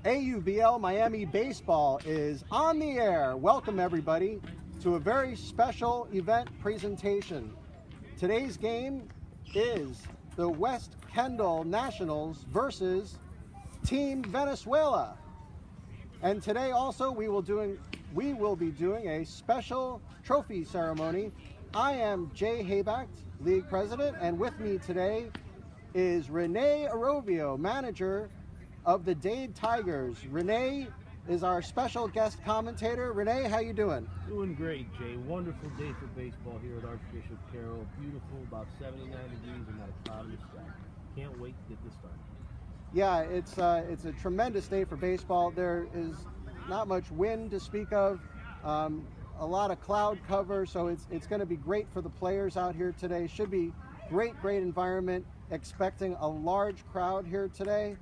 AUBL Miami Baseball is on the air. Welcome everybody to a very special event presentation. Today's game is the West Kendall Nationals versus Team Venezuela. And today also we will be doing a special trophy ceremony. I am Jay Hayback, League President, and with me today is Renee Arovio, manager of the Dade Tigers. Renee is our special guest commentator. Renee, how you doing? Doing great, Jay. Wonderful day for baseball here at Archbishop Carroll. Beautiful, about 79 degrees and not a cloud in the sky. Can't wait to get this started. Yeah, it's a tremendous day for baseball. There is not much wind to speak of, a lot of cloud cover, so it's going to be great for the players out here today. Should be great environment. Expecting a large crowd here today.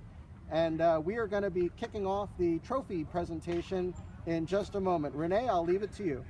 And we are going to be kicking off the trophy presentation in just a moment. Renee, I'll leave it to you.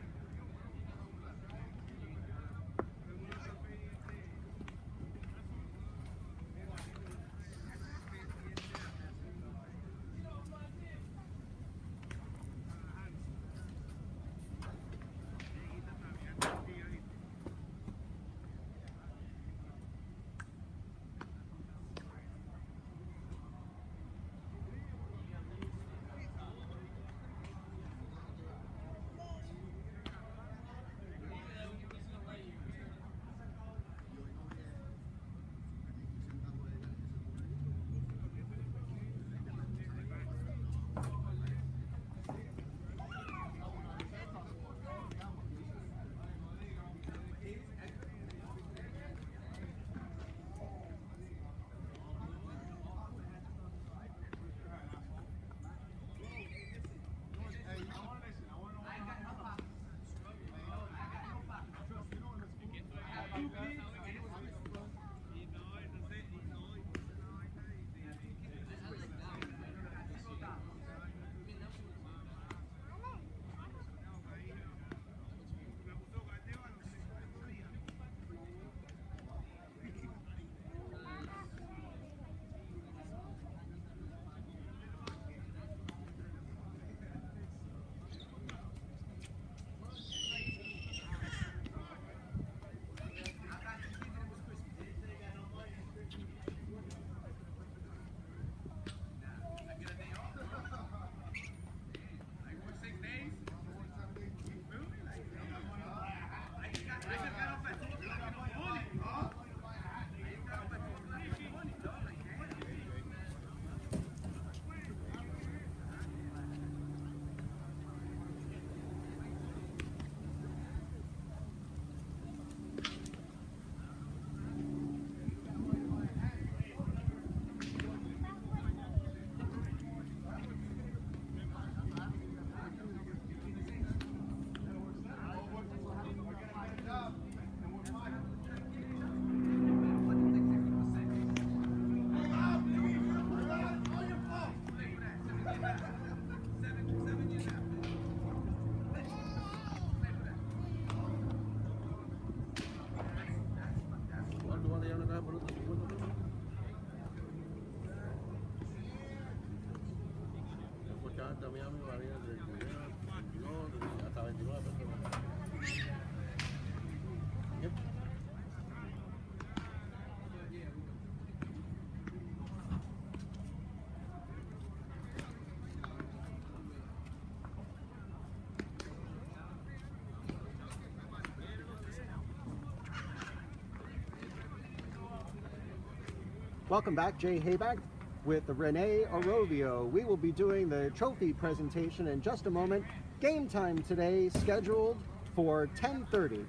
Welcome back, Jay Hayback with Renee Arovio. We will be doing the trophy presentation in just a moment. Game time today scheduled for 10:30.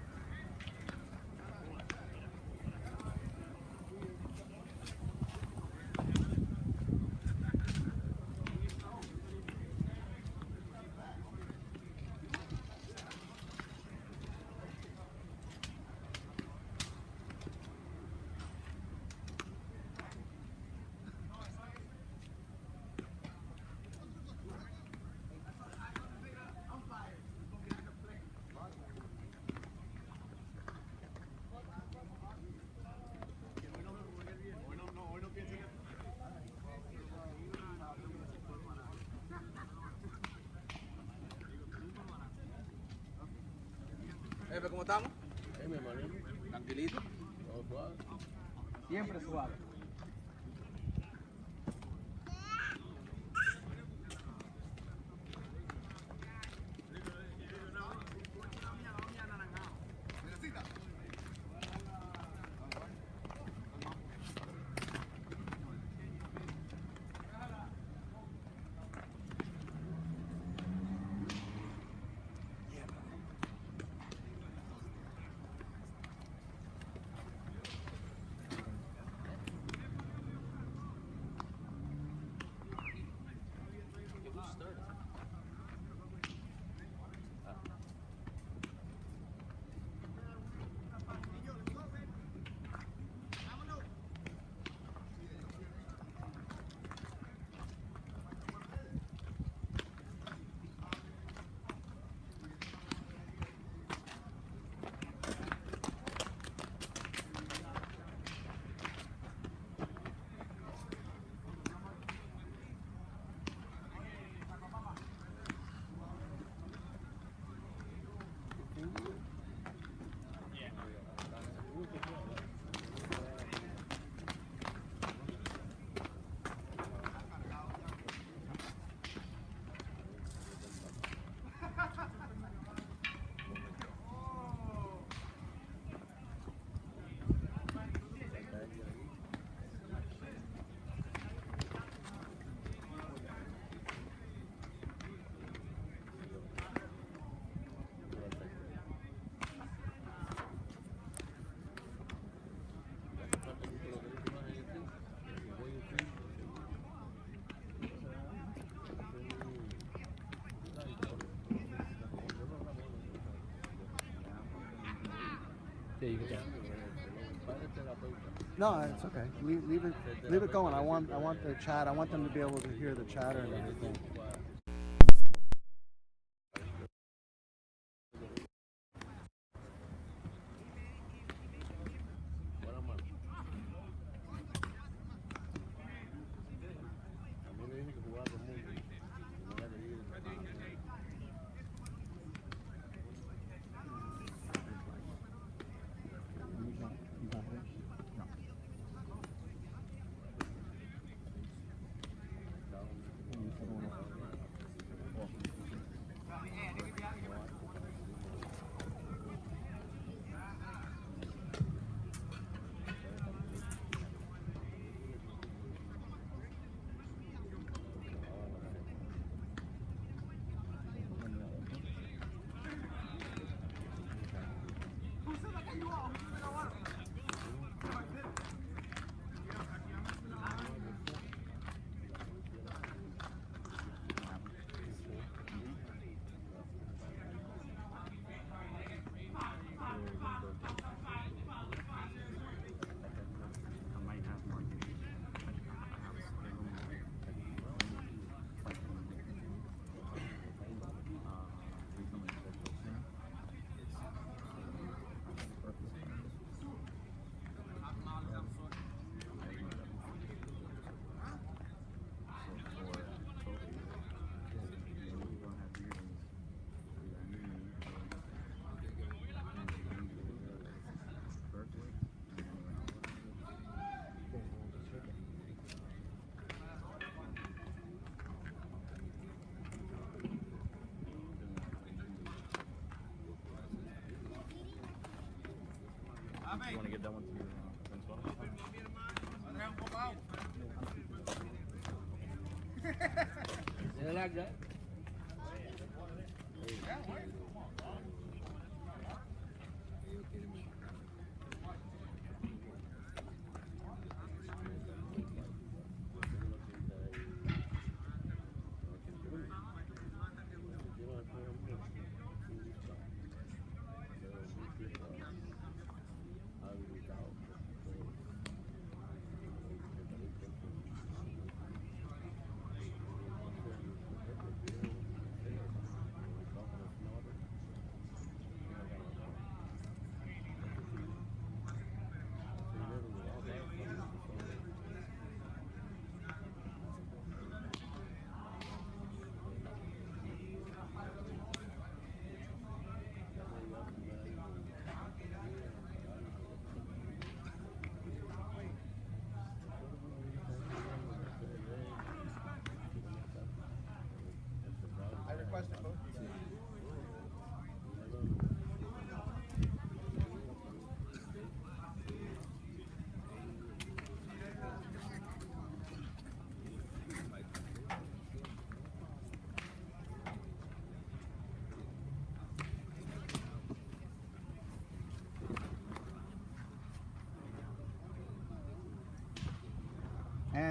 jefe, ¿cómo estamos? mi hermanito. Tranquilito. Todo suave. Siempre suave. Yeah, you can. No, it's okay. Leave it going. I want the chat. I want them to be able to hear the chatter and everything. You want to get that one to Venezuela? You like that?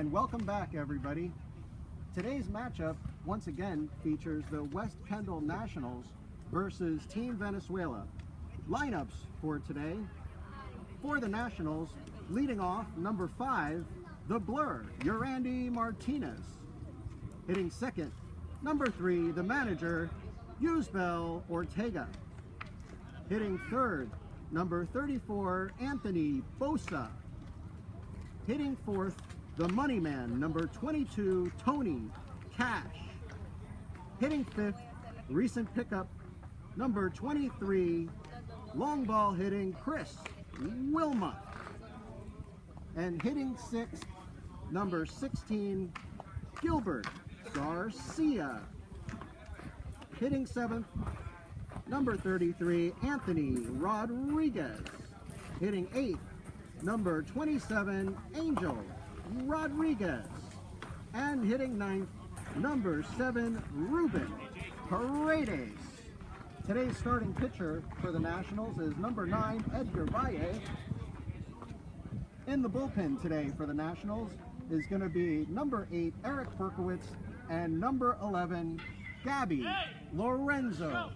And welcome back, everybody. Today's matchup once again features the West Kendall Nationals versus Team Venezuela. Lineups for today: for the Nationals, leading off, number 5, the Blur, Yurandi Martinez. Hitting second, number 3, the manager, Yusbel Ortega. Hitting third, number 34, Anthony Bosa. Hitting fourth, the money man, number 22, Tony Cash. Hitting fifth, recent pickup, number 23, long ball hitting Chris Wilmot. And hitting sixth, number 16, Gilbert Garcia. Hitting seventh, number 33, Anthony Rodriguez. Hitting eighth, number 27, Angel Rodriguez. And hitting ninth, number 7, Ruben Paredes. Today's starting pitcher for the Nationals is number 9, Edgar Valle. In the bullpen today for the Nationals is going to be number 8, Eric Berkowitz, and number 11, Gabby Lorenzo.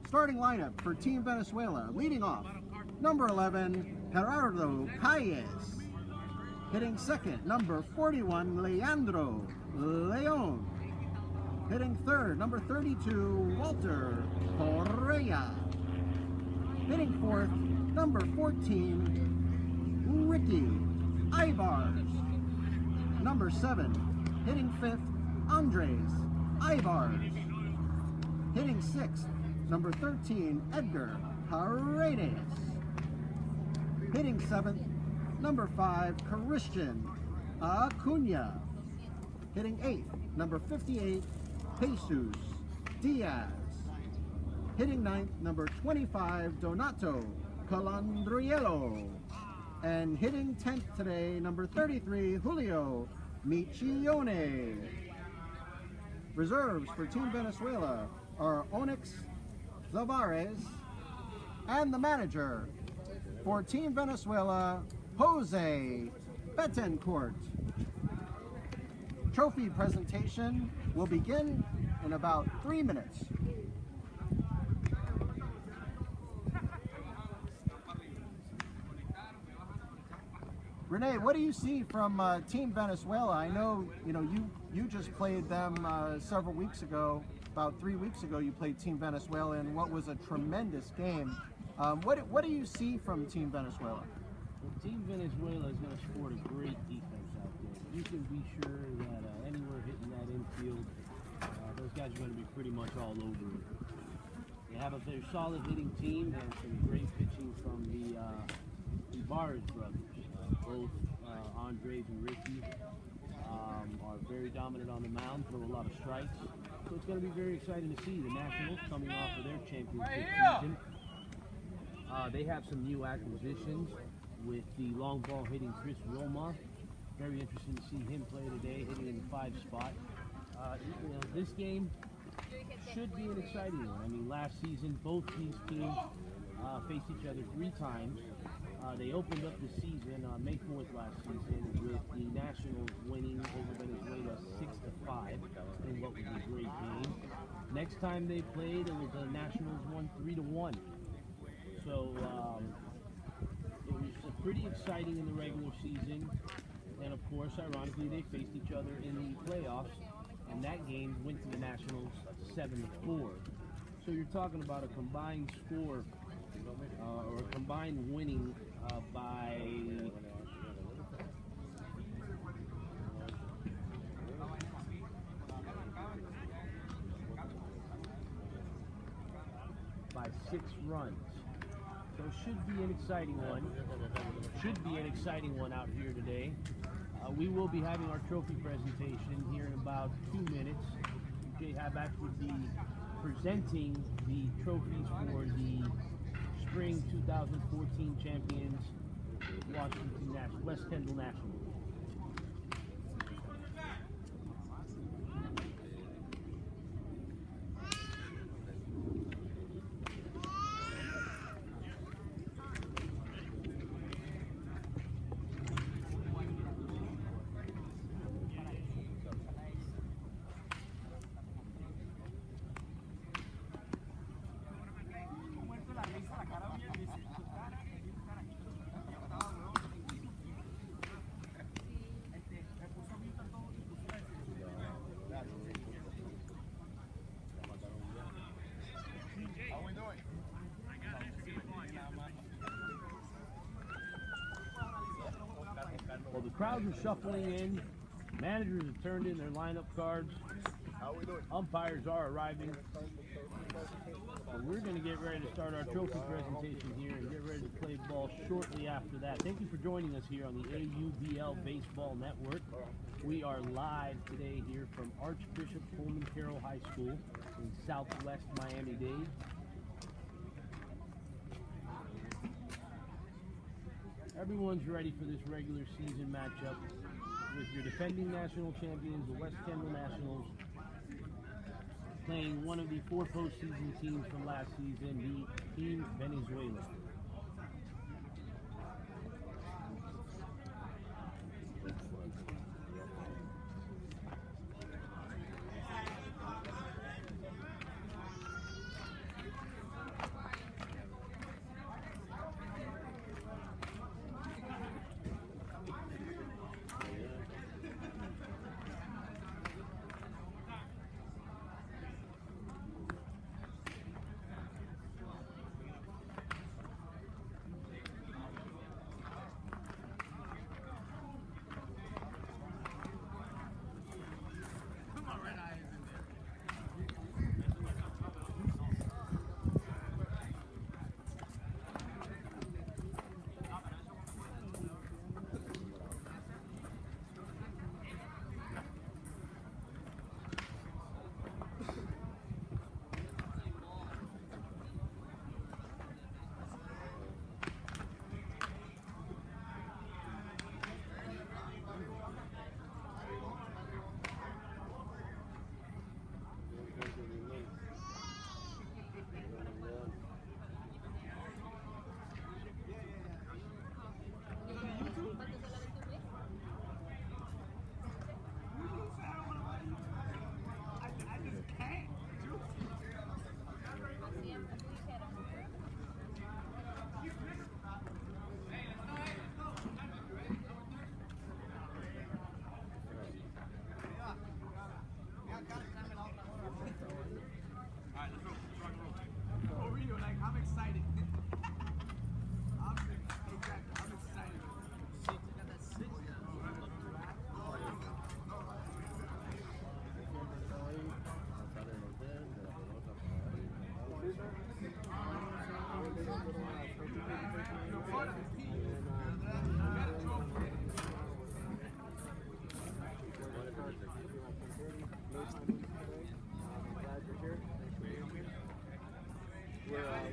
Starting lineup for Team Venezuela, leading off, number 11, Gerardo Calles. Hitting second, number 41, Leandro Leon. Hitting third, number 32, Walter Correa. Hitting fourth, number 14, Ricky Ivars. Number 7, hitting fifth, Andres Ivars. Hitting sixth, number 13, Edgar Paredes. Hitting seventh, number 5, Christian Acuna. Hitting eighth, number 58, Jesus Diaz. Hitting ninth, number 25, Donato Calandriello. And hitting 10th today, number 33, Julio Michione. Reserves for Team Venezuela are Onyx Zavares, and the manager for Team Venezuela, Jose Betancourt. Trophy presentation will begin in about 3 minutes. Renee, what do you see from Team Venezuela? I know you just played them several weeks ago. About 3 weeks ago, you played Team Venezuela in what was a tremendous game. What do you see from Team Venezuela? Well, Team Venezuela is going to sport a great defense out there. You can be sure that anywhere hitting that infield, those guys are going to be pretty much all over it. They have a very solid hitting team and some great pitching from the Ibarez brothers. Both Andres and Ricky are very dominant on the mound, throw a lot of strikes. So it's going to be very exciting to see the Nationals coming off of their championship season. They have some new acquisitions with the long ball hitting Chris Wilmot. Very interesting to see him play today, hitting in the 5 spot. This game should be an exciting one. I mean, last season, both these teams faced each other 3 times. They opened up the season on May 4th last season with the Nationals winning over Venezuela 6-5 in what was a great game. Next time they played, the Nationals won 3-1. So it was pretty exciting in the regular season. And of course, ironically, they faced each other in the playoffs, and that game went to the Nationals 7-4. So you're talking about a combined score or a combined winning by by 6 runs. So it should be an exciting one. Should be an exciting one out here today. We will be having our trophy presentation here in about 2 minutes. Jay Habak would be presenting the trophies for the Spring 2014 champions, West Kendall Nationals. Crowds are shuffling in. Managers have turned in their lineup cards. Umpires are arriving. So we're going to get ready to start our trophy presentation here and get ready to play ball shortly after that. Thank you for joining us here on the AUBL Baseball Network. We are live today here from Archbishop Coleman Carroll High School in Southwest Miami-Dade. Everyone's ready for this regular season matchup with your defending national champions, the West Kendall Nationals, playing one of the 4 postseason teams from last season, the Team Venezuela.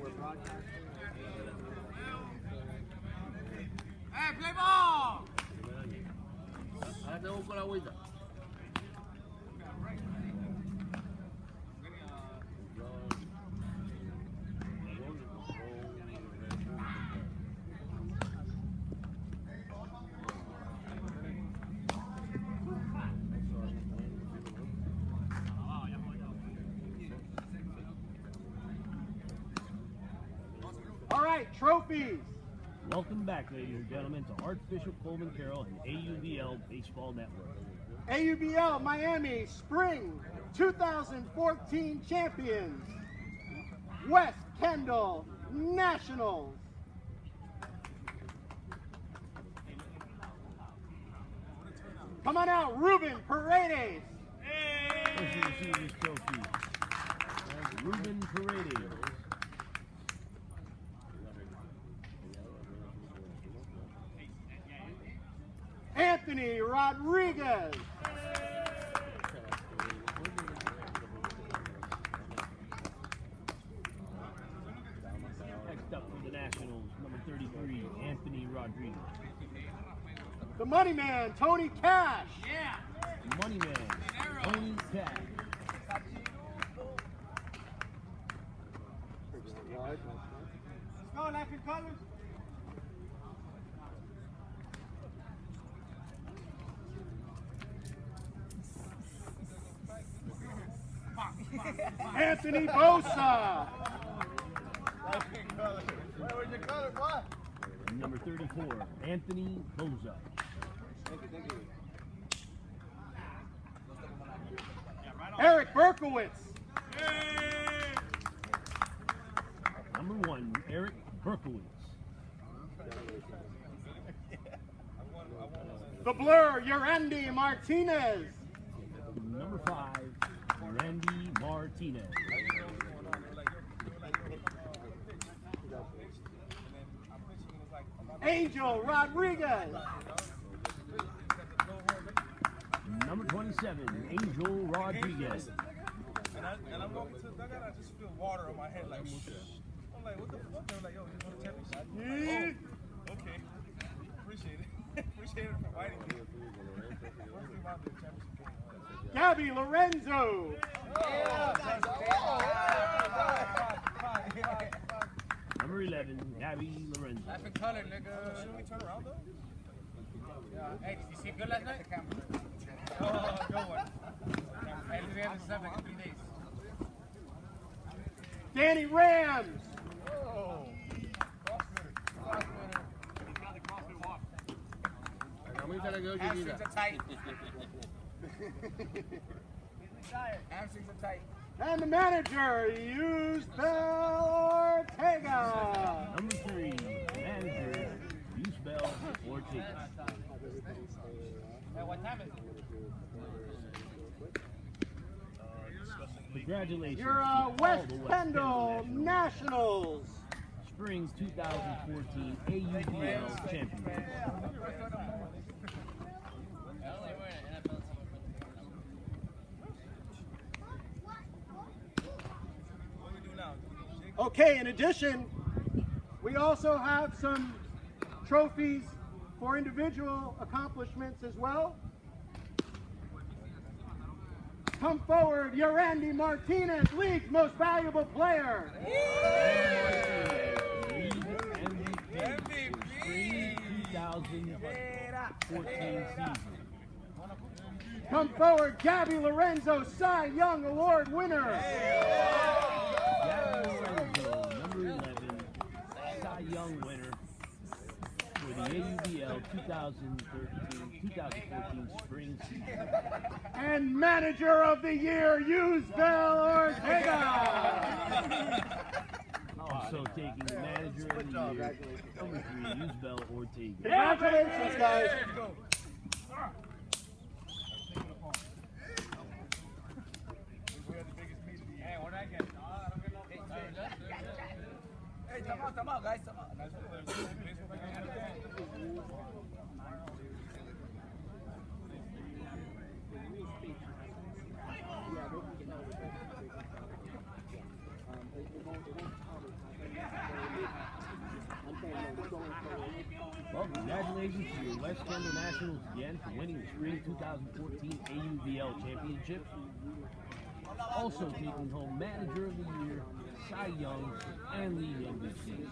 We're broadcasting. ¡Eh, play ball! Ahora tengo con la agüita. All right, trophies. Welcome back, ladies and gentlemen, to Archbishop Coleman Carroll and AUBL Baseball Network. AUBL Miami Spring 2014 champions, West Kendall Nationals. Come on out, Ruben Paredes. First to receive this trophy, Ruben Paredes. Anthony Rodriguez. Next up for the Nationals, number 33, Anthony Rodriguez. The money man, Tony Cash. Money Man, Tony Cash. Let's go, Laughing Colors. Anthony Bosa. And number 34, Anthony Boza. Thank you. Eric Berkowitz. Number 1, Eric Berkowitz. The blur, Yerandy Martinez. Number 5, Randy Martinez. Angel Rodriguez. Number 27, Angel Rodriguez. And I'm walking to the dugout, I just feel water on my head, like, I'm like, what the fuck? They're like, yo, you want a championship? Oh, okay. Appreciate it. Appreciate it for inviting me. First thing about the championship game. Gabby Lorenzo. Number 11, Gabby Lorenzo. Life in color, nigga. Shouldn't we turn around, though? Yeah. Hey, did you sleep good last night? Oh, good one. Hey, we haven't slept like in 3 days. Danny Rams. Oh. Hamstrings are tight. Hamstrings are tight. And the manager, Yusbel Ortega. Number 3, manager, Yusbel Ortega. Hey, what time is it? Congratulations. You're to all West the Kendall Kendall Nationals. Springs 2014 AUDL champions. Okay, in addition, we also have some trophies for individual accomplishments as well. Come forward, Yerandy Martinez, League's most valuable player. MVP. Spring 2014 season. Come forward, Gabby Lorenzo, Cy Young Award winner. Gabby Lorenzo, number 11, Cy Young winner for the AUDL 2014 spring season. And manager of the year, Yusbel Ortega. Also taking the manager of the year, number 3, Yusbel Ortega. Congratulations, guys. Hey, what did I get? I don't get no Hey, come out, guys, come out. Well, congratulations to your West Kendall Nationals again for winning the Spring 2014 AUVL Championship. Also taking home Manager of the Year, Cy Young, and League MVP.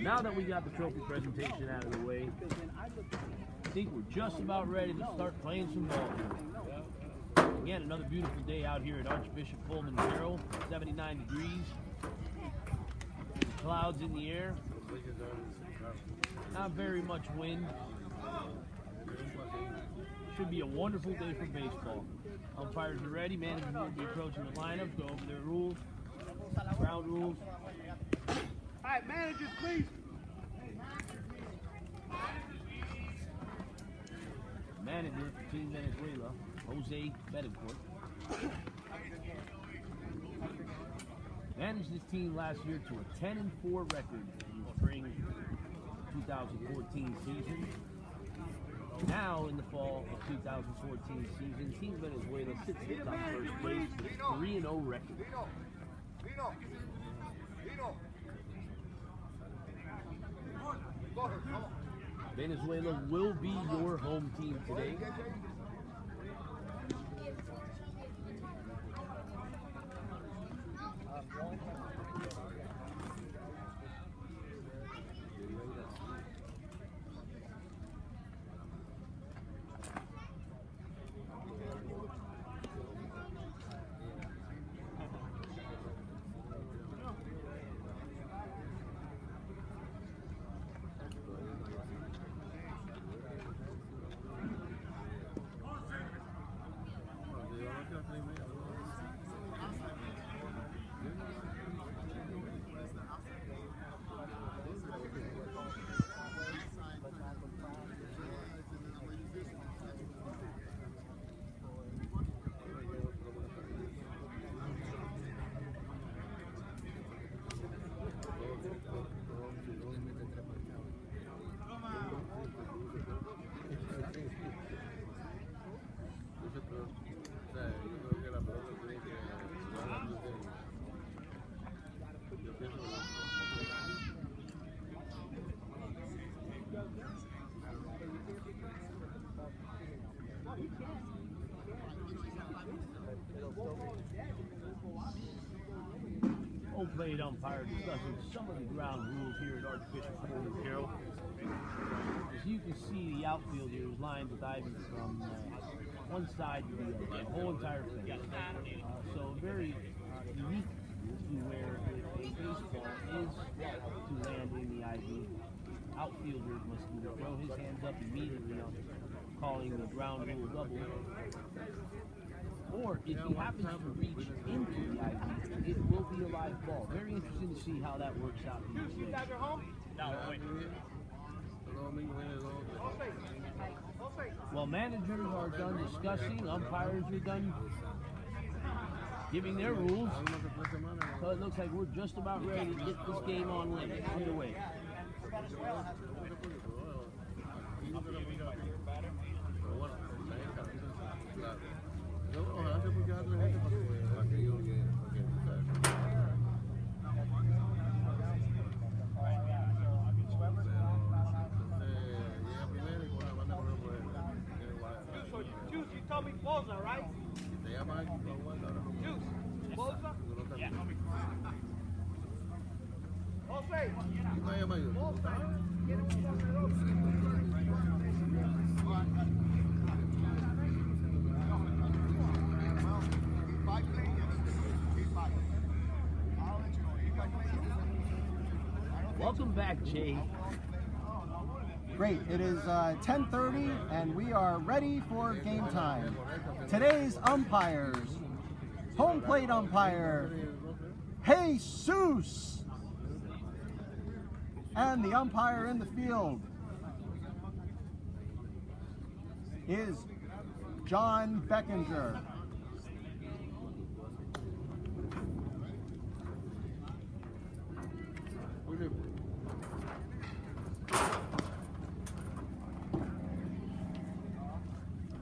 Now that we got the trophy presentation out of the way, I think we're just about ready to start playing some ball. Again, another beautiful day out here at Archbishop Pullman Carroll, 79 degrees. Clouds in the air. Not very much wind. Should be a wonderful day for baseball. Umpires are ready. Managers will be approaching the lineup, go over their rules, ground rules. All right, managers, please. Manager for Team Venezuela, Jose Betancourt. Managed this team last year to a 10-4 record in the spring 2014 season. Now, in the fall of 2014 season, Team Venezuela sits atop first place with a 3-0 record. Venezuela will be your home team today. Home plate umpire discussing some of the ground rules here at Archbishop Holy Carroll. As you can see, the outfielder is lined with ivy from one side to the other, the whole entire field. So very unique to where if a baseball is to land in the ivy, outfielder must either throw his hands up immediately on calling the ground rule double, or if he happens to reach into the ivy, it will be a live ball. Very interesting to see how that works out in this day. Well, managers are done discussing, umpires are done giving their rules, so it looks like we're just about ready to get this game underway. Juice, you told me Boza, right? Juice, Boza? Yeah. Welcome back, Jay. Great. It is 10:30 and we are ready for game time. Today's umpires: home plate umpire Jesus, and the umpire in the field is John Beckinger.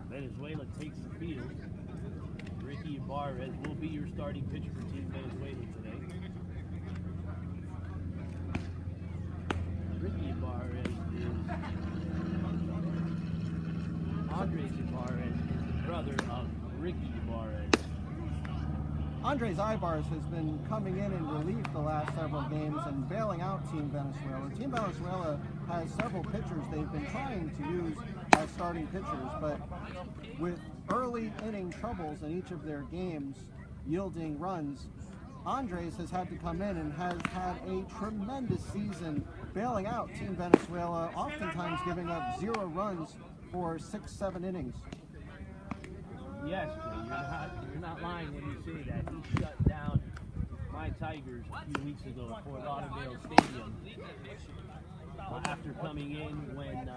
Venezuela takes the field. Ricky Ibarez will be your starting pitcher for Team Venezuela today. Ricky Ibarez is Andres Ibarez is the brother of Ricky Ibarez. Andres Ibarez has been coming in relief the last several games and bailing out Team Venezuela. Team Venezuela has several pitchers they've been trying to use as starting pitchers, but with early inning troubles in each of their games yielding runs, Andres has had to come in and has had a tremendous season bailing out Team Venezuela, oftentimes giving up 0 runs for 6-7 innings. Yes, you're not lying when you say that. He shut down my Tigers a few weeks ago at Fort Lauderdale Stadium after coming in when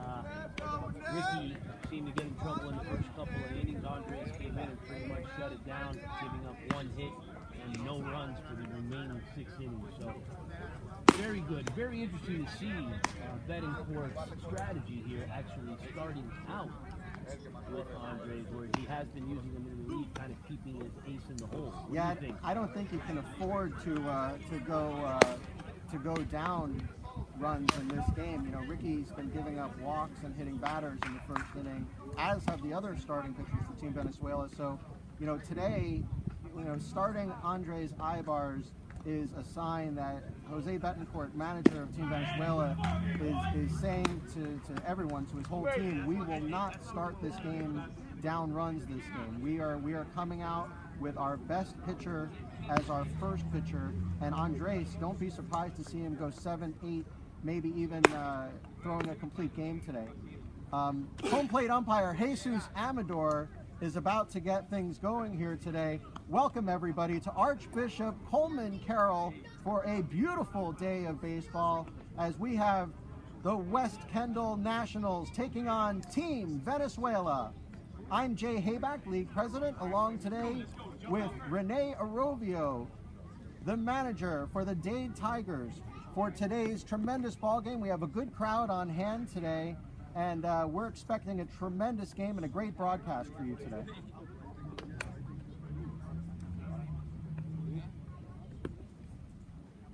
Ricky seemed to get in trouble in the first couple of innings. Andres came in and pretty much shut it down, giving up 1 hit and no runs for the remaining 6 innings. So very good. Very interesting to see Betancourt's strategy here actually starting out with Andres, where he has been using him in relief, kind of keeping his ace in the hole. What do you think? I don't think he can afford to go down runs in this game. You know, Ricky's been giving up walks and hitting batters in the first inning, as have the other starting pitchers for Team Venezuela. So, you know, today, you know, starting Andres Ibarez is a sign that Jose Betancourt, manager of Team Venezuela, is saying to everyone, to his whole team, we will not start this game down runs this game. We are coming out with our best pitcher as our first pitcher, and Andres, don't be surprised to see him go 7, 8, maybe even throwing a complete game today. Home plate umpire Jesus Amador is about to get things going here today. Welcome everybody to Archbishop Coleman Carroll for a beautiful day of baseball as we have the West Kendall Nationals taking on Team Venezuela. I'm Jay Hayback, League President, along today with Renee Arovio, the manager for the Dade Tigers. For today's tremendous ball game, we have a good crowd on hand today, and we're expecting a tremendous game and a great broadcast for you today.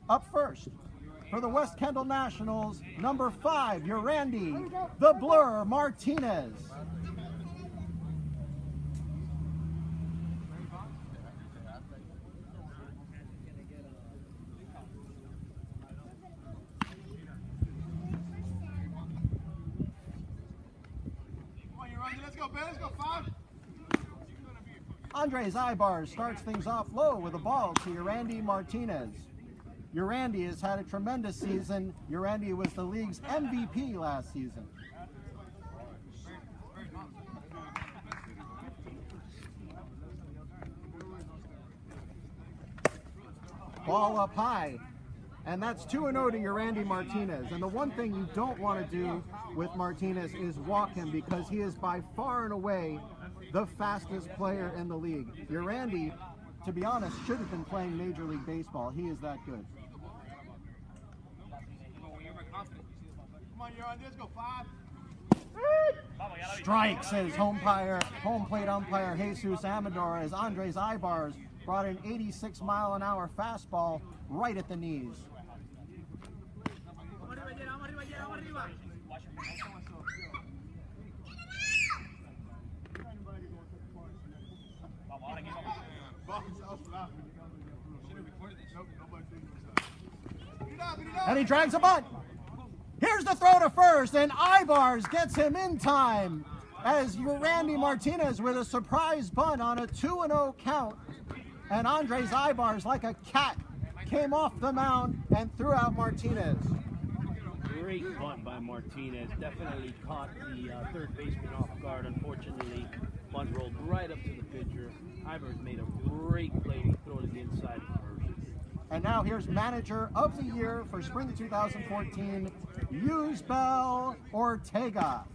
Up first, for the West Kendall Nationals, number 5, Urandi, the Blur Martinez. Andres Ibar starts things off low with a ball to Urandi Martinez. Urandi has had a tremendous season. Urandi was the league's MVP last season. Ball up high. And that's 2-0 to Urandi Martinez. And the one thing you don't want to do with Martinez is walk him, because he is by far and away the fastest player in the league. Urandi, to be honest, should have been playing Major League Baseball. He is that good. Come on, Urandi, let's go 5. Strike, says home plate umpire Jesus Amador, as Andres Ibars brought an 86-mile-an-hour fastball right at the knees. And he drags a bunt. Here's the throw to first, and Ibars gets him in time as Urandi Martinez with a surprise bunt on a 2-0 count. And Andres Ibars, like a cat, came off the mound and threw out Martinez. Great bunt by Martinez. Definitely caught the third baseman off guard. Unfortunately, bunt rolled right up to the pitcher. Ibars made a great play to throw it inside the first. And now here's manager of the year for spring 2014, Yusbel Ortega.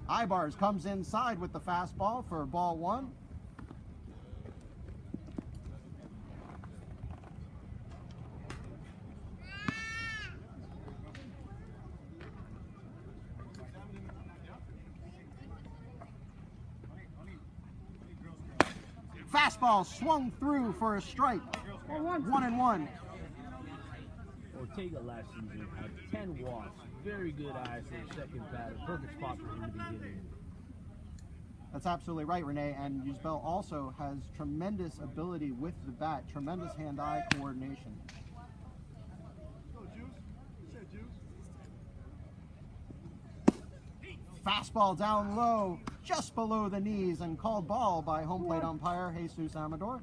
Ibars comes inside with the fastball for ball 1. Fastball swung through for a strike. 1-1. Ortega last season had 10 walks. Very good eyes for the second batter. Perfect spot for him to be hitting. That's absolutely right, Renee. And Yusbel also has tremendous ability with the bat, tremendous hand-eye coordination. Fastball down low, just below the knees, and called ball by home plate umpire Jesus Amador.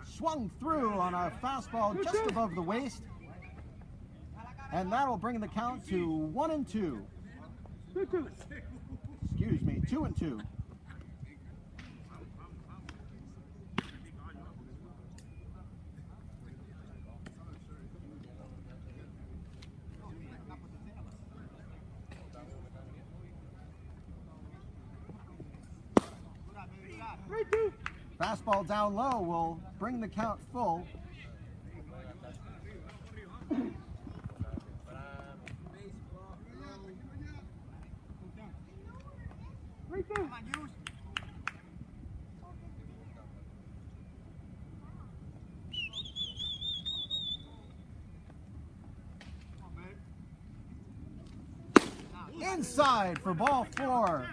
Swung through on a fastball just above the waist. And that'll bring the count to 1-2. Excuse me, 2-2. Fastball down low will bring the count full. Inside for ball 4.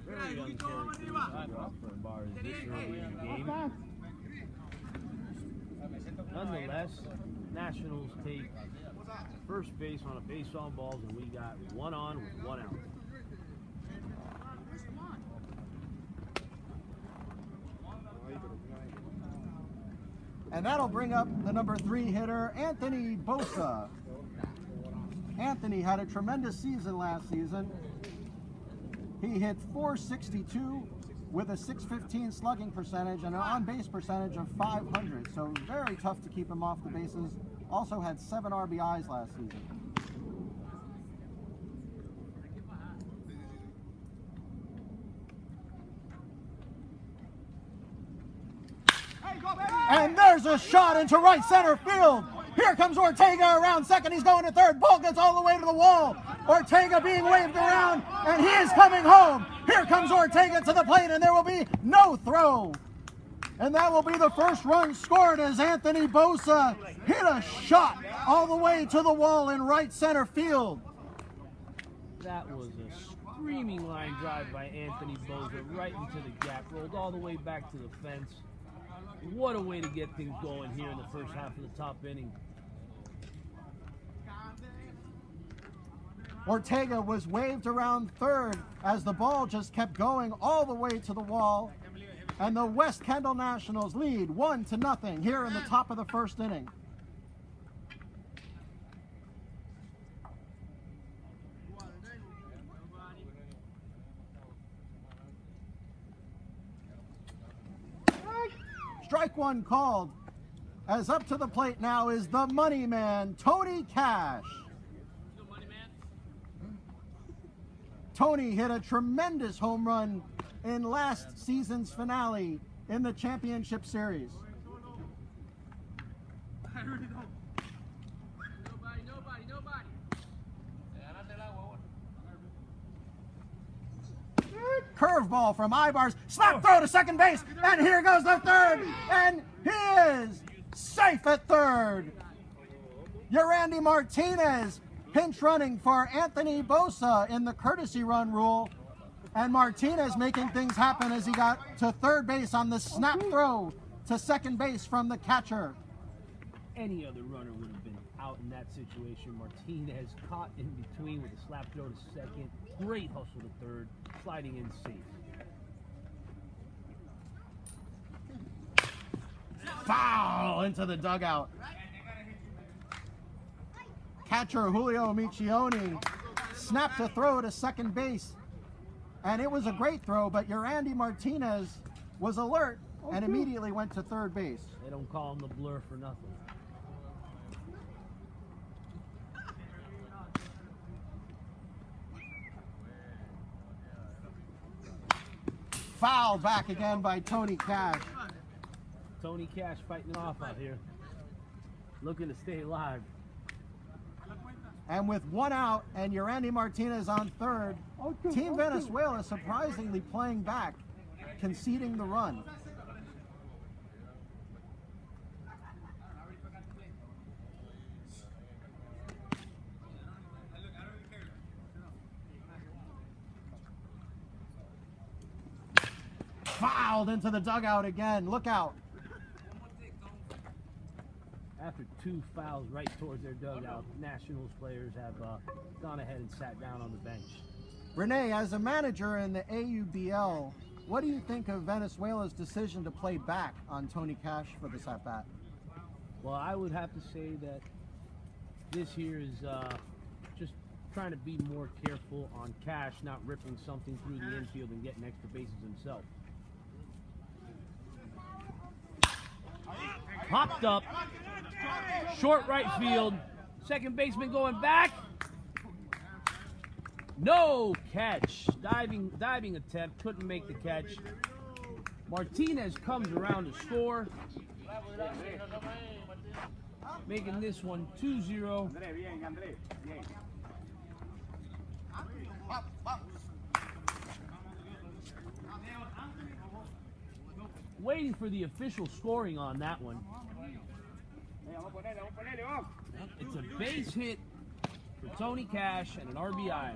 Very uncharacteristic drop for Ibarra this early in the game. Nonetheless, Nationals take first base on a base on balls, and we got 1 on with 1 out. And that'll bring up the number 3 hitter, Anthony Bosa. Anthony had a tremendous season last season. He hit .462 with a .615 slugging percentage and an on-base percentage of .500. So very tough to keep him off the bases. Also had 7 RBIs last season. And there's a shot into right center field. Here comes Ortega around second. He's going to third. Ball gets all the way to the wall. Ortega being waved around, and he is coming home. Here comes Ortega to the plate, and there will be no throw. And that will be the first run scored as Anthony Bosa hit a shot all the way to the wall in right center field. That was a screaming line drive by Anthony Bosa right into the gap, rolled all the way back to the fence. What a way to get things going here in the first half of the top inning. Ortega was waved around third as the ball just kept going all the way to the wall. And the West Kendall Nationals lead 1-0 here in the top of the first inning. Strike one called, as up to the plate now is the money man, Tony Cash. Tony hit a tremendous home run in last season's finale in the championship series. Curveball from Ibars, slap throw to second base, and here goes the third, and he is safe at third. Yurandy Martinez pinch running for Anthony Bosa in the courtesy run rule, and Martinez making things happen as he got to third base on the snap throw to second base from the catcher. Any other runner would have been out in that situation. Martinez caught in between with a slap throw to second. Great hustle to third, sliding in safe. Foul into the dugout. Catcher Julio Miccioni snapped a throw to second base, and it was a great throw, but Yurandy Martinez was alert and immediately went to third base. They don't call him the blur for nothing. Foul back again by Tony Cash. Tony Cash fighting it off out here, looking to stay alive. And with 1 out and Yurandy Martinez on third, Team Venezuela surprisingly playing back, conceding the run. Fouled into the dugout again. Look out. After 2 fouls right towards their dugout, Nationals players have gone ahead and sat down on the bench. Renee, as a manager in the AUBL, what do you think of Venezuela's decision to play back on Tony Cash for this at-bat? Well, I would have to say that this here is just trying to be more careful on Cash, not ripping something through the infield and getting extra bases himself. Popped up, short right field, second baseman going back. No catch. Diving attempt, couldn't make the catch. Martinez comes around to score, making this one 2-0. Waiting for the official scoring on that one. It's a base hit for Tony Cash and an RBI.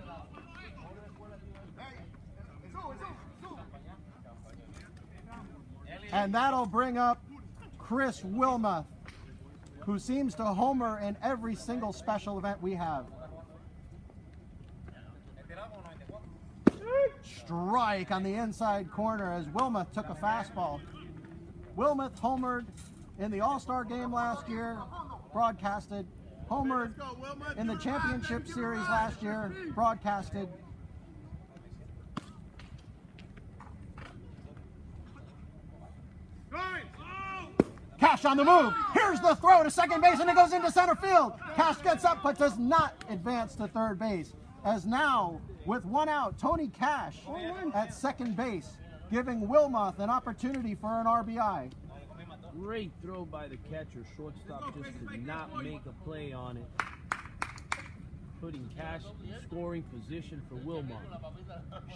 And that'll bring up Chris Wilmoth. who seems to homer in every single special event we have. Strike on the inside corner as Wilmoth took a fastball. Wilmoth homered in the All-Star game last year, broadcasted. Homered in the championship series last year, broadcasted. Cash on the move. Here's the throw to second base, and it goes into center field. Cash gets up but does not advance to third base. As now, with one out, Tony Cash at second base, giving Wilmoth an opportunity for an RBI. Great throw by the catcher. Shortstop just did not make a play on it. Putting Cash in scoring position for Wilmoth.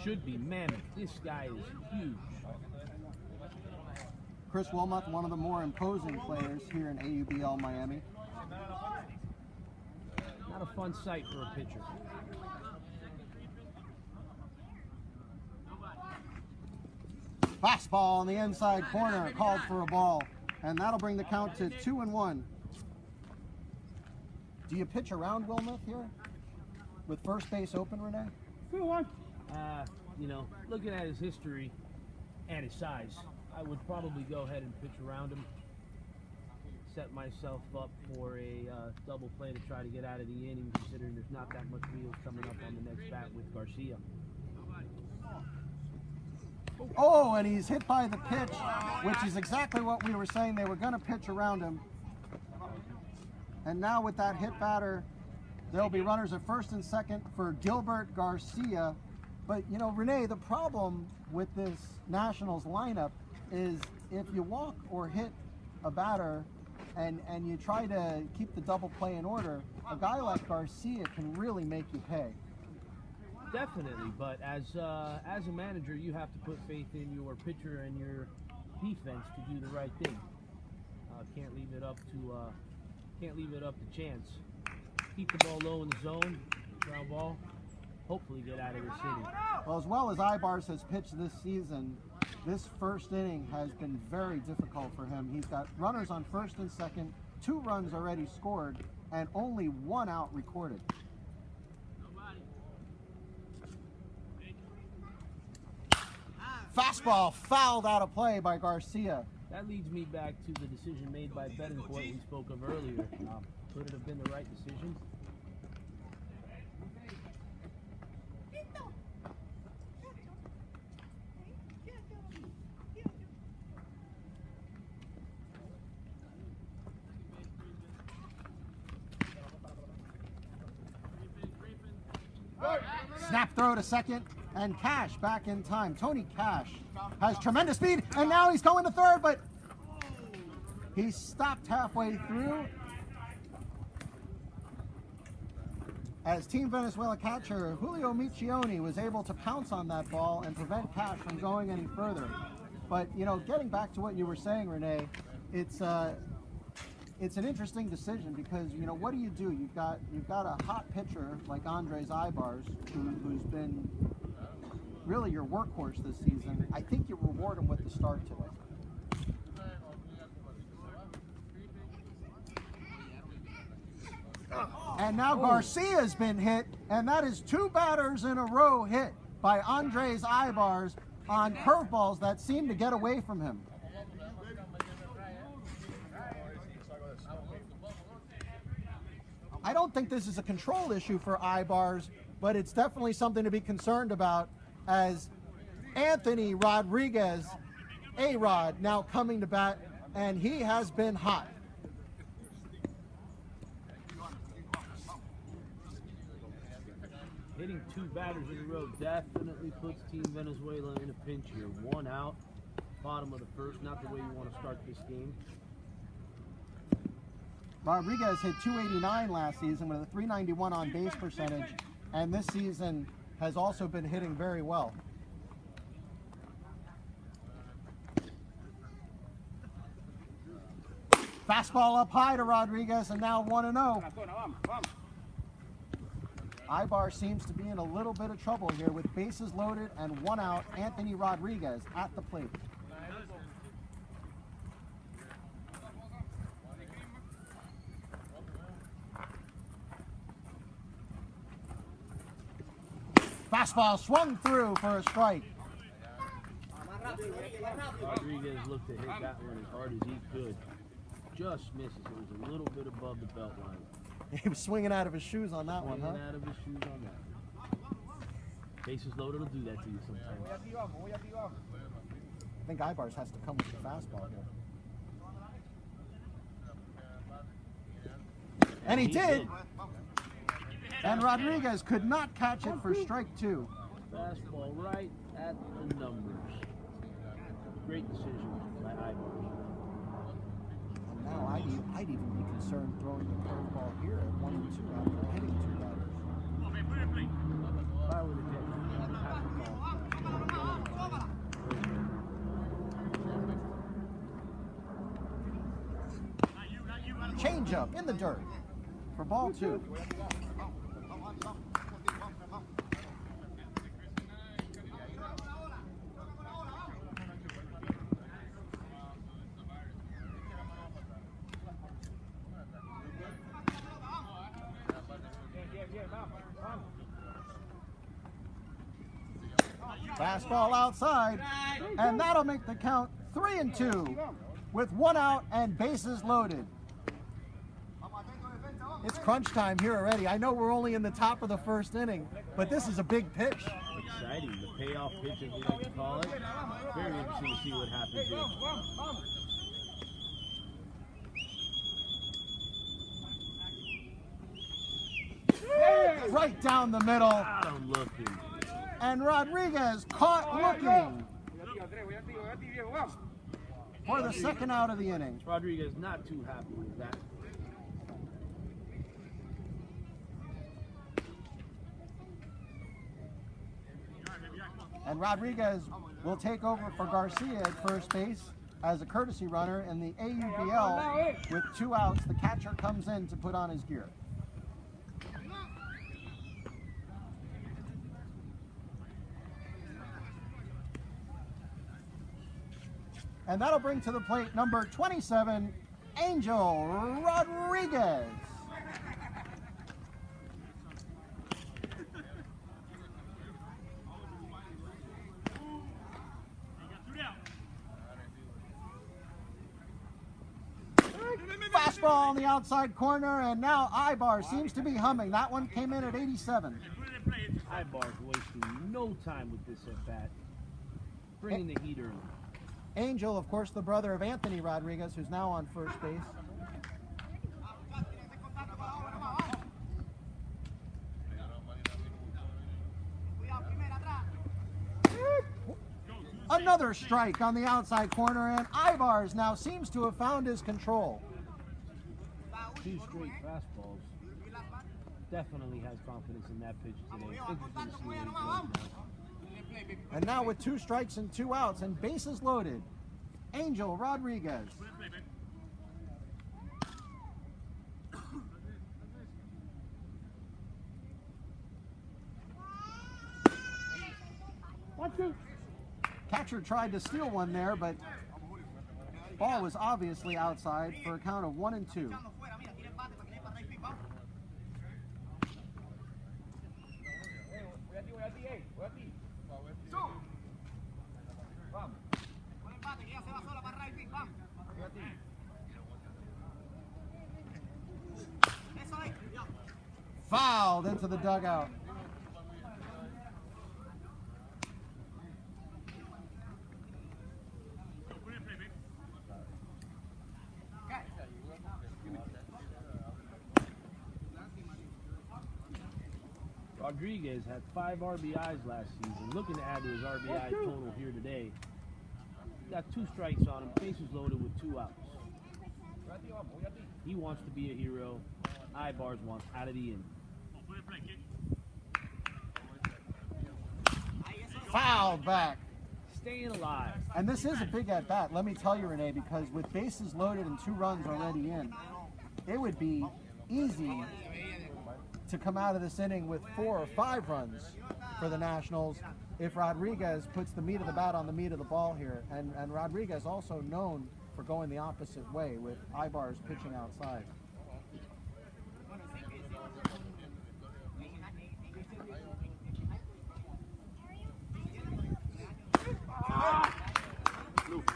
Should be mammoth. This guy is huge. Chris Wilmoth, one of the more imposing players here in AUBL Miami. Not a fun sight for a pitcher. Fastball on the inside corner, called for a ball. And that'll bring the count to 2-1. Do you pitch around Wilmoth here? With first base open, Renee? 2-1. You know, looking at his history and his size, I would probably go ahead and pitch around him. Set myself up for a double play to try to get out of the inning, considering there's not that much wheels coming up on the next bat with Garcia. Oh, and he's hit by the pitch, which is exactly what we were saying. They were going to pitch around him. And now with that hit batter, there'll be runners at first and second for Gilbert Garcia. But, you know, Renee, the problem with this Nationals lineup is if you walk or hit a batter and you try to keep the double play in order, a guy like Garcia can really make you pay. Definitely, but as a manager, you have to put faith in your pitcher and your defense to do the right thing. Can't leave it up to chance. Keep the ball low in the zone, ground ball. Hopefully, get out of this inning. Well, as well as Ibars has pitched this season, this first inning has been very difficult for him. He's got runners on first and second, 2 runs already scored, and only 1 out recorded. Fastball fouled out of play by Garcia. That leads me back to the decision made by Betancourt we spoke of earlier. Could it have been the right decision? Snap throw to second, and Cash back in time. Tony Cash has tremendous speed, and now he's going to third, but he stopped halfway through as Team Venezuela catcher Julio Michioni was able to pounce on that ball and prevent Cash from going any further. But, you know, getting back to what you were saying, Renee, it's an interesting decision because, you know, what do? You've got a hot pitcher like Andres Ibars, who's been really your workhorse this season. I think you reward him with the start today. And now Garcia's been hit, and that is 2 batters in a row hit by Andres Ibars on curveballs that seem to get away from him. I don't think this is a control issue for Ibars, but it's definitely something to be concerned about as Anthony Rodriguez, A-Rod, now coming to bat, and he has been hot. Hitting 2 batters in a row definitely puts Team Venezuela in a pinch here. 1 out, bottom of the first, not the way you want to start this game. Rodriguez hit .289 last season with a .391 on base percentage, and this season has also been hitting very well. Fastball up high to Rodriguez, and now 1-0. Ibar seems to be in a little bit of trouble here with bases loaded and 1 out. Anthony Rodriguez at the plate. Fastball swung through for a strike. Rodriguez looked to hit that one as hard as he could. Just misses. It was a little bit above the belt line. He was swinging out of his shoes on that one, huh? Swinging out of his shoes on that. Bases loaded will do that to you sometimes. I think Ibars has to come with the fastball here. And he did. And Rodriguez could not catch it for strike 2. Fastball right at the numbers. Great decision by Ibars. Now I'd even be concerned throwing the curveball here at 1 and 2 after hitting 2 batters. If I were the pitcher, I'd have to call it. Change up in the dirt for ball 2. Fastball outside, and that'll make the count 3 and 2 with 1 out and bases loaded. It's crunch time here already. I know we're only in the top of the 1st inning, but this is a big pitch. Exciting. The payoff pitch, as we like to call it. Very interesting to see what happens here. Right down the middle. Got him looking. And Rodriguez caught looking for the 2nd out of the inning. Rodriguez not too happy with that. And Rodriguez will take over for Garcia at first base as a courtesy runner in the AUBL with 2 outs. The catcher comes in to put on his gear. And that'll bring to the plate number 27, Angel Rodriguez. Fastball on the outside corner, and now Ibar seems to be humming. That one came in at 87. Ibar's wasting no time with this at bat. Bringing the heat early. Angel, of course, the brother of Anthony Rodriguez, who's now on first base. Another strike on the outside corner, and Ibar's now seems to have found his control. 2 straight fastballs. Definitely has confidence in that pitch today. Interesting to see where he goes now. And now with 2 strikes and 2 outs and bases loaded, Angel Rodriguez. Catcher tried to steal one there, but ball was obviously outside for a count of 1 and 2. Fouled into the dugout. Rodriguez had 5 RBIs last season. Looking to add to his RBI total here today. Got 2 strikes on him, bases loaded with 2 outs. He wants to be a hero. Ibars wants out of the inning. Fouled back. Staying alive. And this is a big at-bat, let me tell you, Renee, because with bases loaded and 2 runs already in, it would be easy to come out of this inning with 4 or 5 runs for the Nationals if Rodriguez puts the meat of the bat on the meat of the ball here. And Rodriguez also known for going the opposite way with Ibar's pitching outside.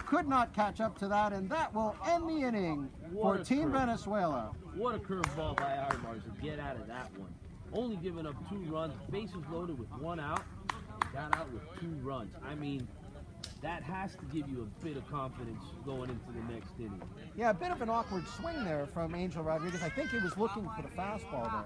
could not catch up to that, and that will end the inning for Team Venezuela. What a curveball by Ibar's to get out of that one. Only giving up 2 runs, bases loaded with 1 out, got out with 2 runs. I mean, that has to give you a bit of confidence going into the next inning. Yeah, a bit of an awkward swing there from Angel Rodriguez. I think he was looking for the fastball there.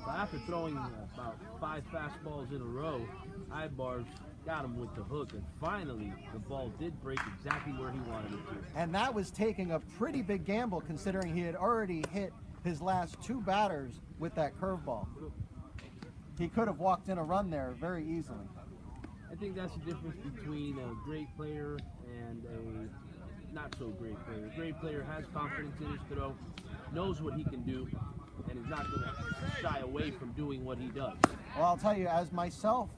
So after throwing about 5 fastballs in a row, Ibar's got him with the hook, and finally the ball did break exactly where he wanted it to. And that was taking a pretty big gamble considering he had already hit his last 2 batters with that curveball. He could have walked in a run there very easily. I think that's the difference between a great player and a not so great player. A great player has confidence in his throw, knows what he can do, and is not going to shy away from doing what he does. Well, I'll tell you, as myself,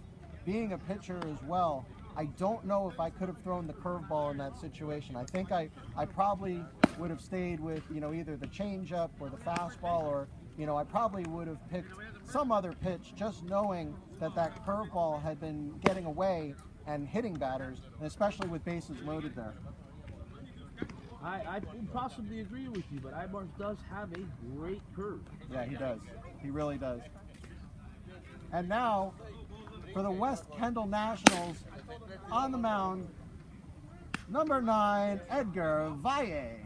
being a pitcher as well, I don't know if I could have thrown the curveball in that situation. I think I probably would have stayed with, either the changeup or the fastball, or, I probably would have picked some other pitch, just knowing that that curveball had been getting away and hitting batters, and especially with bases loaded there. I would possibly agree with you, but Ibarz does have a great curve. Yeah, he does. He really does. And now, for the West Kendall Nationals, on the mound, number 9, Edgar Valle.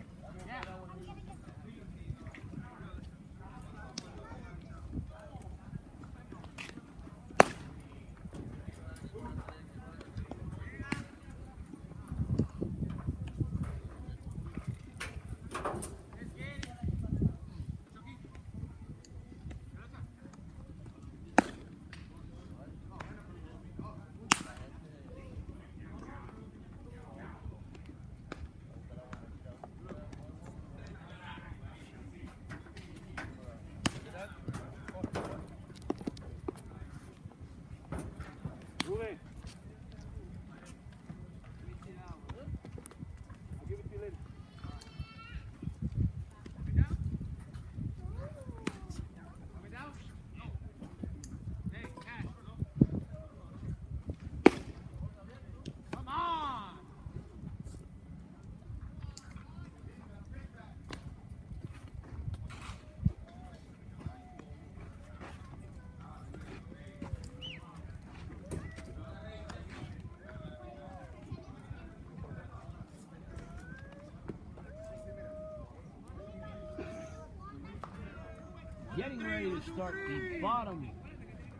Getting ready to start the bottom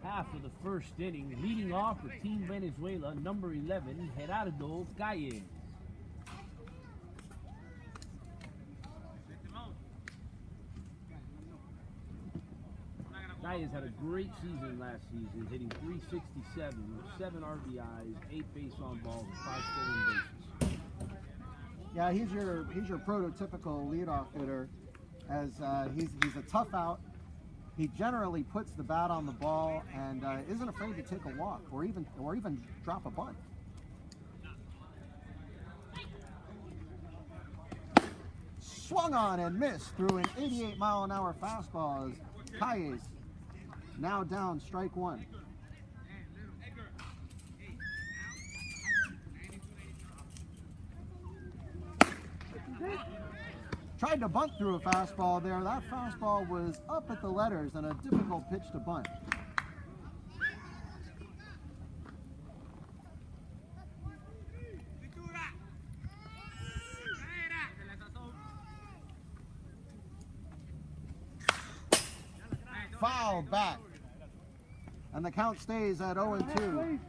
half of the first inning, leading off with Team Venezuela, number 11, Gerardo Calles. Calles had a great season last season, hitting .367 with 7 RBIs, 8 base on balls, and 5 stolen bases. Yeah, he's your prototypical leadoff hitter, as he's a tough out. He generally puts the bat on the ball and isn't afraid to take a walk or even drop a bunt. Swung on and missed through an 88-mile-an-hour fastball as Calles now down strike 1. Tried to bunt through a fastball there. That fastball was up at the letters and a difficult pitch to bunt. Foul back. And the count stays at 0-2.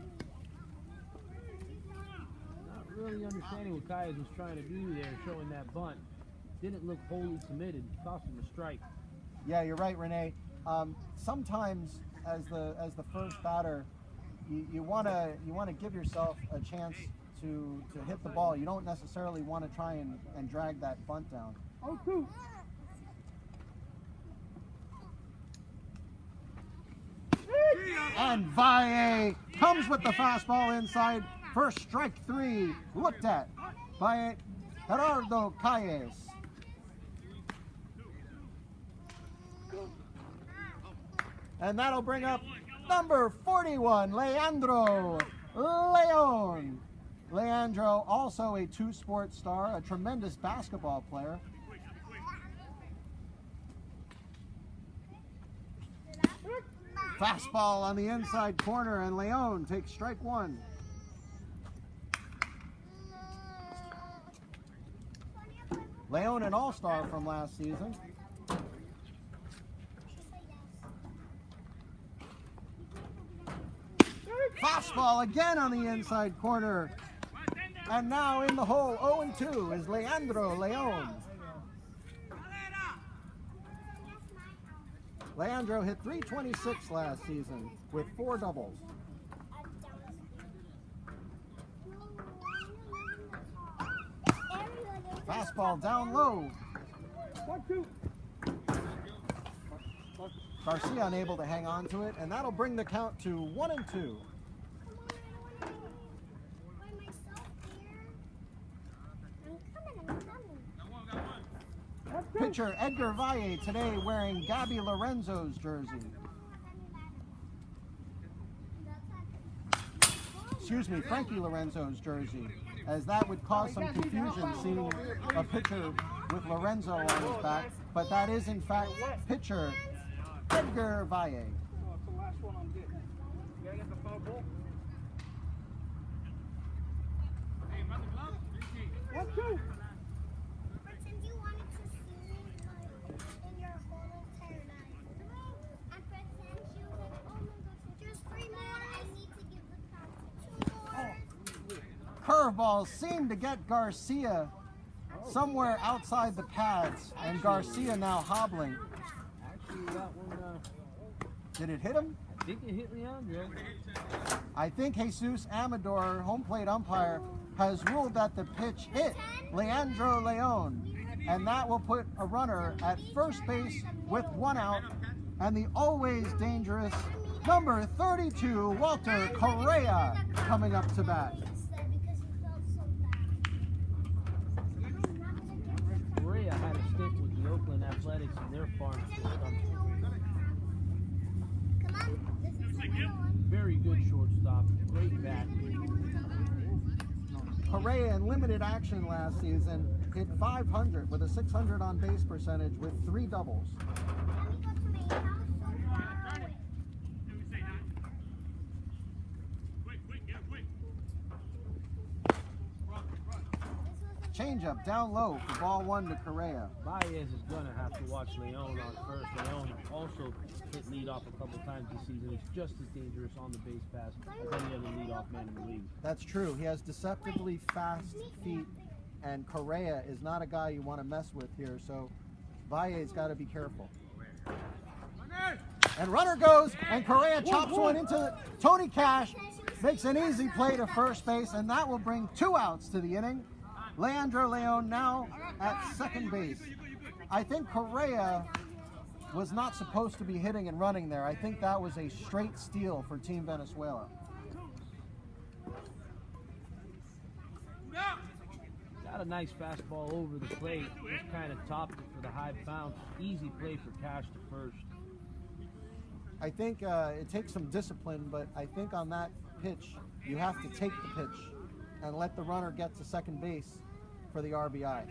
Not really understanding what Calles was trying to do there, showing that bunt. Didn't look wholly committed, cost him a strike. Yeah, you're right, Renee. Sometimes, as the first batter, you want to give yourself a chance to hit the ball. You don't necessarily want to try and drag that bunt down. And Valle comes with the fastball inside. First strike 3 looked at by Gerardo Calles. And that'll bring up number 41, Leandro Leon. Leandro, also a two-sport star, a tremendous basketball player. Fastball on the inside corner, and Leon takes strike one. Leon, an all-star from last season. Fastball again on the inside corner. And now in the hole, 0-2 is Leandro Leon. Leandro hit .326 last season with 4 doubles. Fastball down low. 1-2. Garcia unable to hang on to it, and that'll bring the count to 1-2. Pitcher Edgar Valle today wearing Gabby Lorenzo's jersey. Excuse me, Frankie Lorenzo's jersey, as that would cause some confusion seeing a pitcher with Lorenzo on his back, but that is in fact pitcher Edgar Valle. Oh, it's the last one I'm getting. You gotta get the foul ball. Hey, about the glove? 1-2. Pretend you wanted to see me in your whole entire life. And pretend you like, oh my gosh, just 3 more. I need to give the count to 2 more. Curveball seemed to get Garcia somewhere outside the pads, and Garcia now hobbling. Actually, that one, Did it hit him? I think it hit Leandro. I think Jesus Amador, home plate umpire, has ruled that the pitch hit Leandro Leon, and that will put a runner at first base with 1 out, and the always dangerous number 32, Walter Correa, coming up to bat. Correa had a stint with the Oakland Athletics in their farm system. Very good shortstop, great bat. Correa in limited action last season hit .500 with a .600 on base percentage with 3 doubles. Changeup down low for ball 1 to Correa. Baez is going to have to watch Leon on first. Leon also hit leadoff a couple times this season. He's just as dangerous on the base pass as any other leadoff man in the league. That's true. He has deceptively fast feet, and Correa is not a guy you want to mess with here, so Valle's got to be careful. And runner goes, and Correa chops one into Tony Cash, makes an easy play to first base, and that will bring 2 outs to the inning. Leandro Leon now at second base. I think Correa was not supposed to be hitting and running there. I think that was a straight steal for Team Venezuela. Got a nice fastball over the plate. Just kind of topped it for the high bounce. Easy play for Cash to first. I think it takes some discipline, but I think on that pitch, you have to take the pitch and let the runner get to second base for the RBI.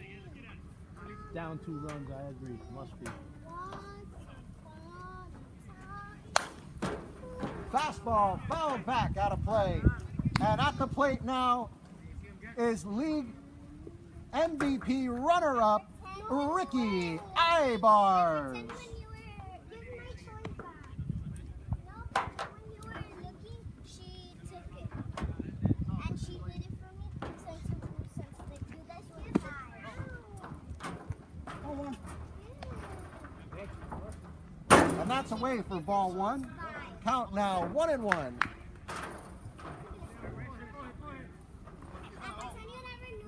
Down 2 runs, I agree. Must be. Fastball fouled back out of play. And at the plate now is league MVP runner-up Ricky Ibars. And that's away for ball 1. Count now 1-1.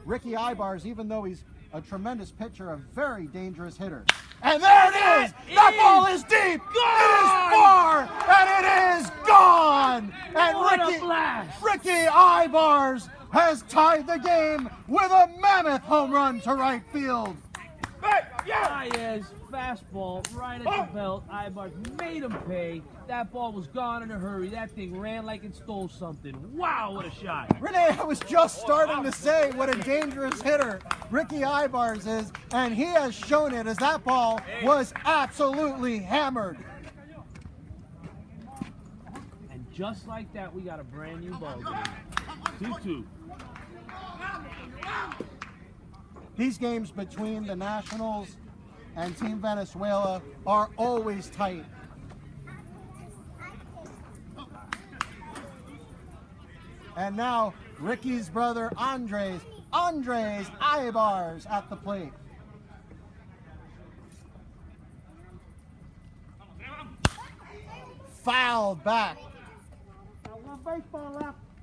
Ricky Ibars, even though he's a tremendous pitcher, a very dangerous hitter. And there it is! That ball is deep! Gone! It is far! And it is gone! And Ricky Ibars has tied the game with a mammoth home run to right field. Baez, fastball, right at the belt. Ibarz made him pay. That ball was gone in a hurry. That thing ran like it stole something. Wow, what a shot. Renee, I was just starting to say what a dangerous hitter Ricky Ibarz is, and he has shown it as that ball was absolutely hammered. And just like that, we got a brand new ball game. 2-2. These games between the Nationals and Team Venezuela are always tight. And now Ricky's brother Andres Ibarz at the plate. Fouled back.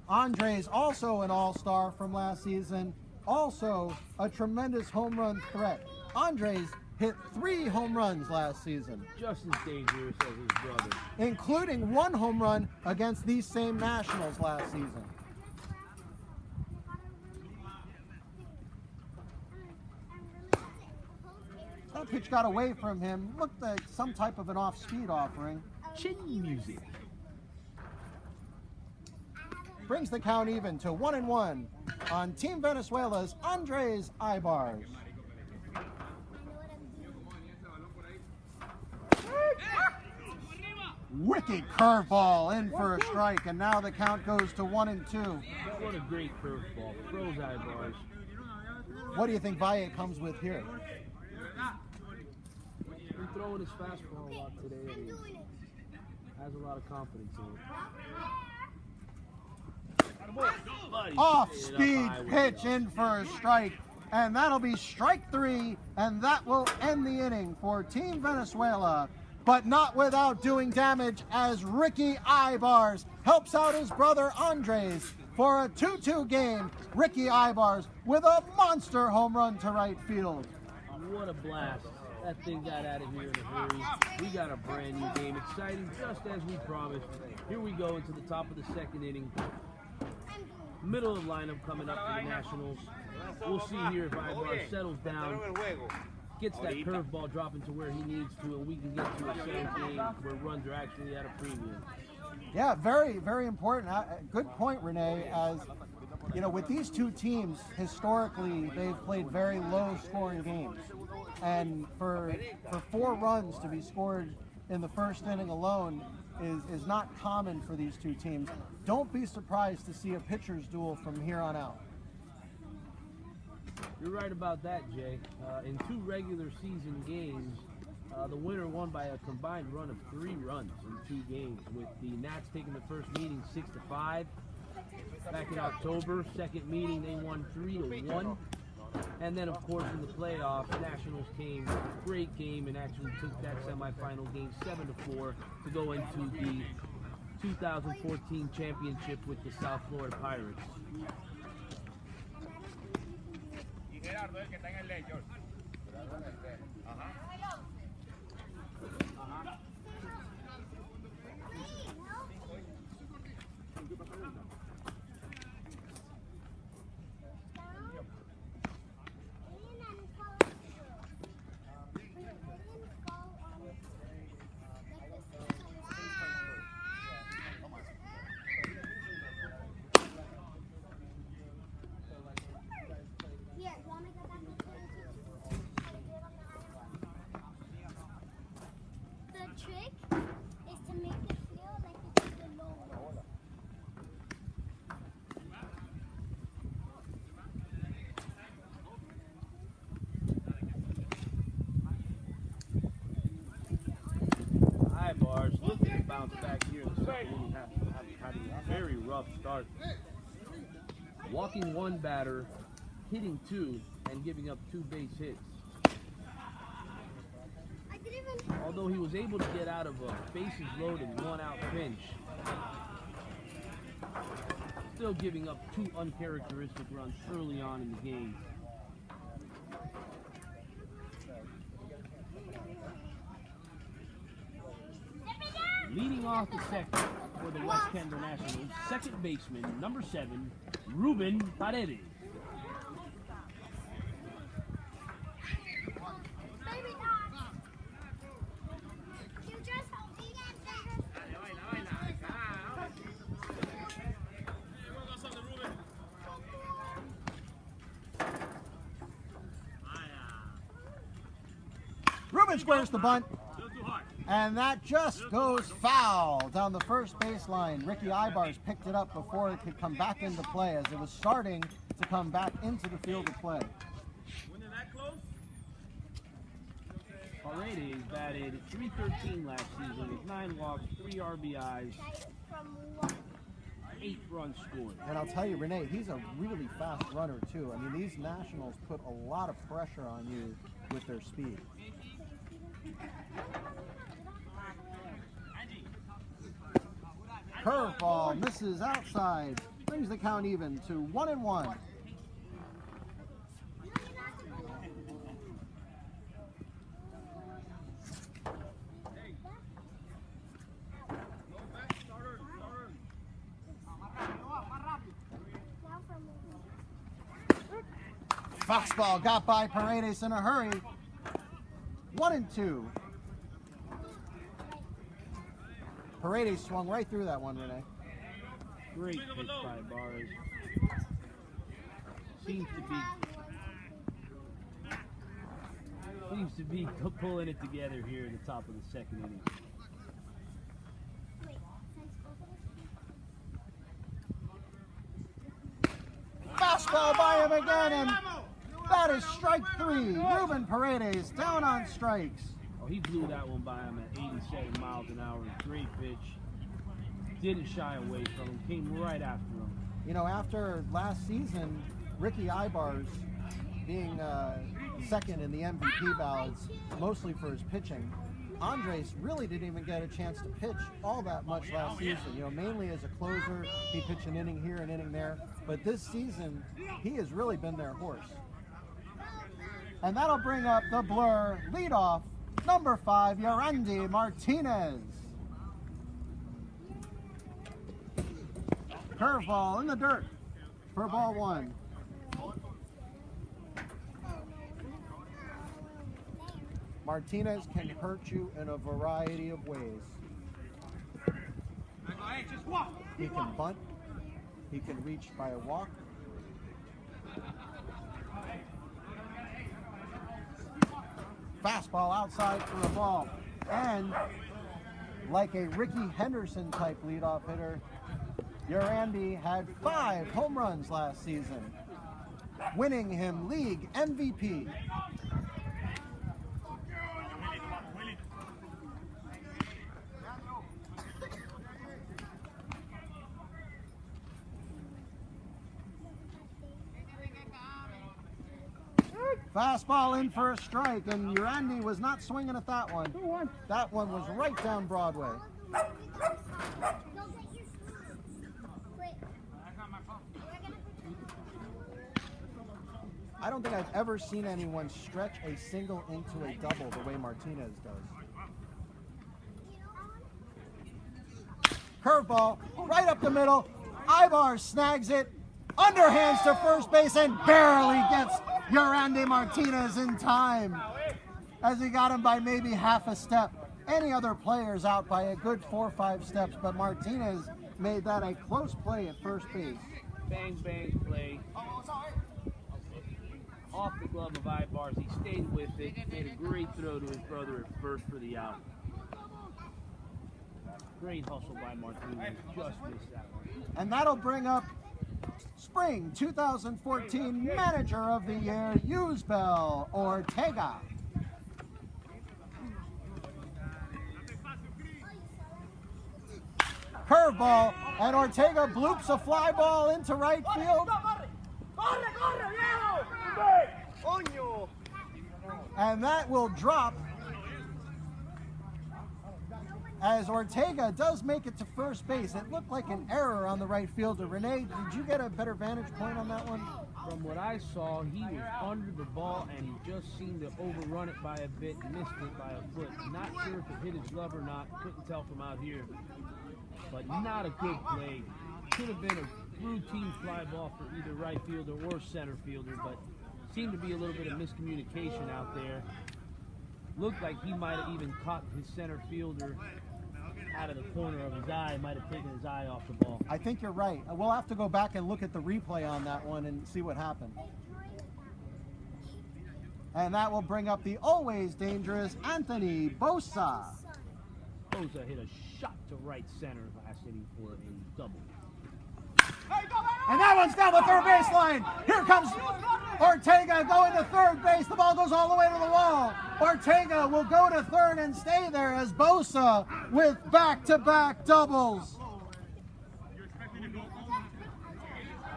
Andres, also an all-star from last season, also a tremendous home run threat. Andres hit 3 home runs last season, Just as dangerous as his brother. including 1 home run against these same Nationals last season. That pitch got away from him, looked like some type of an off-speed offering. Chin music. Brings the count even to 1-1 on Team Venezuela's Andres Ibarz. Wicked curveball in for a strike, and now the count goes to 1-2. What a great curveball. Throws Ibarz. What do you think Valle comes with here? He's throwing his fastball a lot today, and he has a lot of confidence in it. Off-speed pitch in for a strike, and that'll be strike 3, and that will end the inning for Team Venezuela, but not without doing damage as Ricky Ibarz helps out his brother Andres for a 2-2 game. Ricky Ibarz with a monster home run to right field. What a blast. That thing got out of here in a hurry. We got a brand new game. Exciting, just as we promised. Here we go into the top of the second inning. Middle of the lineup coming up for the Nationals. We'll see here if Ibarz settles down, gets that curveball dropping to where he needs to, and we can get to a second game where runs are actually at a premium. Yeah, very, very important. Good point, Renee. As you know, with these two teams, historically, they've played very low-scoring games. And for 4 runs to be scored in the first inning alone is not common for these two teams. Don't be surprised to see a pitcher's duel from here on out. You're right about that, Jay. In 2 regular season games, the winner won by a combined run of 3 runs in 2 games, with the Nats taking the first meeting 6-5 back in October. Second meeting, they won 3-1. And then, of course, in the playoffs, Nationals came, great game, and actually took that semifinal game 7-4 to go into the 2014 championship with the South Florida Pirates. The trick is to make it feel like it's the low roll. Ibarz looking to bounce back here in the second inning, had a very rough start. Walking 1 batter, hitting 2, and giving up 2 base hits. Although he was able to get out of a bases loaded 1-out pinch, still giving up 2 uncharacteristic runs early on in the game. Leading off the second for the West Kendall Nationals, second baseman, number 7, Ruben Paredes. and squares the bunt. And that just goes foul down the first baseline. Ricky Ibar's picked it up before it could come back into play, as it was starting to come back into the field of play. Paredes batted .313 last season with 9 walks, 3 RBIs, 8 runs scored. And I'll tell you, Renee, he's a really fast runner too. I mean, these Nationals put a lot of pressure on you with their speed. Curveball misses outside, brings the count even to 1-1. Fastball got by Paredes in a hurry. 1-2. Paredes swung right through that one, Renee. Great pitch by Bars. Seems to be pulling it together here in the top of the second inning. Fastball by him again, and that is strike 3. Ruben Paredes down on strikes. Oh, he blew that one by him at 87 miles an hour. Great pitch. Didn't shy away from him. Came right after him. You know, after last season, Ricky Ibar's being second in the MVP ballots, mostly for his pitching, Andres really didn't even get a chance to pitch all that much last season. You know, mainly as a closer, he pitched an inning here, an inning there. But this season, he has really been their horse. And that'll bring up the Blur leadoff, number 5, Yorandy Martinez. Curveball in the dirt for ball 1. Martinez can hurt you in a variety of ways. He can bunt. He can reach by a walk. Fastball outside for a ball. And like a Ricky Henderson type leadoff hitter, Yorandy had 5 home runs last season, winning him league MVP. Fastball in for a strike, and Yorandy was not swinging at that one. That one was right down Broadway. I don't think I've ever seen anyone stretch a single into a double the way Martinez does. Curveball right up the middle. Ibar snags it, underhands to first base, and barely gets Yorandy Martinez in time, as he got him by maybe half a step. Any other player's out by a good 4 or 5 steps, but Martinez made that a close play at first base. Bang, bang play. Off the glove of Ibars, he stayed with it, made a great throw to his brother at first for the out. Great hustle by Martinez, just missed that one. And that'll bring up Spring 2014 Manager of the Year, Yusbel Ortega. Curveball, and Ortega bloops a fly ball into right field. And that will drop, as Ortega does make it to first base. It looked like an error on the right fielder. Renee, did you get a better vantage point on that one? From what I saw, he was under the ball and he just seemed to overrun it by a bit, missed it by a foot. Not sure if it hit his glove or not, couldn't tell from out here. But not a good play. Could have been a routine fly ball for either right fielder or center fielder, but seemed to be a little bit of miscommunication out there. Looked like he might have even caught his center fielder out of the corner of his eye, might have taken his eye off the ball. I think you're right. We'll have to go back and look at the replay on that one and see what happened. And that will bring up the always dangerous Anthony Bosa. Bosa hit a shot to right center last inning for a double. And that one's down the third baseline. Here comes Ortega going to third base. The ball goes all the way to the wall. Ortega will go to third and stay there as Bosa with back-to-back doubles.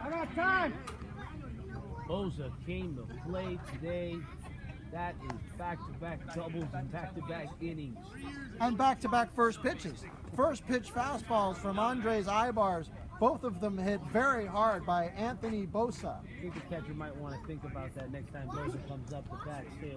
I got time. Bosa came to play today. That is back-to-back doubles and back-to-back innings. And back-to-back first pitches. First pitch fastballs from Andres Ibars. Both of them hit very hard by Anthony Bosa. I think the catcher might want to think about that next time Bosa comes up the bat. Stay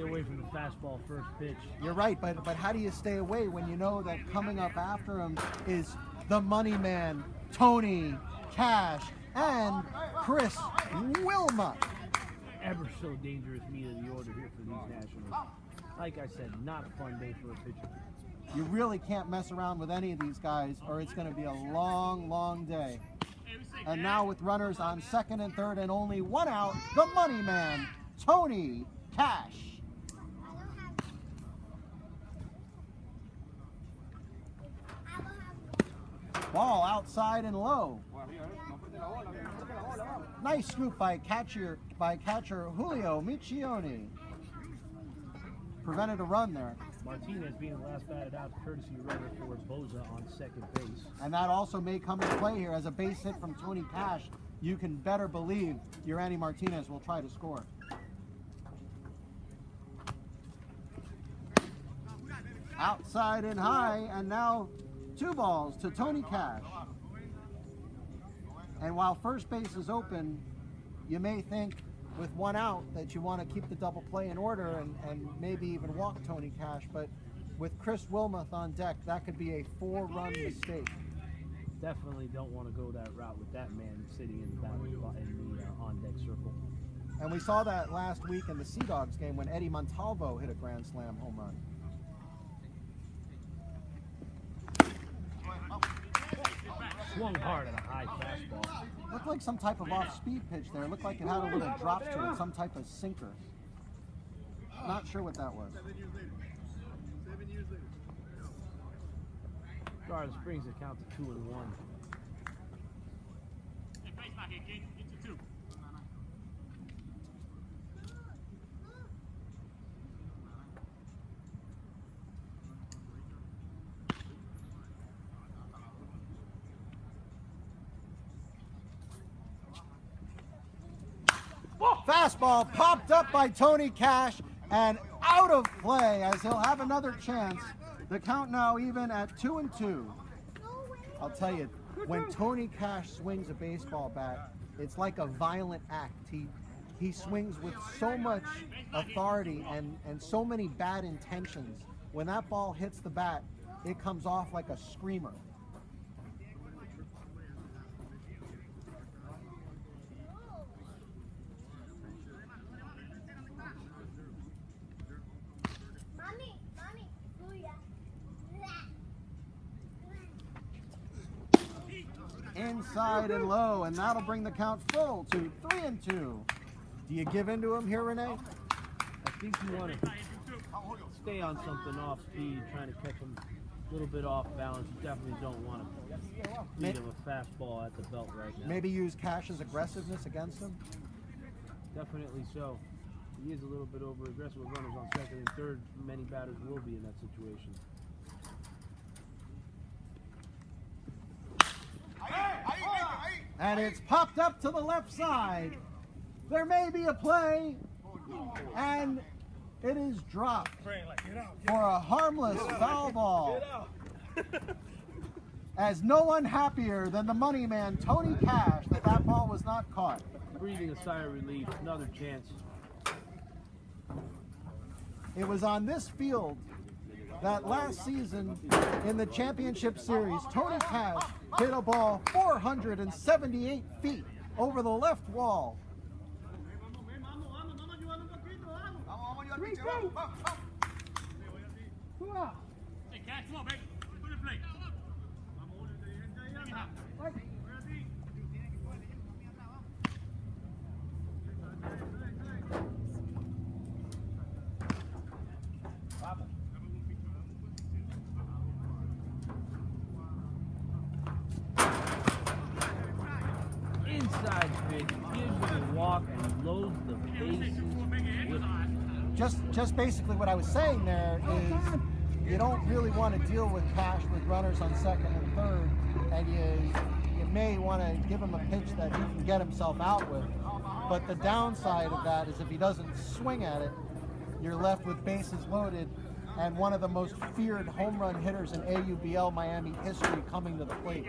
away from the fastball first pitch. You're right, but how do you stay away when you know that coming up after him is the money man, Tony Cash, and Chris Wilma. Ever so dangerous meat of the order here for these Nationals. Like I said, not a fun day for a pitcher. You really can't mess around with any of these guys or it's going to be a long, long day. And now with runners on second and third and only one out, the money man, Tony Cash. Ball outside and low. Nice scoop by catcher Julio Michioni. Prevented a run there. Martinez being the last batted out, courtesy runner for Bosa on second base. And that also may come into play here as a base hit from Tony Cash. You can better believe Yerany Martinez will try to score. Outside and high, and now 2 balls to Tony Cash. And while first base is open, you may think with 1 out that you want to keep the double play in order and maybe even walk Tony Cash, but with Chris Wilmoth on deck, that could be a 4-run mistake. Definitely don't want to go that route with that man sitting in the on-deck circle. And we saw that last week in the Sea Dogs game when Eddie Montalvo hit a grand slam home run. Swung hard at a high fastball. Looked like some type of off-speed pitch there. Looked like it had a little drop to it, some type of sinker. Not sure what that was. 7 years later. Garden Springs it count to 2-1. Hey, face back here, kid. Get to 2. Fastball popped up by Tony Cash and out of play as he'll have another chance. The count now even at 2-2. I'll tell you, when Tony Cash swings a baseball bat, it's like a violent act. He swings with so much authority and so many bad intentions. When that ball hits the bat, it comes off like a screamer. Inside and low, and that'll bring the count full to 3-2. Do you give in to him here, Renee? I think you want to stay on something off speed, trying to catch him a little bit off balance. You definitely don't want to feed him a fastball at the belt right now. Maybe use Cash's aggressiveness against him? Definitely so. He is a little bit over aggressive with runners on second and third. Many batters will be in that situation. And it's popped up to the left side. There may be a play, and it is dropped for a harmless foul ball. As no one happier than the money man, Tony Cash, that ball was not caught. Breathing a sigh of relief, another chance. It was on this field that last season in the championship series, Tony Cash hit a ball 478 feet over the left wall. Hey, Cat, come on, baby. Put it play. inside pitch, gives you a walk and loads the bases with it. Just basically what I was saying there is you don't really want to deal with Cash with runners on second and third, and you may want to give him a pitch that he can get himself out with. But the downside of that is if he doesn't swing at it, you're left with bases loaded and one of the most feared home run hitters in AUBL Miami history coming to the plate.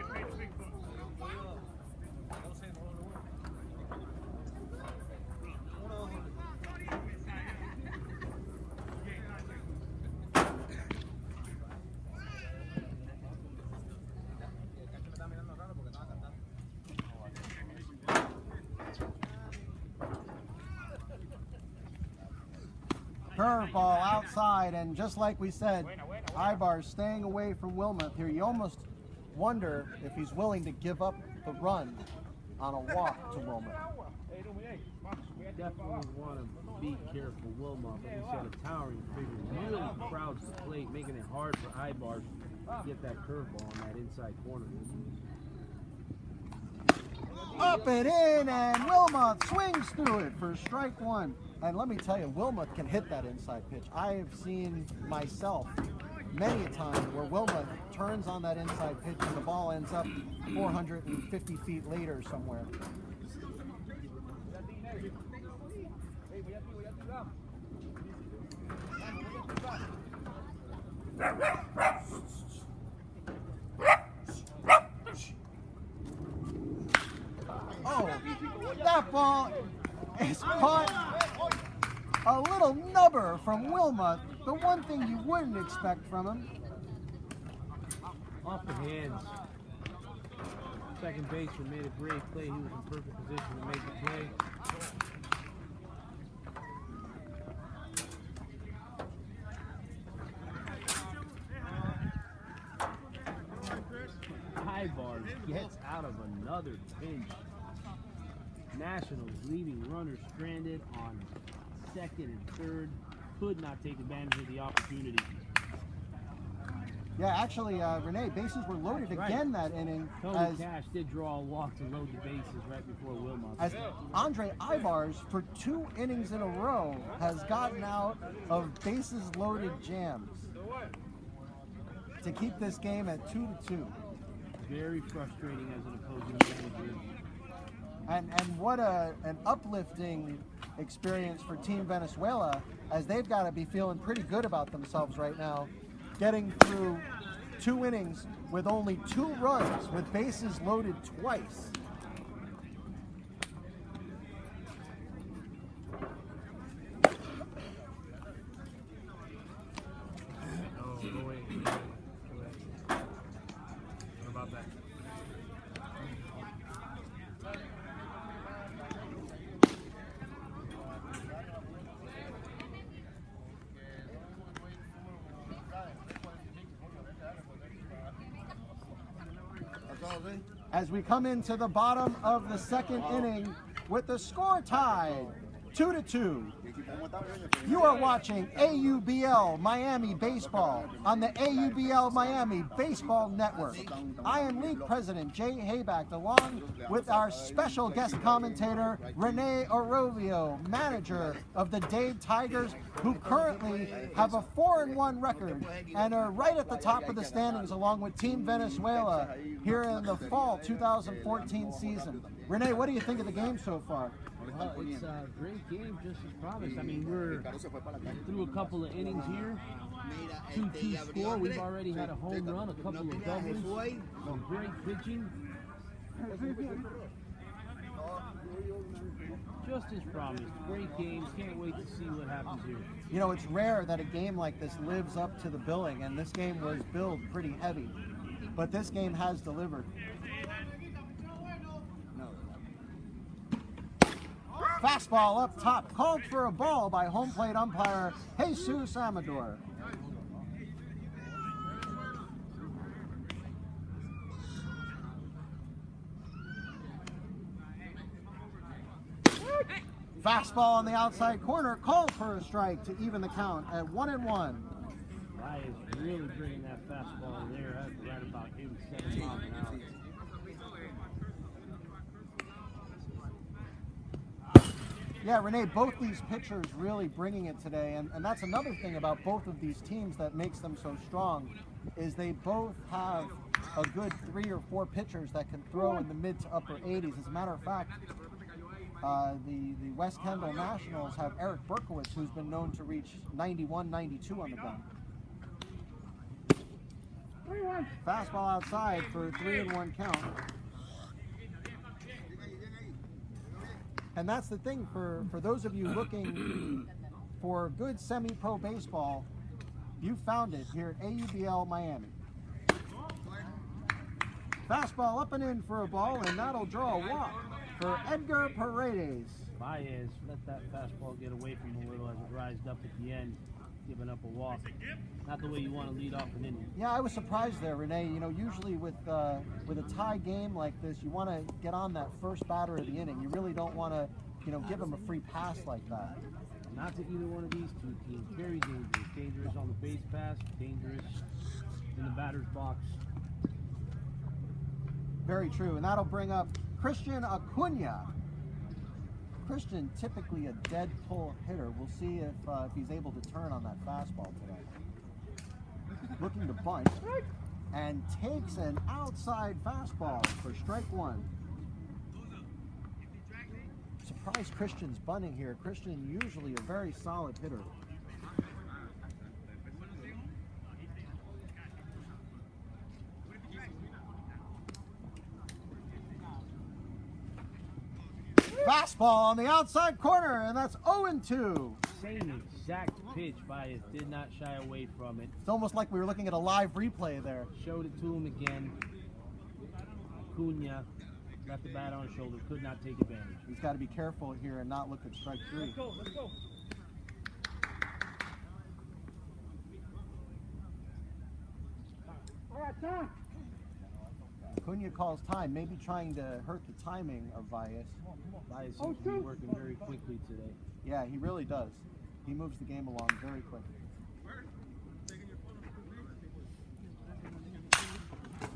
Curveball outside, and just like we said, Ibar's staying away from Wilmoth here. You almost wonder if he's willing to give up the run on a walk to Wilmoth. Definitely want to be careful. Wilmoth, like you said, a towering figure, really crowds the plate, making it hard for Ibar to get that curveball on that inside corner. Up and in, and Wilmoth swings through it for strike one. And let me tell you, Wilmoth can hit that inside pitch. I've seen myself many a time where Wilmoth turns on that inside pitch and the ball ends up 450 feet later somewhere. Oh, that ball is caught. A little nubber from Wilmoth, the one thing you wouldn't expect from him. Off the hands. Second baseman made a great play. He was in perfect position to make the play. Ibar gets out of another pinch. Nationals leaving runners stranded on second and third, could not take advantage of the opportunity. Yeah, actually, Renee, bases were loaded again that inning. Tony Cash did draw a walk to load the bases right before Wilmoth. As Andre Ibars, for 2 innings in a row, has gotten out of bases loaded jams to keep this game at 2-2. Very frustrating as an opposing manager. And what an uplifting experience for Team Venezuela, as they've got to be feeling pretty good about themselves right now, getting through 2 innings with only 2 runs with bases loaded twice. What about that? As we come into the bottom of the second inning with the score tied 2-2. You are watching AUBL Miami Baseball on the AUBL Miami Baseball Network. I am League President Jay Hayback, along with our special guest commentator Renee Orovio, manager of the Dade Tigers, who currently have a 4-1 record and are right at the top of the standings along with Team Venezuela here in the fall 2014 season. Renee, what do you think of the game so far? Well, it's a great game, just as promised. I mean, we're through a couple of innings here. 2-2 score. We've already had a home run, a couple of doubles, some great pitching. Just as promised. Great games. Can't wait to see what happens here. You know, it's rare that a game like this lives up to the billing, and this game was billed pretty heavy. But this game has delivered. Fastball up top, called for a ball by home plate umpire Jesus Amador. Fastball on the outside corner, called for a strike to even the count at 1-1. Guy is really bringing that fastball in there at right about 87 miles an hour. Yeah, Renee, both these pitchers really bringing it today, and that's another thing about both of these teams that makes them so strong, is they both have a good 3 or 4 pitchers that can throw in the mid to upper 80s. As a matter of fact, the West Kendall Nationals have Eric Berkowitz, who's been known to reach 91, 92 on the ground. Fastball outside for a 3-1 count. And that's the thing for those of you looking for good semi-pro baseball, you found it here at AUBL Miami. Fastball up and in for a ball, and that'll draw a walk for Edgar Paredes. Baez let that fastball get away from him a little as it rised up at the end, giving up a walk. Not the way you want to lead off an inning. Yeah, I was surprised there, Renee. You know, usually with a tie game like this, you want to get on that first batter of the inning. You really don't want to, you know, give them a free pass like that. Not to either one of these two teams. Very dangerous. Dangerous on the base pass, dangerous in the batter's box. Very true, and that'll bring up Christian Acuna. Christian, typically a dead pull hitter. We'll see if he's able to turn on that fastball today. Looking to bunt, and takes an outside fastball for strike 1. Surprised Christian's bunting here. Christian usually a very solid hitter. Fastball on the outside corner, and that's 0-2. Same exact pitch. Baez did not shy away from it. It's almost like we were looking at a live replay there. Showed it to him again. Acuna got the bat on his shoulder, could not take advantage. He's got to be careful here and not look at strike 3. Let's go, let's go. All right, time. Acuna calls time, maybe trying to hurt the timing of Baez. Baez seems to be working very quickly today. Yeah, he really does. He moves the game along very quickly.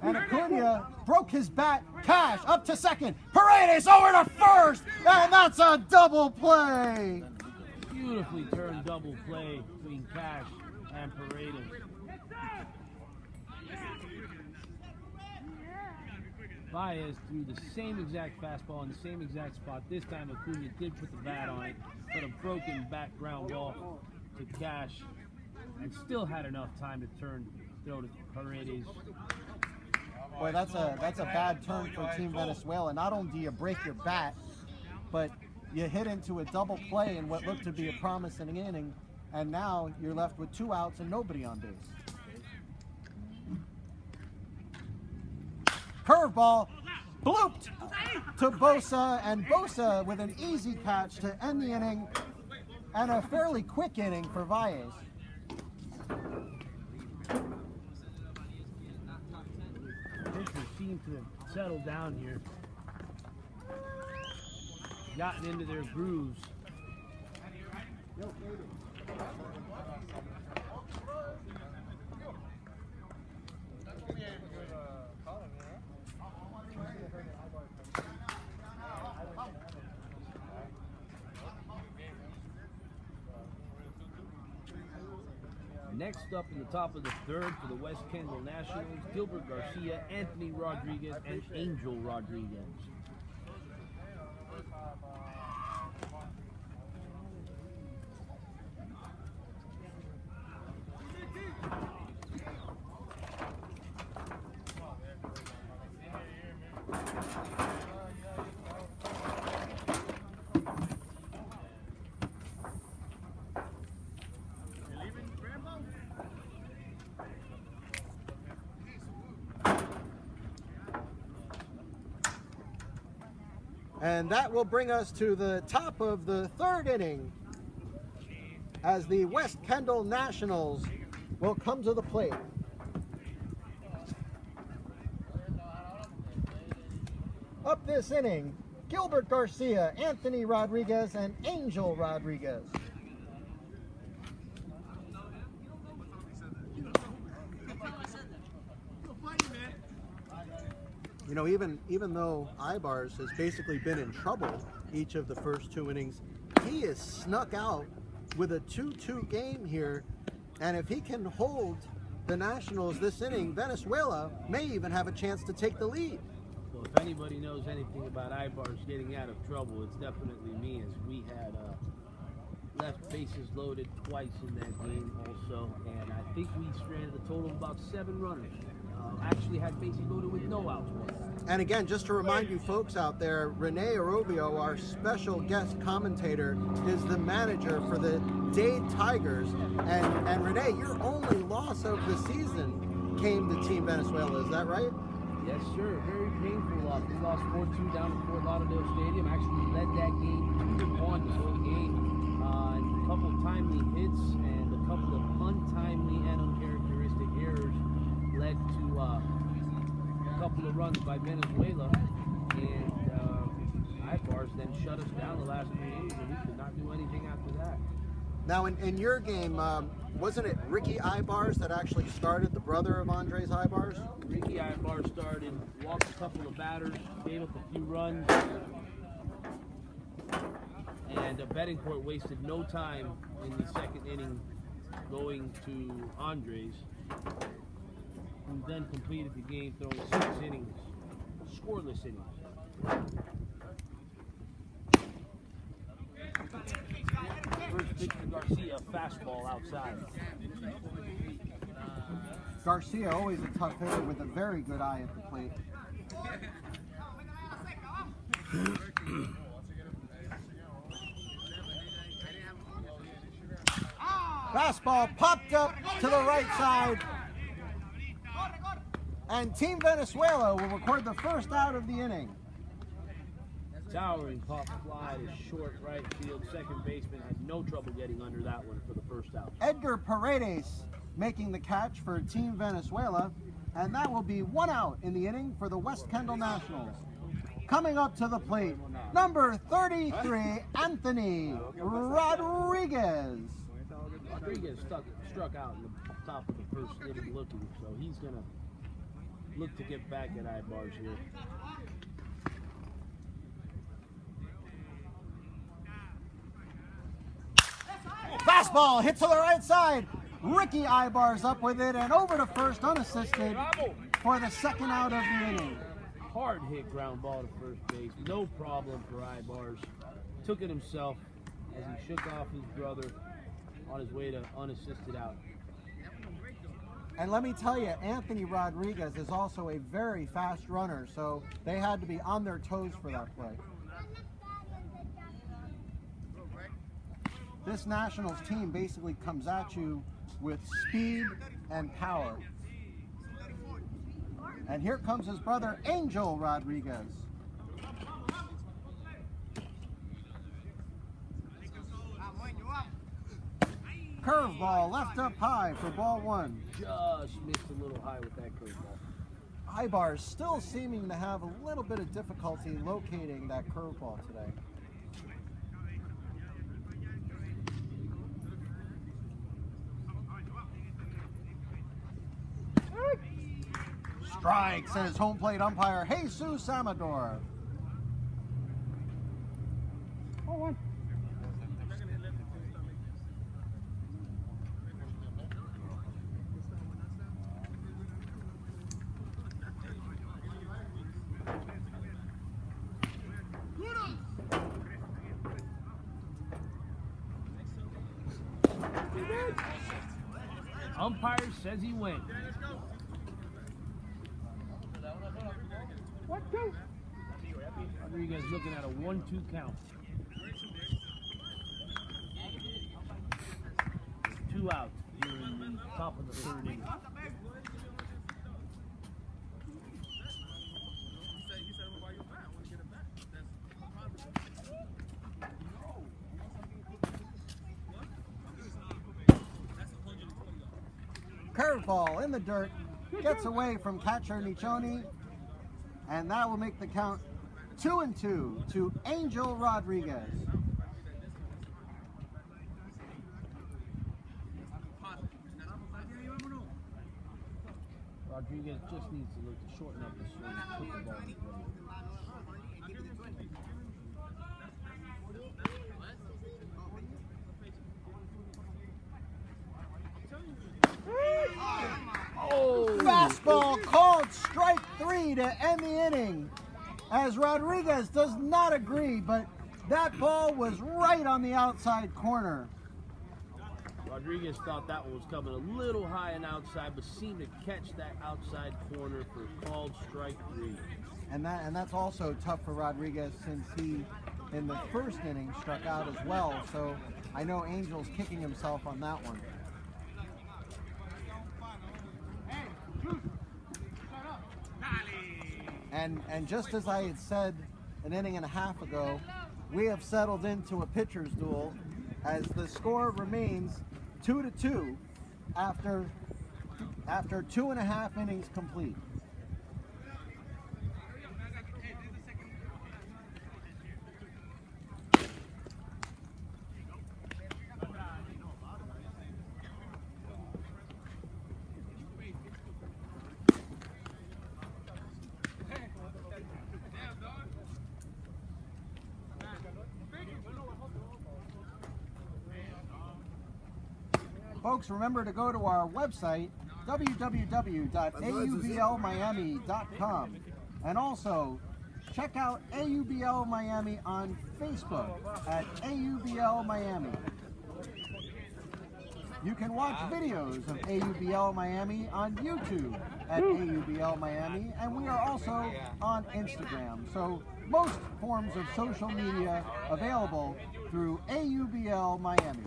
And Acuna broke his bat. Cash up to second. Paredes over to first, and that's a double play. Beautifully turned double play between Cash and Paredes. Baez threw the same exact fastball in the same exact spot. This time Acuna did put the bat on it, but a broken background ball to Cash, and still had enough time to throw to Paredes. Boy, that's a bad turn for Team Venezuela. Not only do you break your bat, but you hit into a double play in what looked to be a promising inning, and now you're left with 2 outs and nobody on base. Curveball, blooped to Bosa, and Bosa with an easy catch to end the inning, and a fairly quick inning for Baez. Pitchers seem to have settled down here, gotten into their grooves. Next up in the top of the third for the West Kendall Nationals, Gilbert Garcia, Anthony Rodriguez, and Angel Rodriguez. And that will bring us to the top of the third inning as the West Kendall Nationals will come to the plate. Up this inning, Gilbert Garcia, Anthony Rodriguez, and Angel Rodriguez. You know, even though Ibars has basically been in trouble each of the first 2 innings, he is snuck out with a 2-2 game here, and if he can hold the Nationals this inning, Venezuela may even have a chance to take the lead. Well, if anybody knows anything about Ibar's getting out of trouble, it's definitely me, as we had left bases loaded twice in that game also, and I think we stranded a total of about 7 runners. Actually had bases loaded with no outs. And again, just to remind you folks out there, Rene Arobio, our special guest commentator, is the manager for the Dade Tigers. And Rene, your only loss of the season came to Team Venezuela, is that right? Yes, sir. Very painful loss. We lost 4-2 down at Fort Lauderdale Stadium. Actually led that game 2-1 the whole game. A couple of timely hits and a couple of untimely and uncharacteristic errors led to a couple of runs by Venezuela, and Ibar's then shut us down the last 3 innings, and we could not do anything after that. Now, in your game, wasn't it Ricky Ibars that actually started, the brother of Andres Ibars? Ricky Ibar started, walked a couple of batters, gave up a few runs, and Betancourt wasted no time in the second inning going to Andres, who then completed the game throwing 6 innings, scoreless innings. First pitch to Garcia, fastball outside. Garcia, always a tough hitter with a very good eye at the plate. Fastball popped up to the right side. And Team Venezuela will record the first out of the inning. Towering pop fly to short right field. Second baseman had no trouble getting under that one for the first out. Edgar Paredes making the catch for Team Venezuela. And that will be 1 out in the inning for the West Kendall Nationals. Coming up to the plate, number 33, Anthony Rodriguez. Rodriguez struck out in the top of the first inning looking, so he's going to look to get back at Ibars here. Fastball hit to the right side. Ricky Ibars up with it and over to first unassisted for the second out of the inning. Hard hit ground ball to first base. No problem for Ibars. Took it himself as he shook off his brother on his way to unassisted out. And let me tell you, Anthony Rodriguez is also a very fast runner, so they had to be on their toes for that play. This Nationals team basically comes at you with speed and power. And here comes his brother, Angel Rodriguez. Curveball left up high for ball 1. Just missed a little high with that curveball. Ibar's still seeming to have a little bit of difficulty locating that curveball today. Strike, says home plate umpire Jesus Amador. 0-1. Umpire says he went. What, 2? Rodriguez looking at a 1-2 count. 2 out here in the top of the third inning. Curveball in the dirt, gets away from catcher Nichoni, and that will make the count 2-2 to Angel Rodriguez. Rodriguez just needs to look to shorten up the swing, put the ball in play. Fastball called strike 3 to end the inning, as Rodriguez does not agree, but that ball was right on the outside corner. Rodriguez thought that one was coming a little high and outside, but seemed to catch that outside corner for called strike 3. And that's also tough for Rodriguez, since he, in the first inning, struck out as well. So I know Angel's kicking himself on that one. And just as I had said an inning and a half ago, we have settled into a pitcher's duel, as the score remains 2-2 after 2.5 innings complete. Folks, remember to go to our website, www.aublmiami.com, and also check out AUBL Miami on Facebook at AUBL Miami. You can watch videos of AUBL Miami on YouTube at AUBL Miami, and we are also on Instagram. So most forms of social media available through AUBL Miami.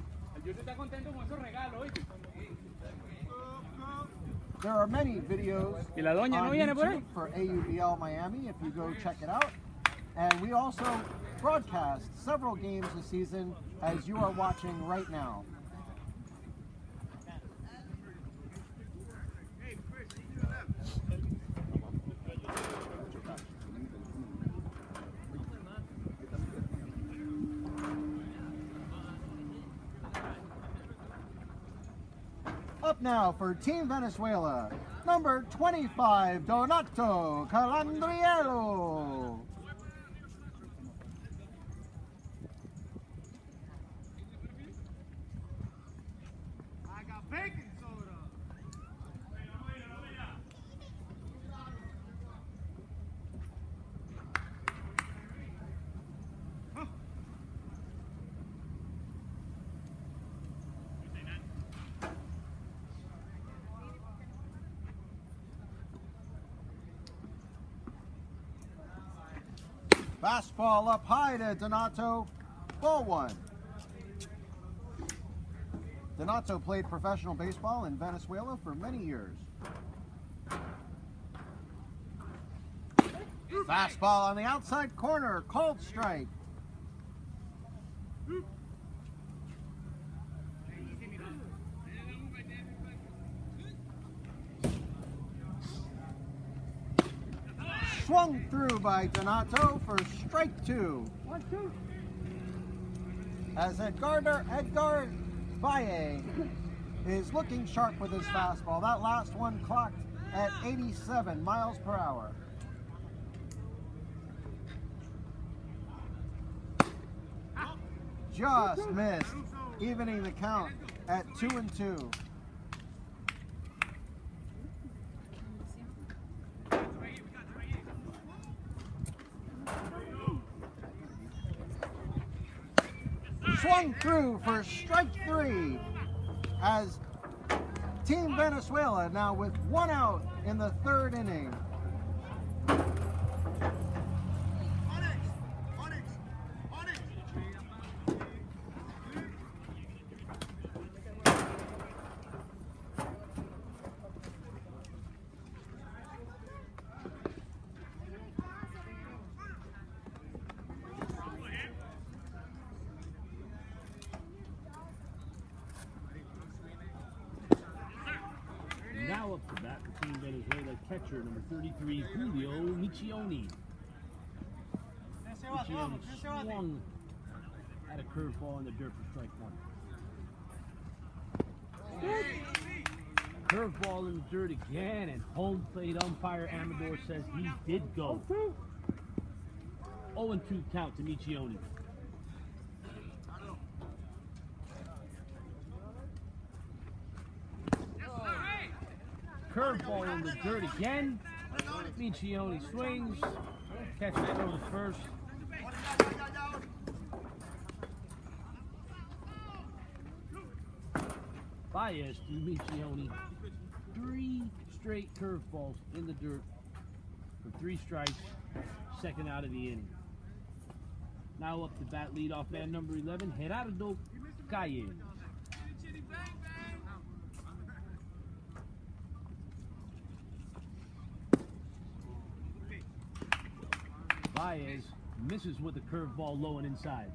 There are many videos on YouTube for AUBL Miami if you go check it out. And we also broadcast several games this season, as you are watching right now. Up now for Team Venezuela, number 25, Donato Calandriero. I got baking soda. Fastball up high to Donato, ball one. Donato played professional baseball in Venezuela for many years. Fastball on the outside corner, called strike. Swung through by Donato for strike 2. As Edgar Valle is looking sharp with his fastball. That last one clocked at 87 miles per hour. Just missed, evening the count at 2-2. Swung through for strike 3, as Team Venezuela now with 1 out in the 3rd inning. Now up to bat for Team Venezuela, catcher number 33, Julio Michioni. Michioni swung at a curveball in the dirt for strike 1. Curveball in the dirt again, and home plate umpire Amador says he did go. 0-2 count to Michioni. curveball in the dirt again. Michioni swings. Catch that throw to first. Baez to Michioni. 3 straight curveballs in the dirt for 3 strikes. Second out of the inning. Now up to bat leadoff man number 11, Gerardo Calles. Baez misses with a curveball low and inside.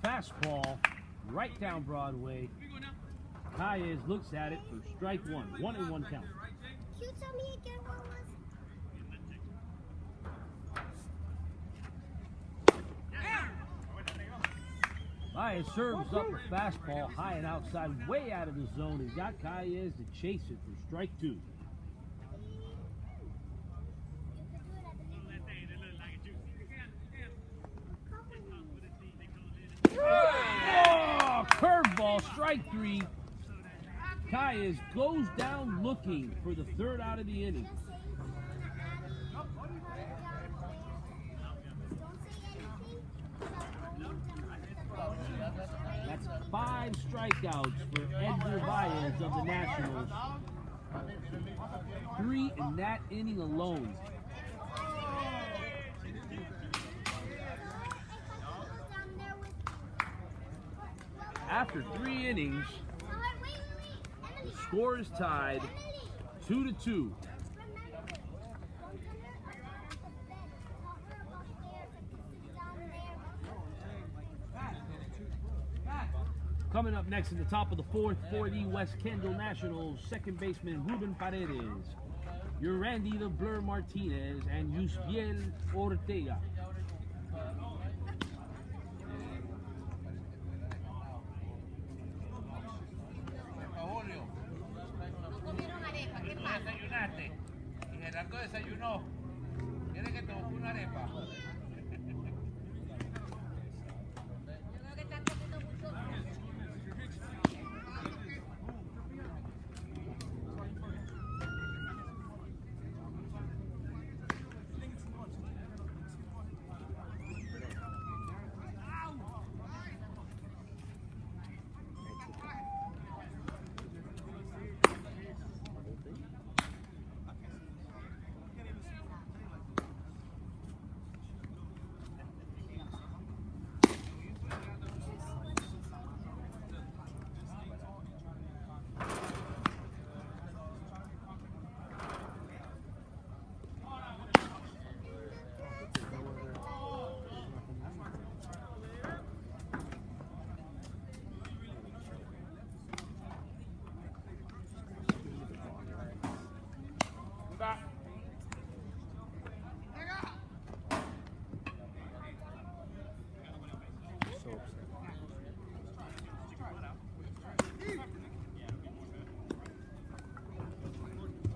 Fastball right down Broadway. Calles looks at it for strike 1. 1-1 count. Can you tell me again what was? Baez serves up a fastball high and outside, way out of the zone. He's got Calles to chase it for strike 2. Oh, curveball, strike 3. Calles goes down looking for the 3rd out of the inning. That's 5 strikeouts for Edgar Baez of the Nationals. 3 in that inning alone. After 3 innings, the score is tied 2-2. Coming up next in the top of the 4th for the West Kendall Nationals, second baseman Ruben Paredes, Yurandy the Blur Martinez, and Yusbiel Ortega. Desayunaste. Y Gerardo desayunó. ¿Quieres que te busque una arepa?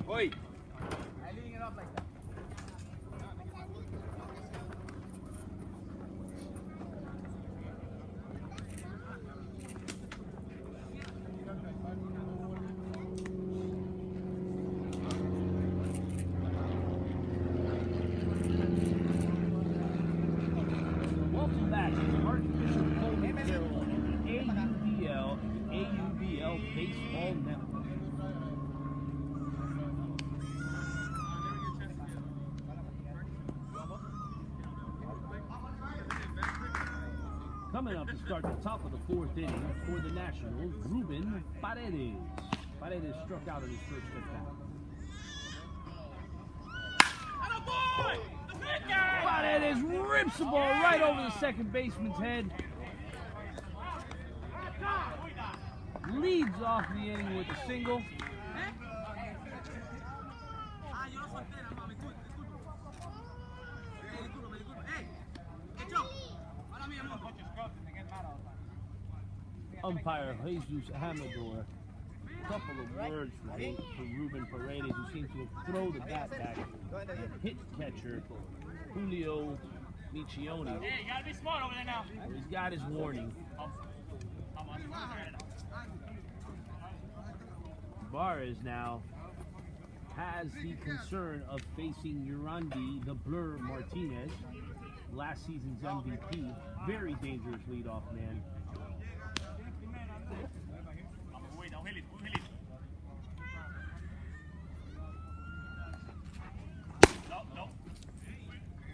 Oi! Welcome back to the Artificial Cold Barrel on the AUBL and the AUBL Baseball Network. Coming up to start the top of the 4th inning for the Nationals, Ruben Paredes. Paredes struck out in his first at bat. Paredes rips the ball right over the second baseman's head. Leads off the inning with a single. Umpire Jesus Amador couple of words for Ruben Paredes, who seems to have thrown the bat back. The hit catcher, Julio Michioni. Hey, you gotta be smart over there now. He's got his warning. Barres now has the concern of facing Yurandi the Blur Martinez, last season's MVP. Very dangerous leadoff man.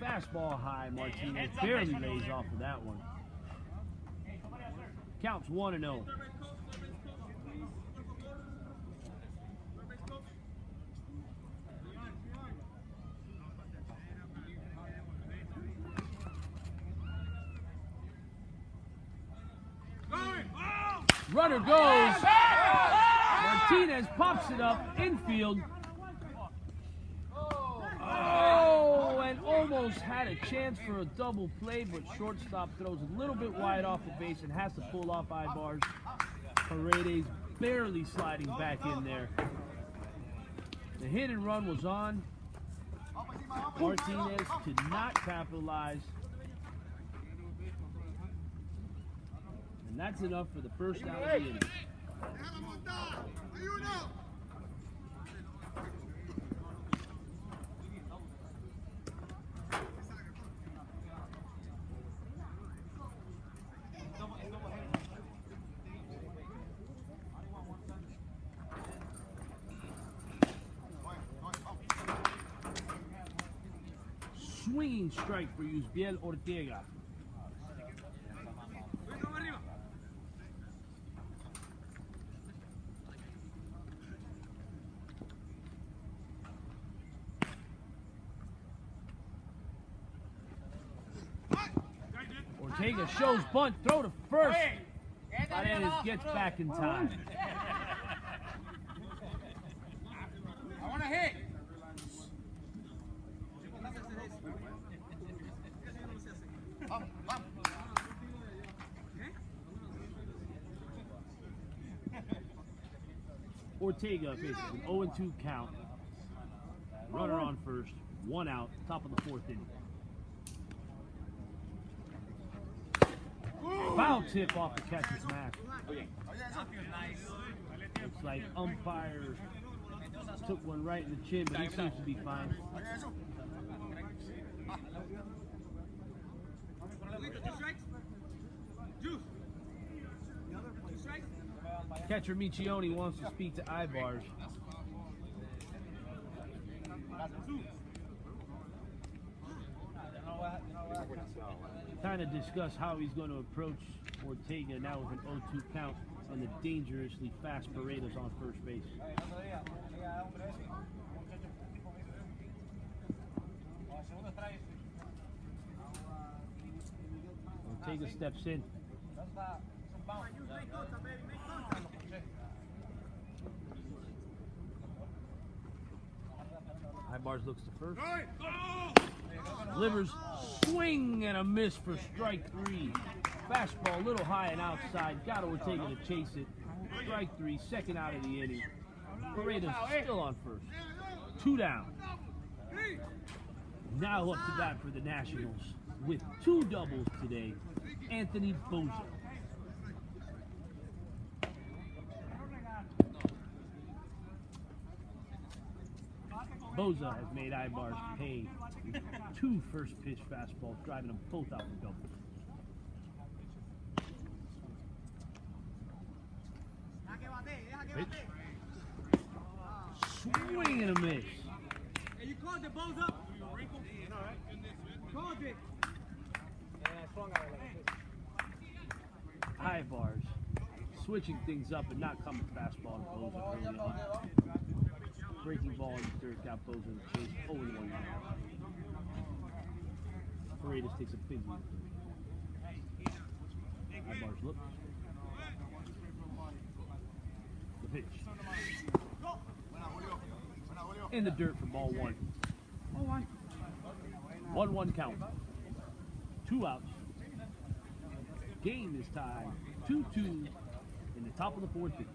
Fastball high, Martinez barely lays off of that one. Counts 1-0. Runner goes. Martinez pops it up infield. Oh, and almost had a chance for a double play, but shortstop throws a little bit wide off the base and has to pull off Ibar's. Paredes barely sliding back in there. The hit and run was on. Martinez could not capitalize. And that's enough for the first out of the inning. Swinging strike for Yusbiel Ortega. Ortega shows bunt, throw to first. Paredes gets back in time. I want to hit. Ortega faces an 0-2 count. Runner on first, 1 out, top of the 4th inning. Foul tip off the catcher's mask. Looks like umpire took one right in the chin, but he seems to be fine. Catcher Michioni wants to speak to Ibars. Kind of discuss how he's going to approach Ortega now with an 0-2 count and the dangerously fast Paredes on first base. Ortega steps in. Ibars looks to first. Delivers, swing and a miss for strike 3. Fastball a little high and outside. Got Ortega to chase it. Strike 3, second out of the inning. Paredes still on first. 2 down. Now up to bat for the Nationals with 2 doubles today. Anthony Boza. Boza has made Ibars pay 2 first pitch fastballs, driving them both out for doubles. Pitch. Swing and a miss. Hey, you called it, Boza? Called it. Ibars switching things up and not coming fastball to Boza early on. Breaking ball in the third, got Boza in the chase, 0-1. Paredes takes a big lead. Ibars looks. The pitch. In the dirt for ball 1. 1-1 count. 2 outs. Game is tied 2-2 in the top of the 4th inning.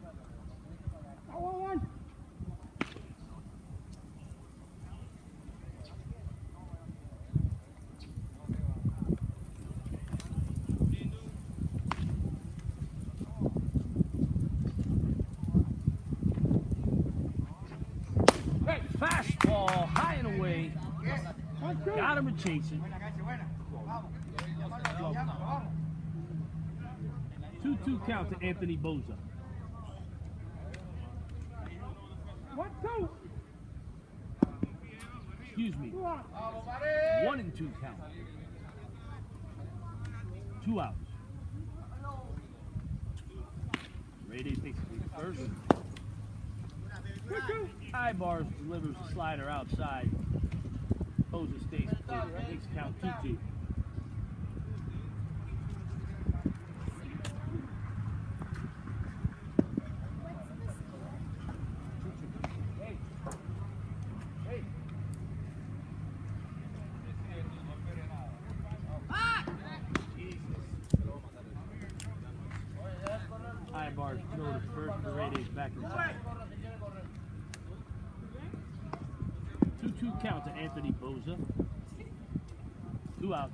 Fastball, high and away. Got him and chasing. 2-2 count to Anthony Boza. Excuse me. 1-2 count. 2 outs. Reyes takes the first. Ibars delivers a slider outside. Boza stays put. Makes count 2-2. Ibars throw to first. Reyes back inside. 2-2 count to Anthony Boza. 2 outs.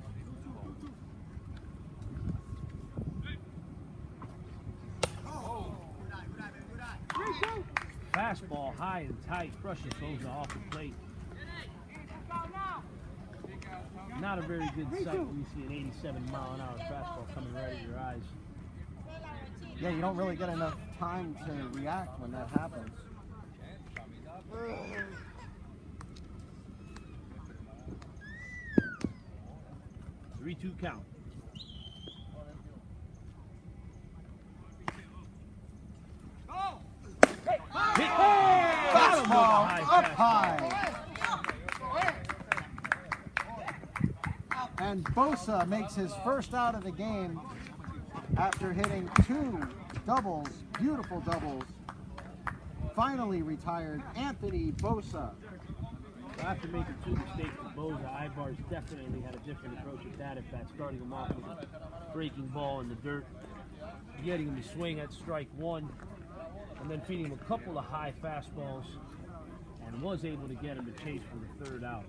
Fastball high and tight, brushes Boza off the plate. Not a very good sight when you see an 87-mile-an-hour fastball coming right at your eyes. Yeah, you don't really get enough time to react when that happens. 3-2 count. Fastball up high. And Boza makes his first out of the game after hitting 2 doubles, beautiful doubles. Finally retired Anthony Boza. After making 2 mistakes with Boza, Ibars definitely had a different approach at that. In fact, starting him off with a breaking ball in the dirt, getting him to swing at strike 1, and then feeding him a couple of high fastballs, and was able to get him to chase for the 3rd out.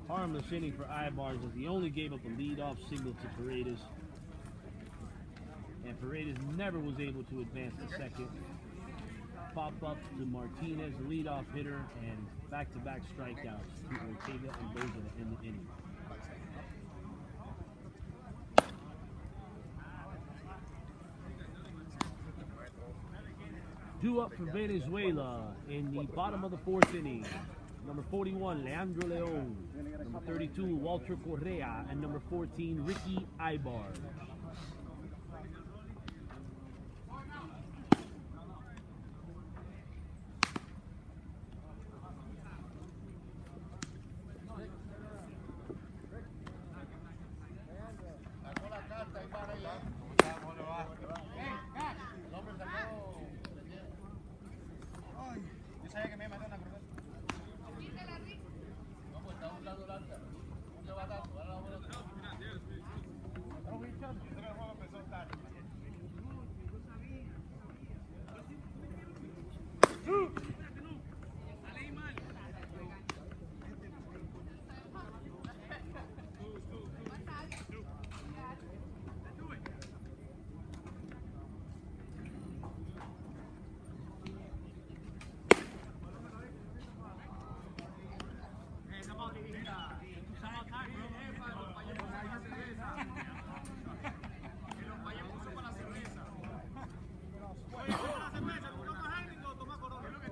Harmless inning for Ibars as he only gave up a leadoff single to Paredes. And Paredes never was able to advance to second. Pop-up to Martinez, the leadoff hitter, and back-to-back strikeouts to Ortega and Boza to end the inning. Two up for Venezuela in the bottom of the 4th inning. Number 41, Leandro Leon. Number 32, Walter Correa. And number 14, Ricky Ibars.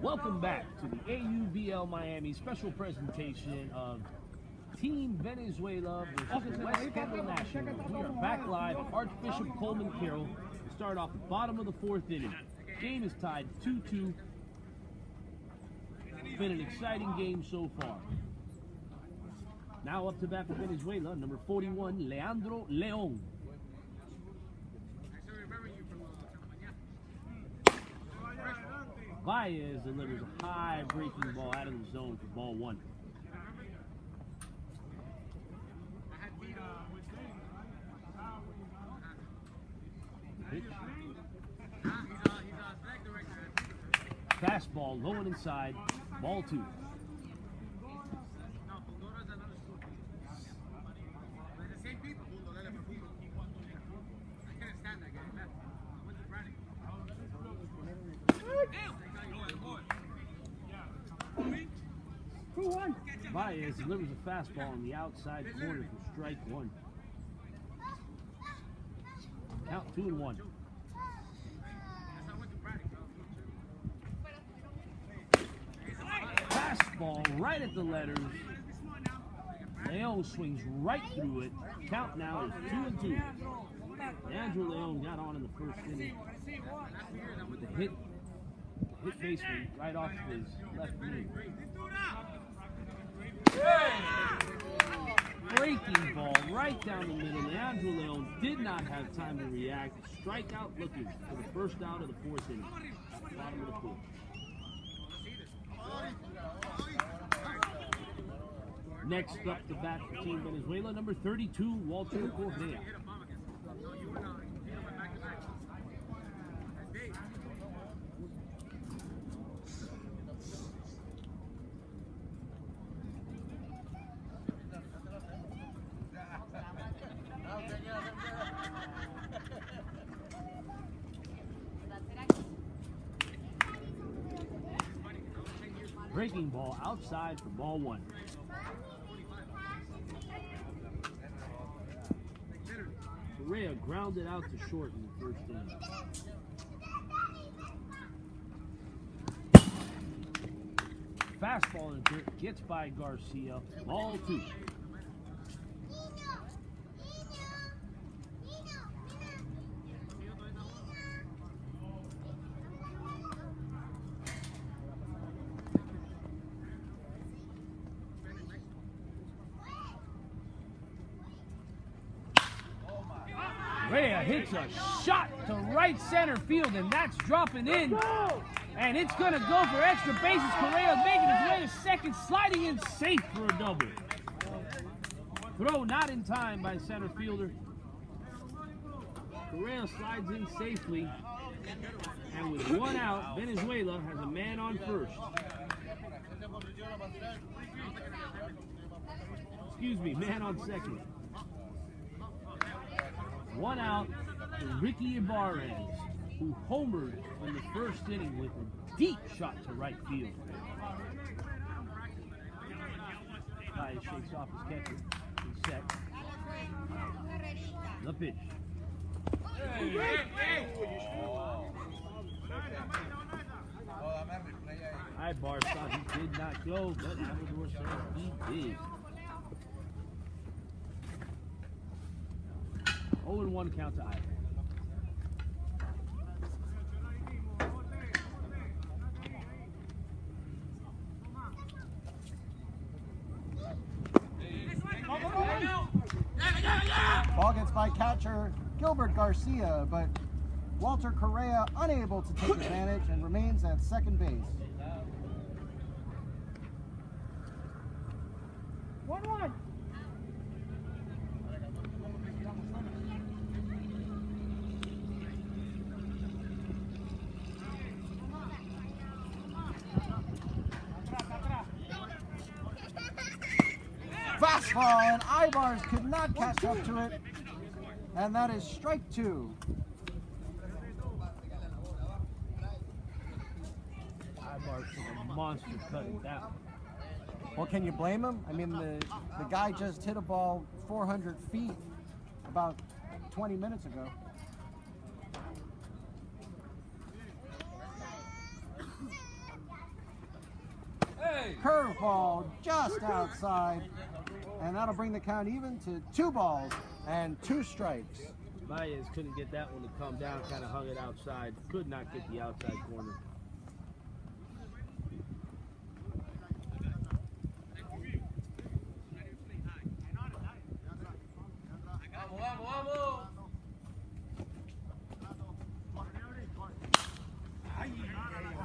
Welcome back to the AUBL Miami special presentation of Team Venezuela versus West Kendall Nationals. We are back live at Archbishop Coleman Carroll to start off the bottom of the 4th inning. Game is tied 2-2. It's been an exciting game so far. Now up to bat for Venezuela, number 41, Leandro Leon. Baez delivers a high breaking ball out of the zone for ball 1. Pitch. Fastball low and inside. Ball 2. Baez delivers a fastball on the outside corner for strike 1. Count 2-1. Fastball right at the letters. Leon swings right through it. Count now is 2-2. Andrew Leon got on in the first inning with the hit baseman right off of his left knee. Breaking ball right down the middle. Andrew Leon did not have time to react. Strikeout looking for the first out of the 4th inning. Bottom of the 4th. Next up to bat for Team Venezuela, number 32, Walter Correa. Breaking ball outside for ball 1. Correa grounded out to short in the first inning. Fastball in the dirt, gets by Garcia. Ball 2. Correa hits a shot to right center field, and that's dropping in. And it's going to go for extra bases. Correa making his way to second, sliding in safe for a double. Throw not in time by center fielder. Correa slides in safely. And with 1 out, Venezuela has a man on first. Excuse me, man on second. 1 out for Ricky Ibarez, who homered in the first inning with a deep shot to right field. Baez shakes off his catcher. He's set. The pitch. Ibarez thought he did not go, but Amador says he did. 0-1 count to Ibarez. Ball gets by catcher Gilbert Garcia, but Walter Correa unable to take advantage and remains at second base. 1-1. Fastball, and Ibarez could not catch up to it, and that is strike 2. Ibarez took a monster cut at that one. Well, can you blame him? I mean, the guy just hit a ball 400 feet about 20 minutes ago. Curveball just outside, and that'll bring the count even to 2 balls and 2 strikes. Baez couldn't get that one to come down, kind of hung it outside, could not get the outside corner.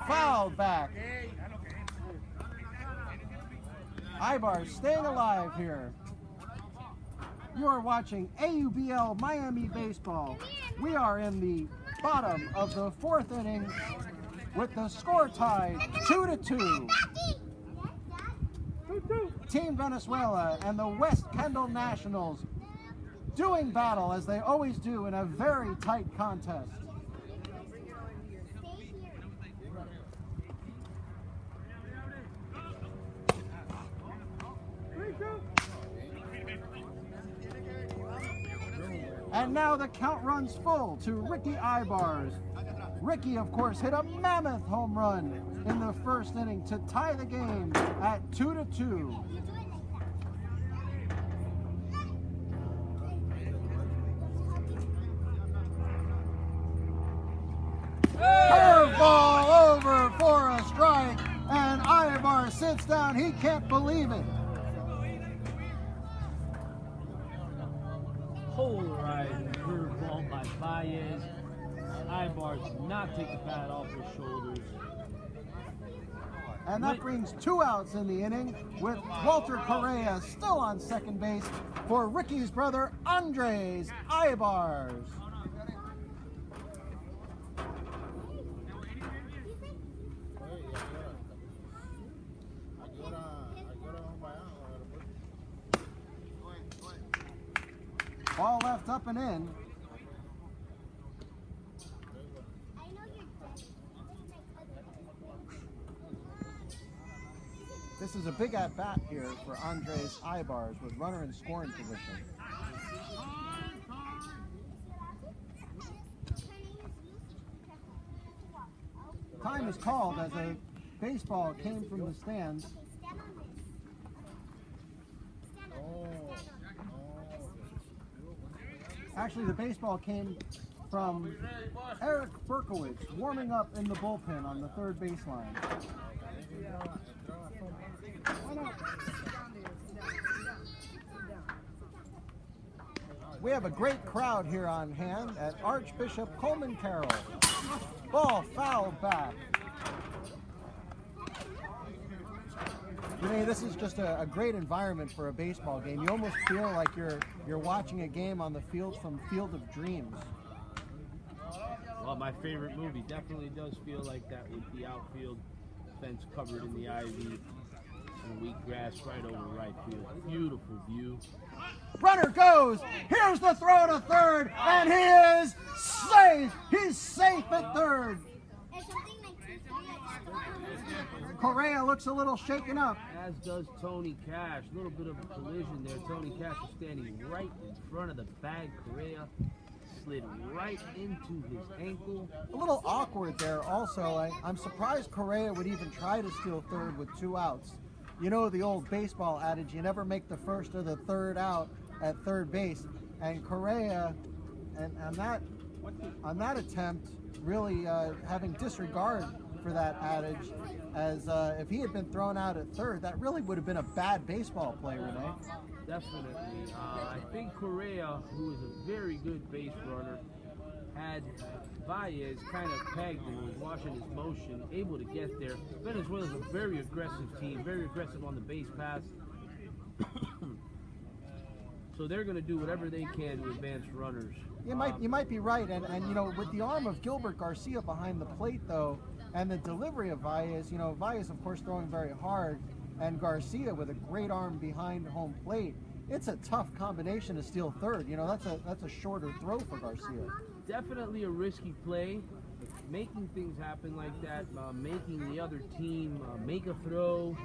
Foul back. Ibarez staying alive here. You are watching AUBL Miami Baseball. We are in the bottom of the 4th inning with the score tied 2-2. Team Venezuela and the West Kendall Nationals doing battle as they always do in a very tight contest. And now the count runs full to Ricky Ibars. Ricky, of course, hit a mammoth home run in the 1st inning to tie the game at 2-2. Curveball over for a strike, and Ibar sits down. He can't believe it. Polarizing curveball by Baez. Ibar did not take the bat off his shoulders. And that brings 2 outs in the inning with Walter Correa still on second base for Ricky's brother Andres Ibars. Ball left up and in. This is a big at-bat here for Andres Ibars with runner in scoring position. Time is called as a baseball came from the stands. Actually, the baseball came from Eric Berkowitz warming up in the bullpen on the 3rd baseline. We have a great crowd here on hand at Archbishop Coleman Carroll. Ball fouled back. Renee, this is just a great environment for a baseball game. You almost feel like you're watching a game on the field from Field of Dreams. Well, my favorite movie definitely does feel like that with the outfield fence covered in the ivy and wheat grass right over right field. Beautiful view. Runner goes. Here's the throw to 3rd, and he is safe. He's safe at 3rd. Correa looks a little shaken up. As does Tony Cash. A little bit of a collision there. Tony Cash is standing right in front of the bag. Correa slid right into his ankle. A little awkward there also. I'm surprised Correa would even try to steal 3rd with 2 outs. You know the old baseball adage, you never make the 1st or the 3rd out at 3rd base. And Correa, and on that attempt, really having disregard for that adage, as if he had been thrown out at 3rd, that really would have been a bad baseball play, Renee. Definitely. I think Correa, who is a very good base runner, had Baez kind of pegged and was watching his motion, able to get there. Venezuela's a very aggressive team, very aggressive on the base pass. So they're going to do whatever they can to advance runners. You might be right, and you know, with the arm of Gilbert Garcia behind the plate though, and the delivery of Baez, you know, Baez of course throwing very hard, and Garcia with a great arm behind home plate, it's a tough combination to steal 3rd. You know, that's a shorter throw for Garcia. Definitely a risky play. Making things happen like that, making the other team make a throw,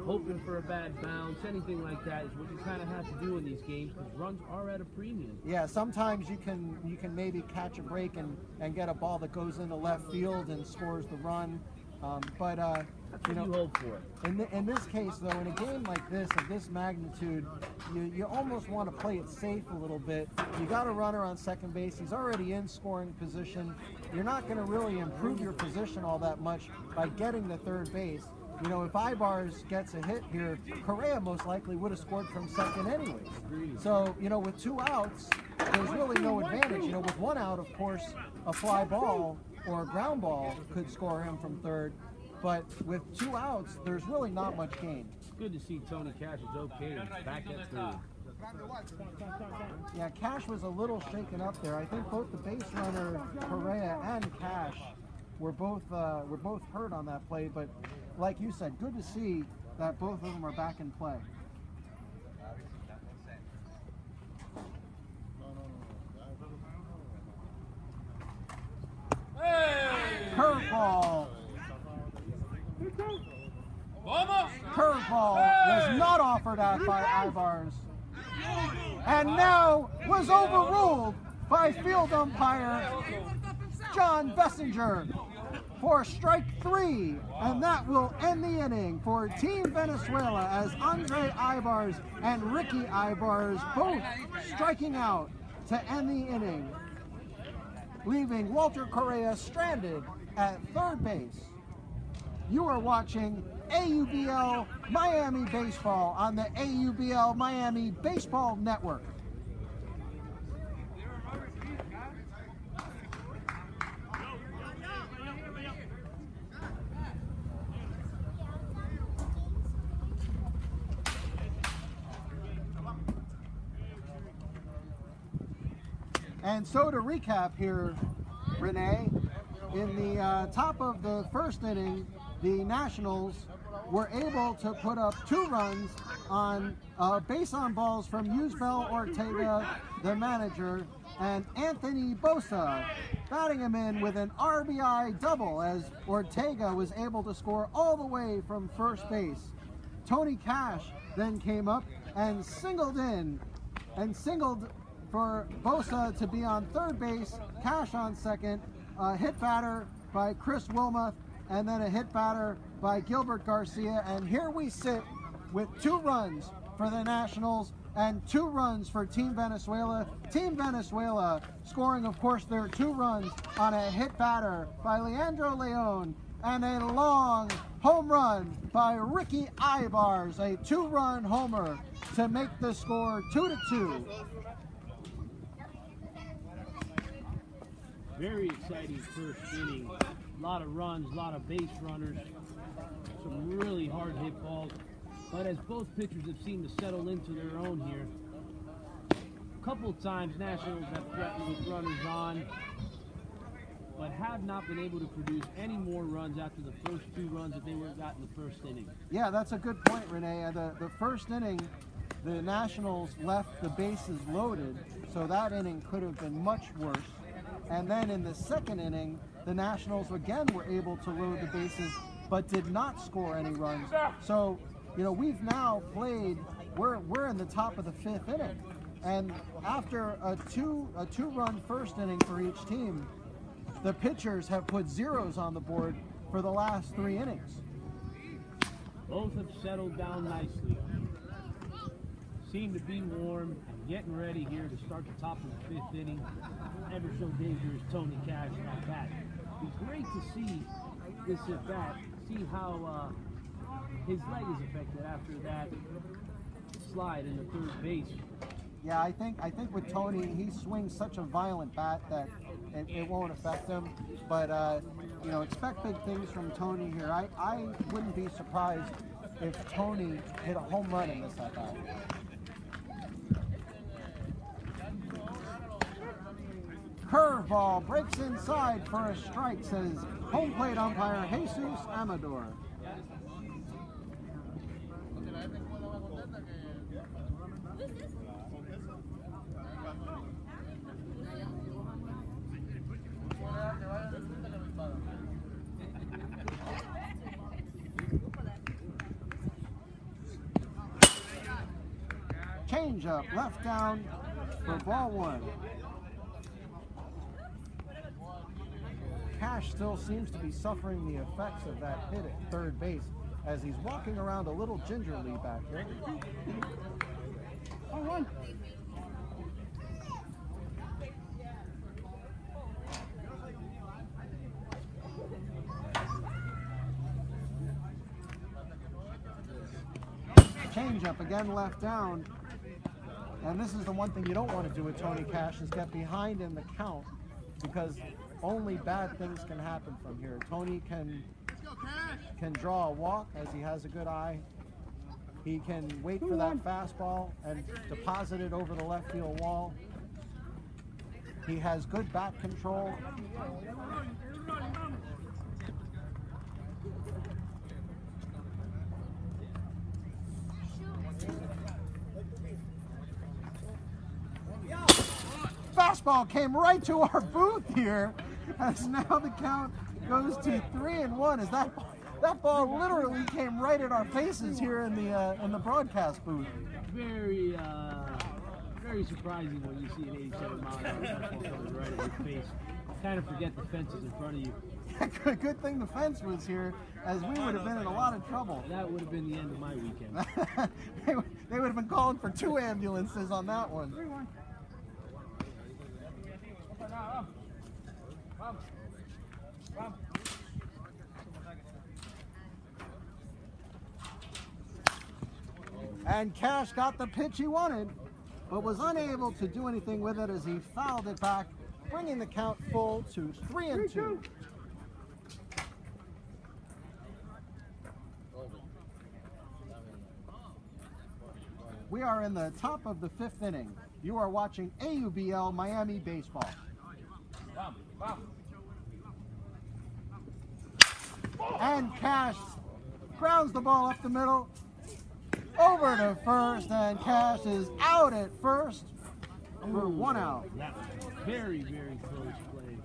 hoping for a bad bounce, anything like that is what you kind of have to do in these games because runs are at a premium. Yeah, sometimes you can maybe catch a break and get a ball that goes into left field and scores the run. But you know, you hope for. In this case, though, in a game like this, of this magnitude, you almost want to play it safe a little bit. You got a runner on second base. He's already in scoring position. You're not going to really improve your position all that much by getting to 3rd base. You know, if Ibars gets a hit here, Correa most likely would have scored from second anyways. So, you know, with 2 outs, there's really no advantage. You know, with 1 out, of course, a fly ball or a ground ball could score him from 3rd. But with 2 outs, there's really not much gain. Good to see Tony Cash is okay and back at third. Yeah, Cash was a little shaken up there. I think both the base runner Correa and Cash were both hurt on that play. But like you said, good to see that both of them are back in play. Curveball. Curveball was not offered at by Ibars, and now was overruled by field umpire John Bessinger for strike 3, and that will end the inning for Team Venezuela as Andre Ibars and Ricky Ibars both striking out to end the inning, leaving Walter Correa stranded at third base. You are watching AUBL Miami Baseball on the AUBL Miami Baseball Network. And so to recap here, Renee, in the top of the first inning, the Nationals were able to put up 2 runs on base on balls from Yusbel Ortega, the manager, and Anthony Bosa, batting him in with an RBI double as Ortega was able to score all the way from first base. Tony Cash then came up and singled for Bosa to be on third base, Cash on second, a hit batter by Chris Wilmoth, and then a hit batter by Gilbert Garcia. And here we sit with 2 runs for the Nationals and 2 runs for Team Venezuela. Team Venezuela scoring, of course, their 2 runs on a hit batter by Leandro Leon and a long home run by Ricky Ibars, a 2-run homer to make the score 2-2. Very exciting first inning. A lot of runs, a lot of base runners, some really hard hit balls. But as both pitchers have seemed to settle into their own here, a couple of times Nationals have threatened with runners on, but have not been able to produce any more runs after the first 2 runs that they would have gotten the first inning. Yeah, that's a good point, Renee. The first inning, the Nationals left the bases loaded, so that inning could have been much worse. And then in the second inning, the Nationals again were able to load the bases, but did not score any runs. So, you know, we've now played, we're in the top of the 5th inning. And after a two-run first inning for each team, the pitchers have put zeros on the board for the last 3 innings. Both have settled down nicely. Seem to be warm and getting ready here to start the top of the 5th inning. Ever so dangerous Tony Cash at bat. It's great to see this at bat, see how his leg is affected after that slide in the third base. Yeah, I think with Tony, he swings such a violent bat that it won't affect him. But you know, expect big things from Tony here. I wouldn't be surprised if Tony hit a home run in this at bat. Curveball breaks inside for a strike, says home plate umpire Jesus Amador. Change up, left down for ball 1. Cash still seems to be suffering the effects of that hit at third base as he's walking around a little gingerly back here. Oh, 1. Change up again, left down. And this is the one thing you don't want to do with Tony Cash, is get behind in the count, because only bad things can happen from here. Tony can draw a walk as he has a good eye, He can wait for that fastball and deposit it over the left field wall. He has good bat control. Fastball came right to our booth here, as now the count goes to 3-1. As that ball literally came right at our faces here in the broadcast booth. Very surprising when you see an 87-mile-an-hour fastball coming right at your face. Kind of forget the fences in front of you. Good thing the fence was here, as we would have been in a lot of trouble. That would have been the end of my weekend. They would have been calling for 2 ambulances on that one. And Cash got the pitch he wanted, but was unable to do anything with it as he fouled it back, bringing the count full to 3-2. We are in the top of the 5th inning. You are watching AUBL Miami Baseball. And Cash grounds the ball up the middle, over to first, and Cash is out at first for 1 out. That was very, very close play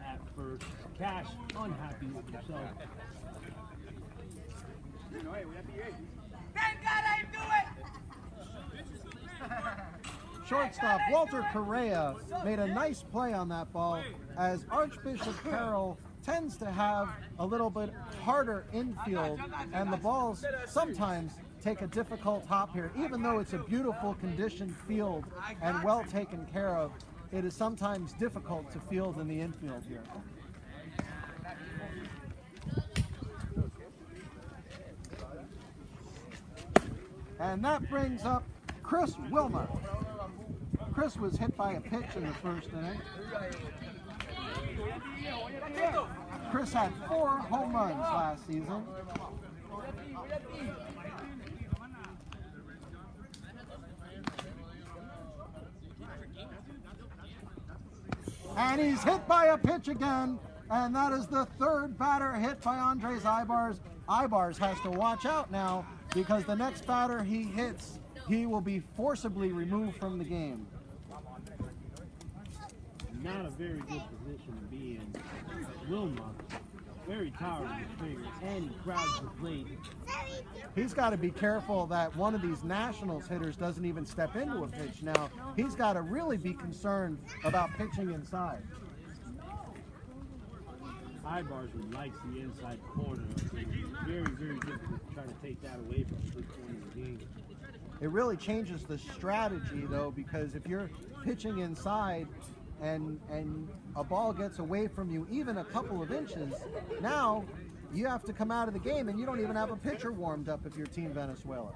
at first. Cash unhappy with himself. Thank God I do it! Shortstop Walter Correa made a nice play on that ball, as Archbishop Carroll tends to have a little bit harder infield, and the balls sometimes take a difficult hop here. Even though it's a beautiful conditioned field and well taken care of, it is sometimes difficult to field in the infield here. And that brings up Chris Wilmer. Chris was hit by a pitch in the first inning. Chris had 4 home runs last season. And he's hit by a pitch again, and that is the 3rd batter hit by Andres Ibars. Ibars has to watch out now, because the next batter he hits, he will be forcibly removed from the game. Not a very good position to be in. Wilma, very tired of his fingers, and he crowds the plate. He's got to be careful that one of these Nationals hitters doesn't even step into a pitch now. He's got to really be concerned about pitching inside. Ibars would like the inside corner. Very, very difficult to try to take that away from the first point of the game. It really changes the strategy, though, because if you're pitching inside and a ball gets away from you even a couple of inches, now you have to come out of the game and you don't even have a pitcher warmed up if you're Team Venezuela.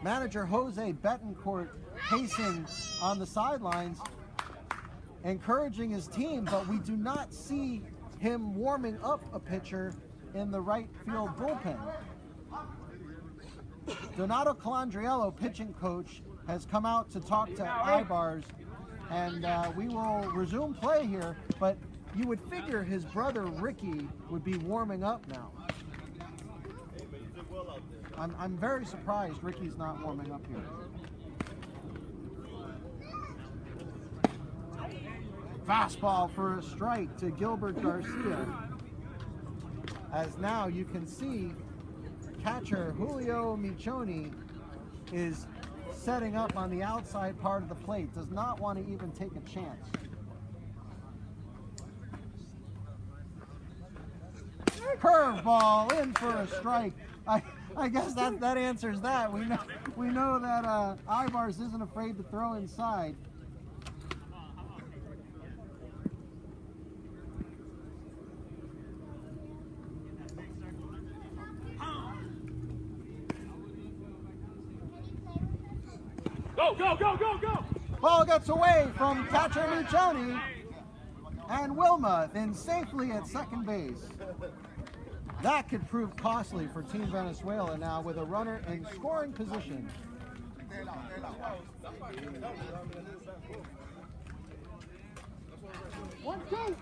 Manager Jose Betancourt pacing on the sidelines, encouraging his team, but we do not see him warming up a pitcher in the right field bullpen. Donato Calandriello, pitching coach, has come out to talk to Ibars, and we will resume play here, but you would figure his brother Ricky would be warming up now. I'm very surprised Ricky's not warming up here. Fastball for a strike to Gilbert Garcia. As now you can see catcher Julio Michoni is setting up on the outside part of the plate, does not want to even take a chance. Curveball in for a strike. I guess that answers that. We know that Ibars isn't afraid to throw inside. Go, go, go, go, go! Ball gets away from catcher Michoni, and Wilma then safely at second base. That could prove costly for Team Venezuela now with a runner in scoring position. 1-2.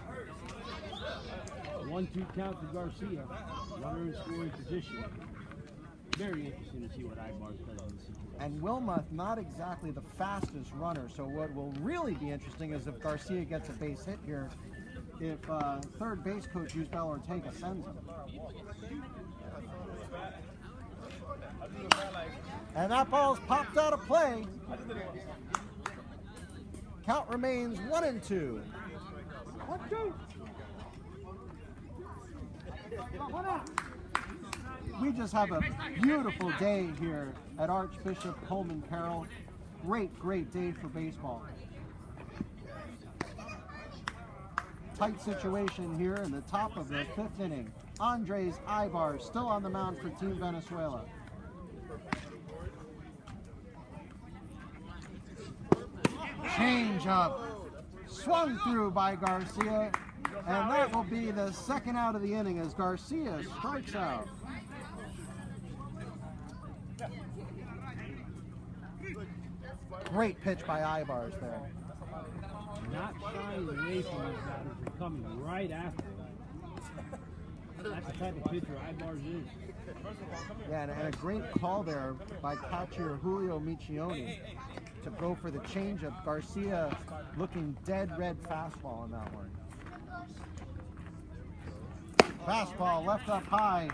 1-2 count to Garcia. Runner in scoring position. Very interesting to see what Ibar's does in this situation. And Wilmoth, not exactly the fastest runner, so what will really be interesting is if Garcia gets a base hit here, if third base coach Yusbel Ortega sends him. And that ball's popped out of play. Count remains 1-2. 1-2. One out. We just have a beautiful day here at Archbishop Coleman Carroll. Great, great day for baseball. Tight situation here in the top of the 5th inning. Andres Ibar still on the mound for Team Venezuela. Change up, swung through by Garcia, and that will be the second out of the inning as Garcia strikes out. Great pitch by Ibars there. Not shying away from these batters and coming right after them. That's the type of pitcher Ibars is. Yeah, and a great call there by catcher Julio Michioni to go for the changeup. Garcia looking dead red fastball on that one. Fastball left up high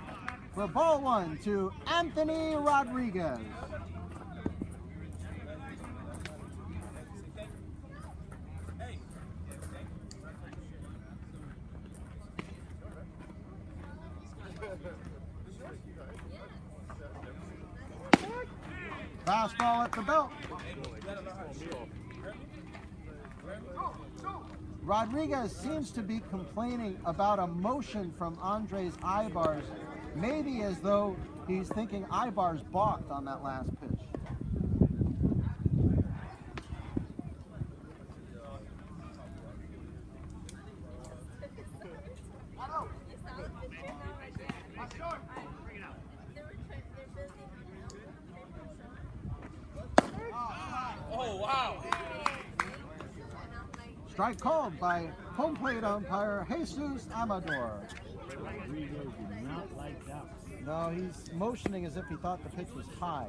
for ball 1 to Anthony Rodriguez. Fastball at the belt. Rodriguez seems to be complaining about a motion from Andres Ibars, maybe as though he's thinking Ibars balked on that last pitch. Oh, wow. Strike called by home plate umpire Jesus Amador. Rodriguez did not like that. No, he's motioning as if he thought the pitch was high.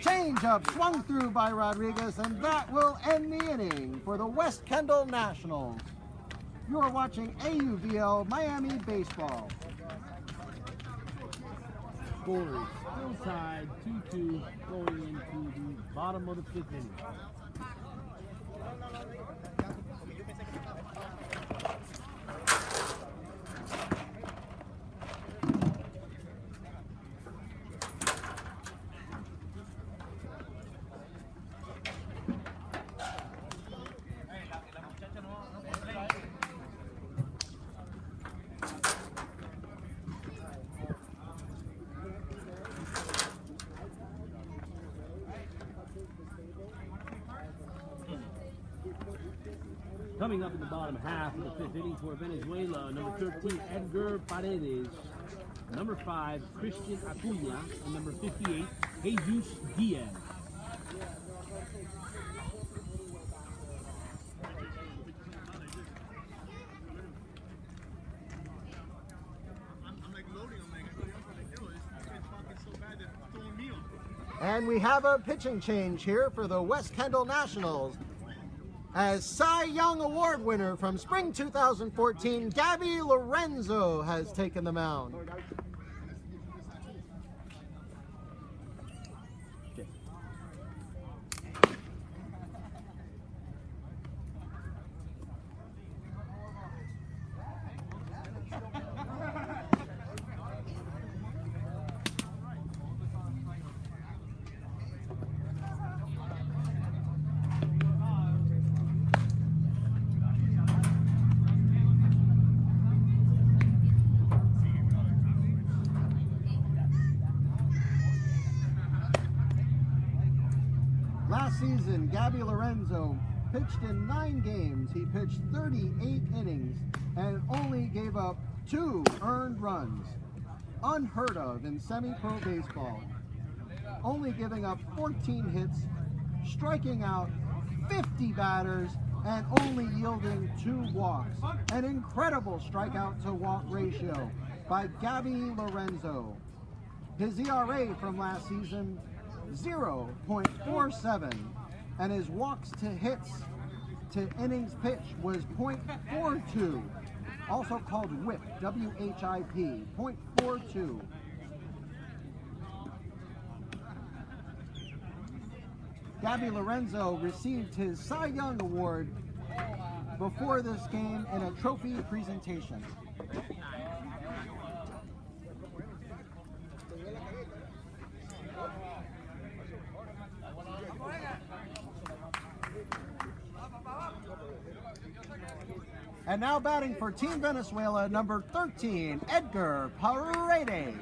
Changeup swung through by Rodriguez, and that will end the inning for the West Kendall Nationals. You are watching AUVL Miami Baseball. Score is still tied 2-2 going into the bottom of the 5th inning. Coming up in the bottom half of the 5th inning for Venezuela, number 13, Edgar Paredes, number 5, Christian Acuña, and number 58, Jesus Diaz. And we have a pitching change here for the West Kendall Nationals, as Cy Young Award winner from spring 2014, Gabby Lorenzo has taken the mound. Last season, Gabby Lorenzo pitched in 9 games. He pitched 38 innings and only gave up 2 earned runs. Unheard of in semi-pro baseball. Only giving up 14 hits, striking out 50 batters, and only yielding 2 walks. An incredible strikeout to walk ratio by Gabby Lorenzo. His ERA from last season, 0.47, and his walks to hits to innings pitched was 0.42, also called WHIP, W-H-I-P, 0.42. Gabby Lorenzo received his Cy Young Award before this game in a trophy presentation. And now batting for Team Venezuela, number 13, Edgar Paredes.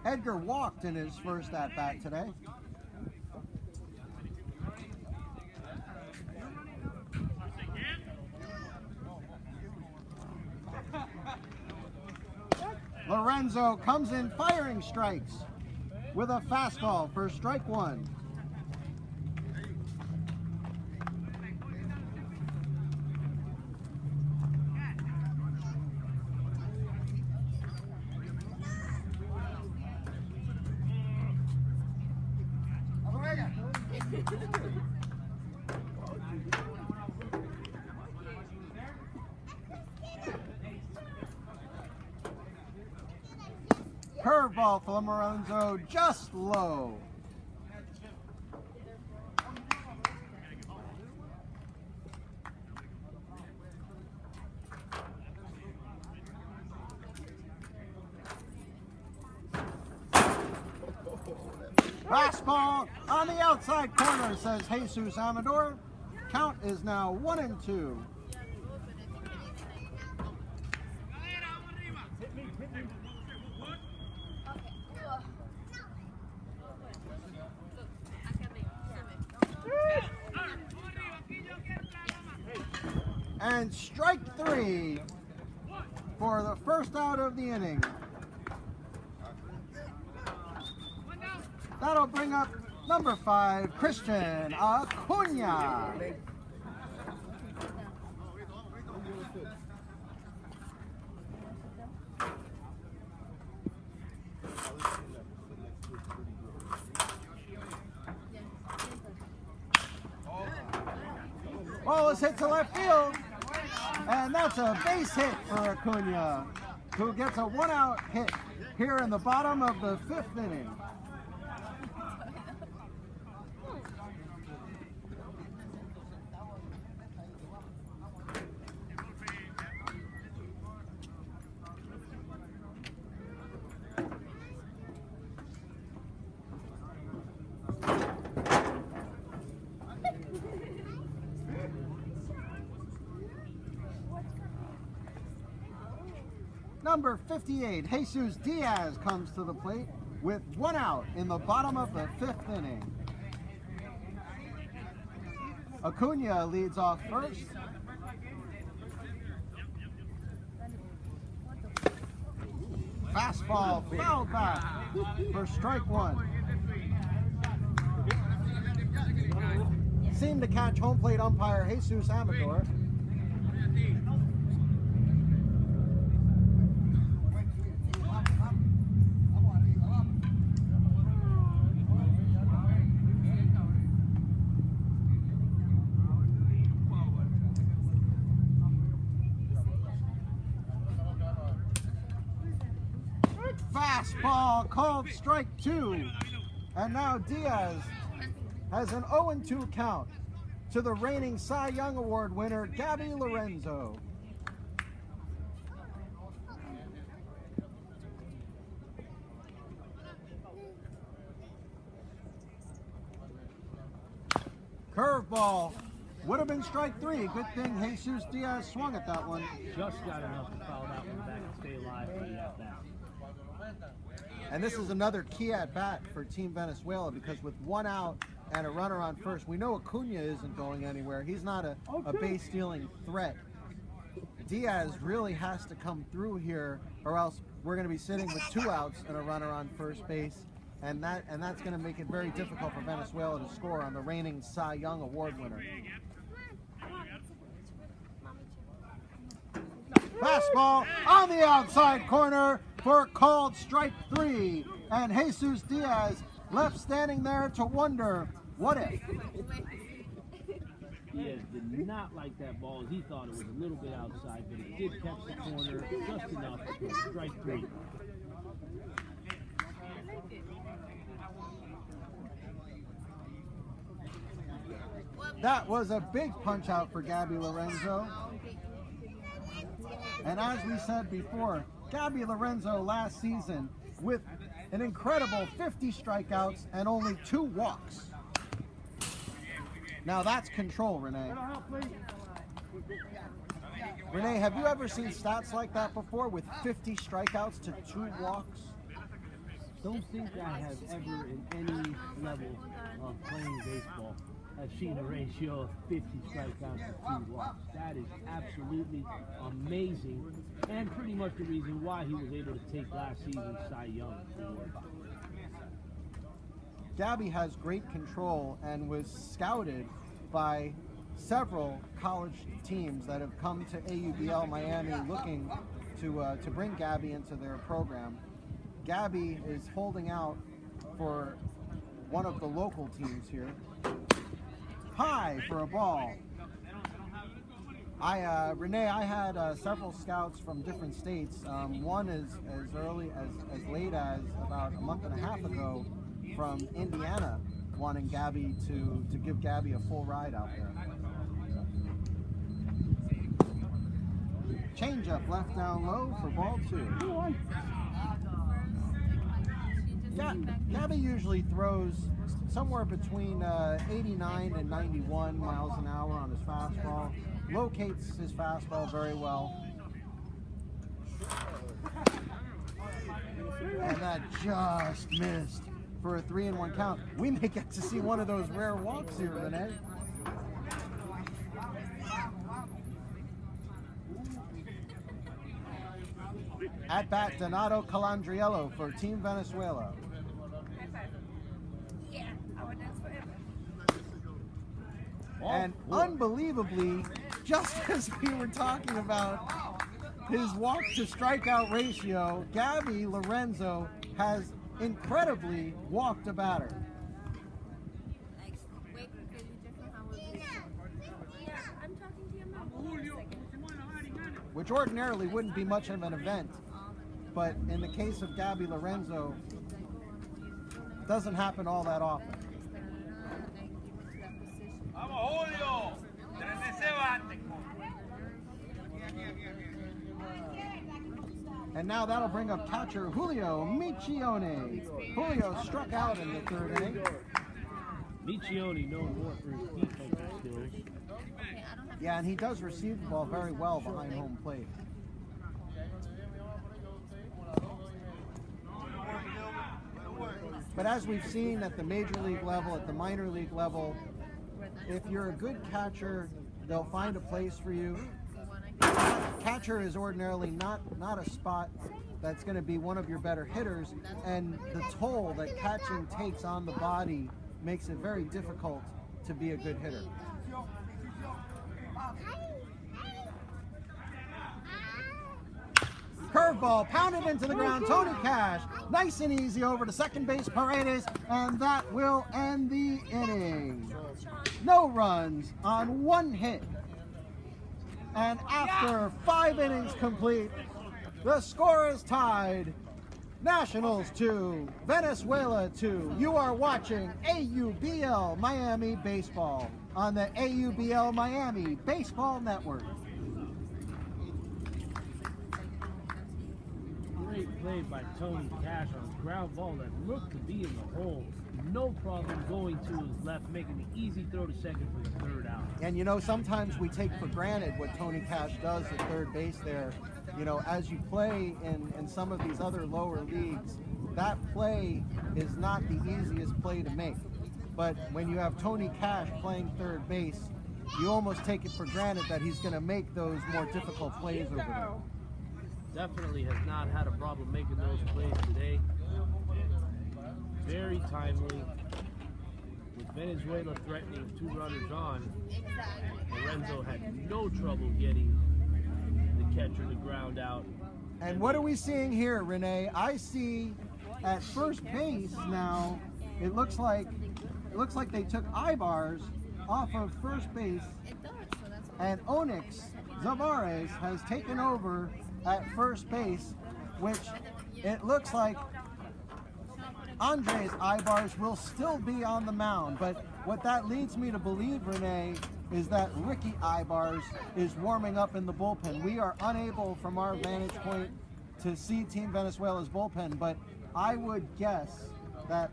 Edgar walked in his first at-bat today. Lorenzo comes in firing strikes with a fastball for strike 1. Curveball from Lorenzo, just low. Fastball on the outside corner, says Jesus Amador. Count is now 1-2. And strike 3 for the first out of the inning. That'll bring up number 5, Christian Acuna. Ball is hit to left field, and that's a base hit for Acuna, who gets a 1-out hit here in the bottom of the 5th inning. Number 58, Jesus Diaz comes to the plate with 1 out in the bottom of the 5th inning. Acuna leads off first. Fastball fouled back for strike 1. Seemed to catch home plate umpire Jesus Amador. Fastball called strike 2, and now Diaz has an 0-2 count to the reigning Cy Young Award winner, Gabby Lorenzo. Curveball would have been strike 3. Good thing Jesus Diaz swung at that one. Just got enough to foul that one back and stay alive for the at-bat. And this is another key at bat for Team Venezuela, because with 1 out and a runner on first, we know Acuna isn't going anywhere. He's not a base stealing threat. Diaz really has to come through here, or else we're going to be sitting with 2 outs and a runner on first base, and that's going to make it very difficult for Venezuela to score on the reigning Cy Young Award winner. Fastball on the outside corner for called strike 3, and Jesus Diaz left standing there to wonder, what if? Diaz did not like that ball. He thought it was a little bit outside, but it did catch the corner just enough for strike 3. That was a big punch out for Gabby Lorenzo. And as we said before, Gabby Lorenzo last season with an incredible 50 strikeouts and only 2 walks. Now that's control, Renee. Renee, have you ever seen stats like that before, with 50 strikeouts to 2 walks? Don't think I have ever in any level of playing baseball have seen a ratio of 50 strikeouts to 2 walks. That is absolutely amazing, and pretty much the reason why he was able to take last season's Cy Young award. Gabby has great control and was scouted by several college teams that have come to AUBL Miami looking to bring Gabby into their program. Gabby is holding out for one of the local teams here. High for a ball. Renee, I had several scouts from different states. One as late as about a month and a half ago from Indiana, wanting Gabby to give Gabby a full ride out there. Changeup left down low for ball 2. Gabby usually throws somewhere between 89 and 91 miles an hour on his fastball. Locates his fastball very well. And that just missed for a 3-1 count. We may get to see one of those rare walks here, Renee. At bat, Donato Calandriello for Team Venezuela. And unbelievably, just as we were talking about his walk to strikeout ratio, Gabby Lorenzo has incredibly walked a batter. Which ordinarily wouldn't be much of an event, but in the case of Gabby Lorenzo, doesn't happen all that often. And now that'll bring up catcher Julio Michione. Julio struck out in the 3rd inning. Michione known more for his defensive skills. Yeah, and he does receive the ball very well behind home plate. But as we've seen at the major league level, at the minor league level, if you're a good catcher, they'll find a place for you. Catcher is ordinarily not a spot that's going to be one of your better hitters, and the toll that catching takes on the body makes it very difficult to be a good hitter. Curveball pounded into the ground. Tony Cash, nice and easy over to second base Paredes, and that will end the inning. No runs on 1 hit. And after 5 innings complete, the score is tied. Nationals 2, Venezuela 2. You are watching AUBL Miami Baseball on the AUBL Miami Baseball Network. Great play play by Tony Cash on a ground ball that looked to be in the hole. No problem going to his left, making the easy throw to second for the third out. And you know, sometimes we take for granted what Tony Cash does at third base there. You know, as you play in some of these other lower leagues, that play is not the easiest play to make. But when you have Tony Cash playing third base, you almost take it for granted that he's going to make those more difficult plays over there. Definitely has not had a problem making those plays today. Very timely. With Venezuela threatening 2 runners on, Lorenzo had no trouble getting the catcher to ground out. And what are we seeing here, Renee? I see at first base now, it looks like they took Ibars off of first base, and Onyx Zavares has taken over at first base, which it looks like Andres Ibars will still be on the mound. But what that leads me to believe, Renee, is that Ricky Ibars is warming up in the bullpen. We are unable from our vantage point to see Team Venezuela's bullpen, but I would guess that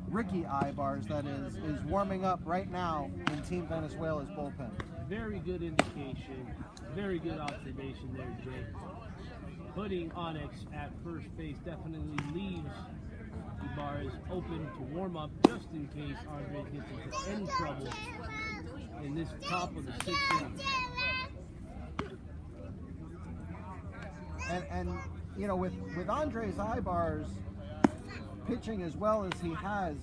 Ricky Ibars, that is warming up right now in Team Venezuela's bullpen. Very good indication, very good observation there, Jay. Putting Onyx at first base definitely leaves Ibarez open to warm up just in case Andres gets into any trouble in this top of the 6th inning. And you know, with Andres Ibars pitching as well as he has,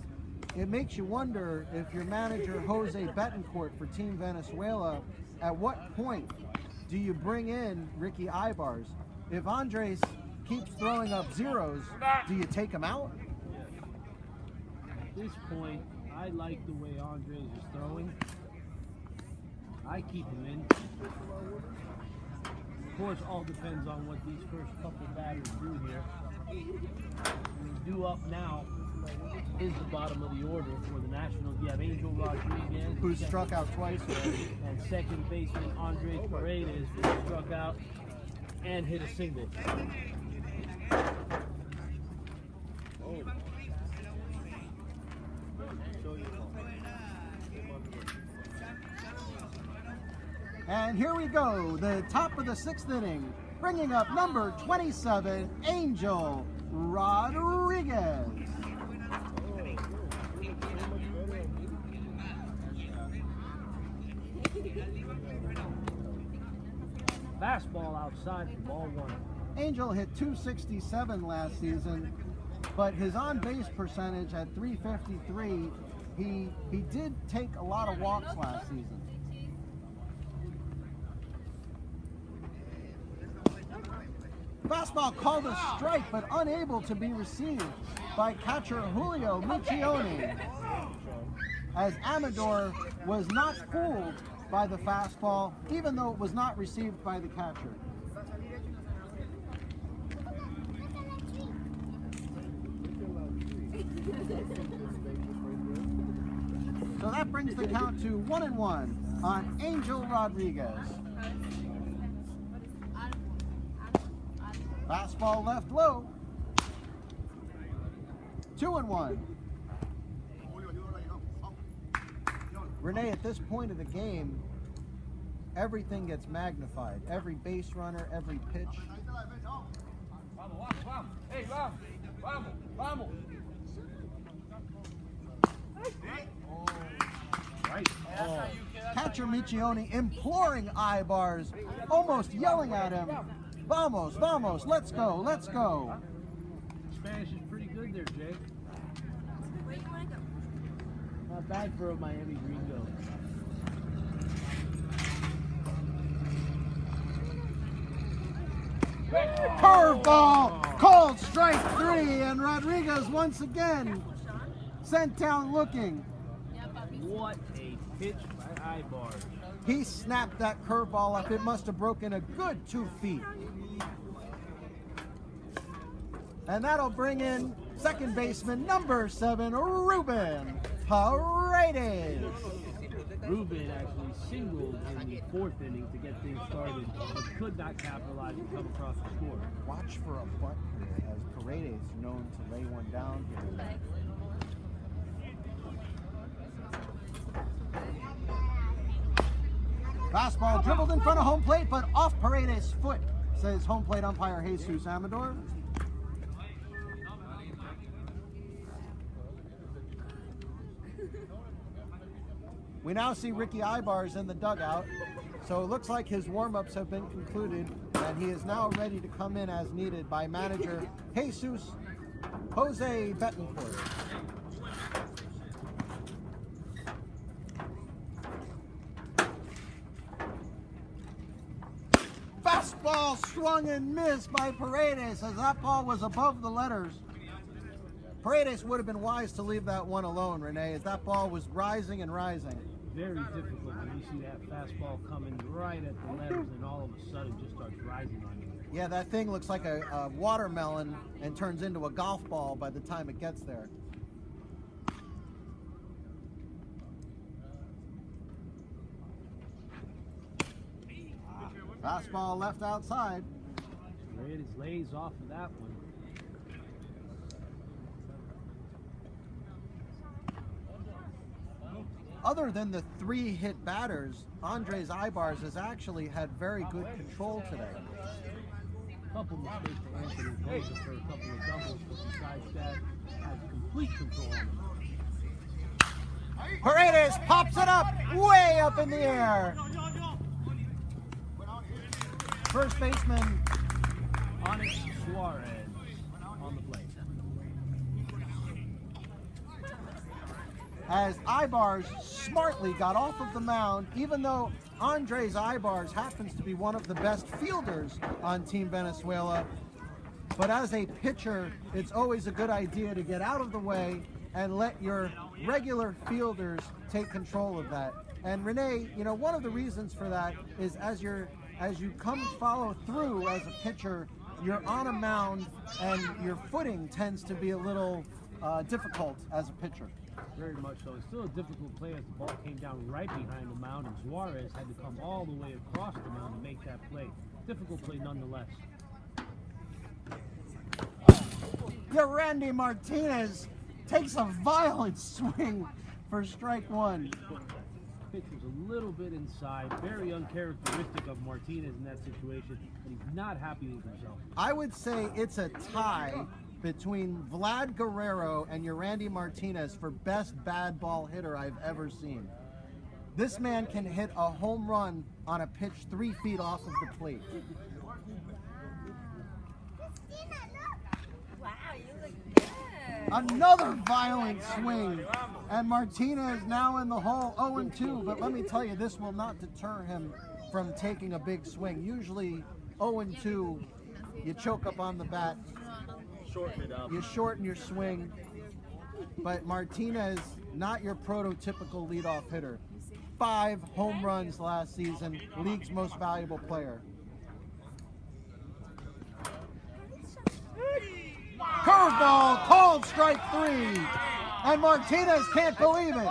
it makes you wonder if your manager Jose Betancourt for Team Venezuela, at what point do you bring in Ricky Ibars? If Andres keeps throwing up zeros, do you take him out? At this point, I like the way Andres is throwing. I keep him in. Of course, all depends on what these first couple batters do here. Due up now is the bottom of the order for the Nationals. You have Angel Rodriguez, who struck out twice already, and second baseman Andres Paredes, who struck out and hit a single. And here we go, the top of the 6th inning, bringing up number 27, Angel Rodriguez. Fastball outside for ball 1. Angel hit 267 last season, but his on-base percentage at 353, he did take a lot of walks last season. Fastball called a strike, but unable to be received by catcher Julio Michioni, as Amador was not fooled by the fastball, even though it was not received by the catcher. So that brings the count to 1-1 on Angel Rodriguez. Fastball left low. 2-1. Renee, at this point of the game, everything gets magnified. Every base runner, every pitch. Hey, vamos. Right. Oh. Catcher Michioni imploring Ibars, almost yelling at him, "Vamos, vamos, let's go, let's go." Spanish is pretty good there, Jake. Not bad for a Miami Gringo. Curveball, called strike 3, and Rodriguez once again sent down looking. What a pitch by Ibars. He snapped that curveball up. It must have broken a good 2 feet. And that'll bring in second baseman number 7, Ruben Paredes. Ruben actually singled in the 4th inning to get things started, but could not capitalize and come across the score. Watch for a bunt here, as Paredes is known to lay one down here. Fastball dribbled in front of home plate, but off Paredes' foot, says home plate umpire Jesus Amador. We now see Ricky Ibars in the dugout, so it looks like his warm-ups have been concluded, and he is now ready to come in as needed by manager Jesus Jose Betancourt. Fastball swung and missed by Paredes as that ball was above the letters. Paredes would have been wise to leave that one alone, Renee, as that ball was rising and rising. Very difficult when you see that fastball coming right at the letters and all of a sudden just starts rising on you. Yeah, that thing looks like a watermelon and turns into a golf ball by the time it gets there. Fastball left outside. Paredes lays off of that one. Other than the 3 hit batters, Andres Ibars has actually had very good control today. A couple mistakes to Anthony Rosa for a couple of doubles, but besides that, has complete control on him. Paredes pops it up, way up in the air. First baseman Onyx Suarez on the plate. as Ibars smartly got off of the mound, even though Andres Ibars happens to be one of the best fielders on Team Venezuela. But as a pitcher, it's always a good idea to get out of the way and let your regular fielders take control of that. And Renee, you know, one of the reasons for that is as you come follow through as a pitcher, you're on a mound and your footing tends to be a little difficult as a pitcher. Very much so. It's still a difficult play as the ball came down right behind the mound, and Suarez had to come all the way across the mound to make that play. Difficult play nonetheless. Randy Martinez takes a violent swing for strike one. Pitch was a little bit inside, very uncharacteristic of Martinez in that situation, and he's not happy with himself. I would say it's a tie between Vlad Guerrero and Randy Martinez for best bad ball hitter I've ever seen. This man can hit a home run on a pitch 3 feet off of the plate. Wow, you look good. Another violent swing, and Martinez now in the hole 0-2, but let me tell you, this will not deter him from taking a big swing. Usually 0-2, you choke up on the bat, Shorten it up. you shorten your swing, but Martinez, not your prototypical leadoff hitter. 5 home runs last season, league's most valuable player. Curveball, called strike 3, and Martinez can't believe it.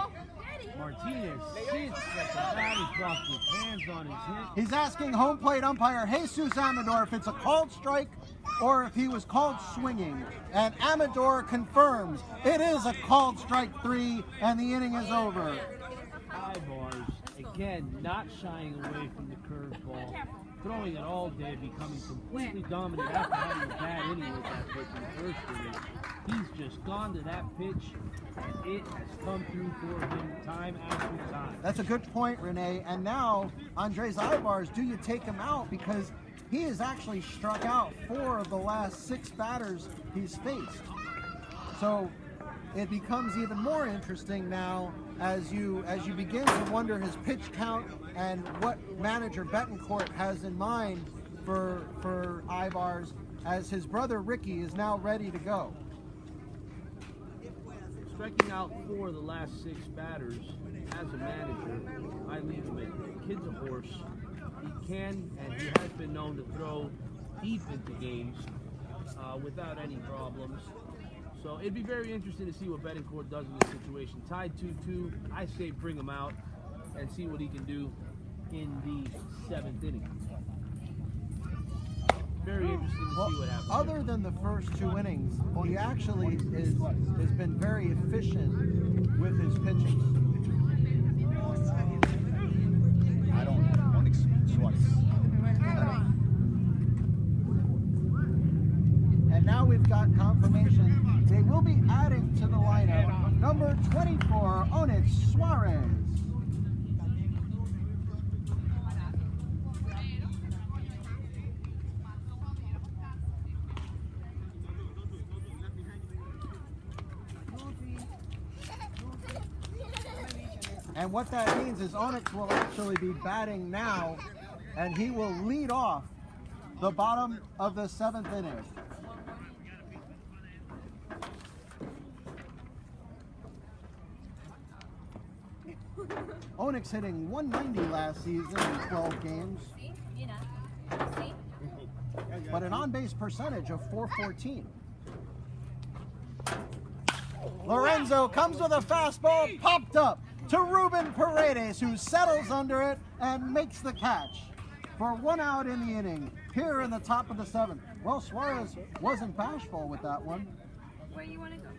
Martinez sits at the batter's box with hands on his hip. He's asking home plate umpire Jesus Amador if it's a called strike or if he was called swinging, and Amador confirms it is a called strike 3 and the inning is over. Ibars, again, not shying away from the curveball, throwing it all day, becoming completely dominant after having a bad inning with that pitch in the first inning. He's just gone to that pitch, and it has come through for him time after time. That's a good point, Renee. And now, Andres Ibars, do you take him out? Because he has actually struck out 4 of the last 6 batters he's faced. So it becomes even more interesting now as you begin to wonder his pitch count and what manager Betancourt has in mind for Ibars, as his brother Ricky is now ready to go. Striking out 4 of the last 6 batters, as a manager, I leave him at kid's a horse. He can, and he has been known to throw deep into games without any problems. So it'd be very interesting to see what Betancourt does in this situation. Tied 2-2, I say bring him out. and see what he can do in the 7th inning. Very interesting to see what happens. Other than the first 2 innings, he actually has been very efficient with his pitches. I don't expect Suarez. And now we've got confirmation they will be adding to the lineup number 24, Onyx Suarez. And what that means is Onyx will actually be batting now, and he will lead off the bottom of the 7th inning. Onyx hitting 190 last season in 12 games, but an on-base percentage of .414. Lorenzo comes with a fastball, popped up to Ruben Paredes, who settles under it and makes the catch for 1 out in the inning here in the top of the 7th. Well, Suarez wasn't bashful with that one. Where you want to go?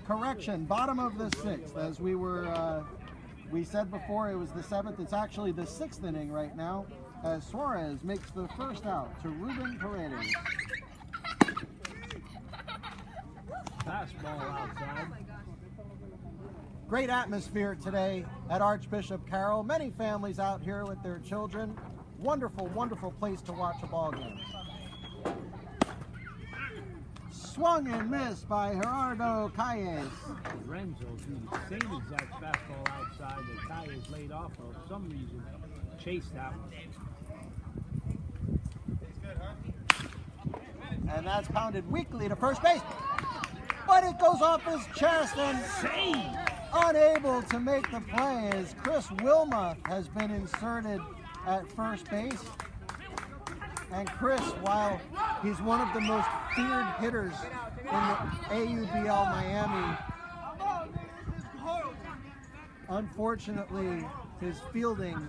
Correction, bottom of the 6th. As we said before, it was the 7th. It's actually the 6th inning right now, as Suarez makes the first out to Ruben Paredes. Fastball outside. Great atmosphere today at Archbishop Carroll. Many families out here with their children. Wonderful, wonderful place to watch a ball game. Swung and missed by Gerardo Calles. Lorenzo threw the same exact fastball outside that Calles laid off of. For some reason, chased that one. And that's pounded weakly to first base. But it goes off his chest and unable to make the play as Chris Wilma has been inserted at first base. And Chris, while he's one of the most feared hitters in the AUBL Miami, unfortunately his fielding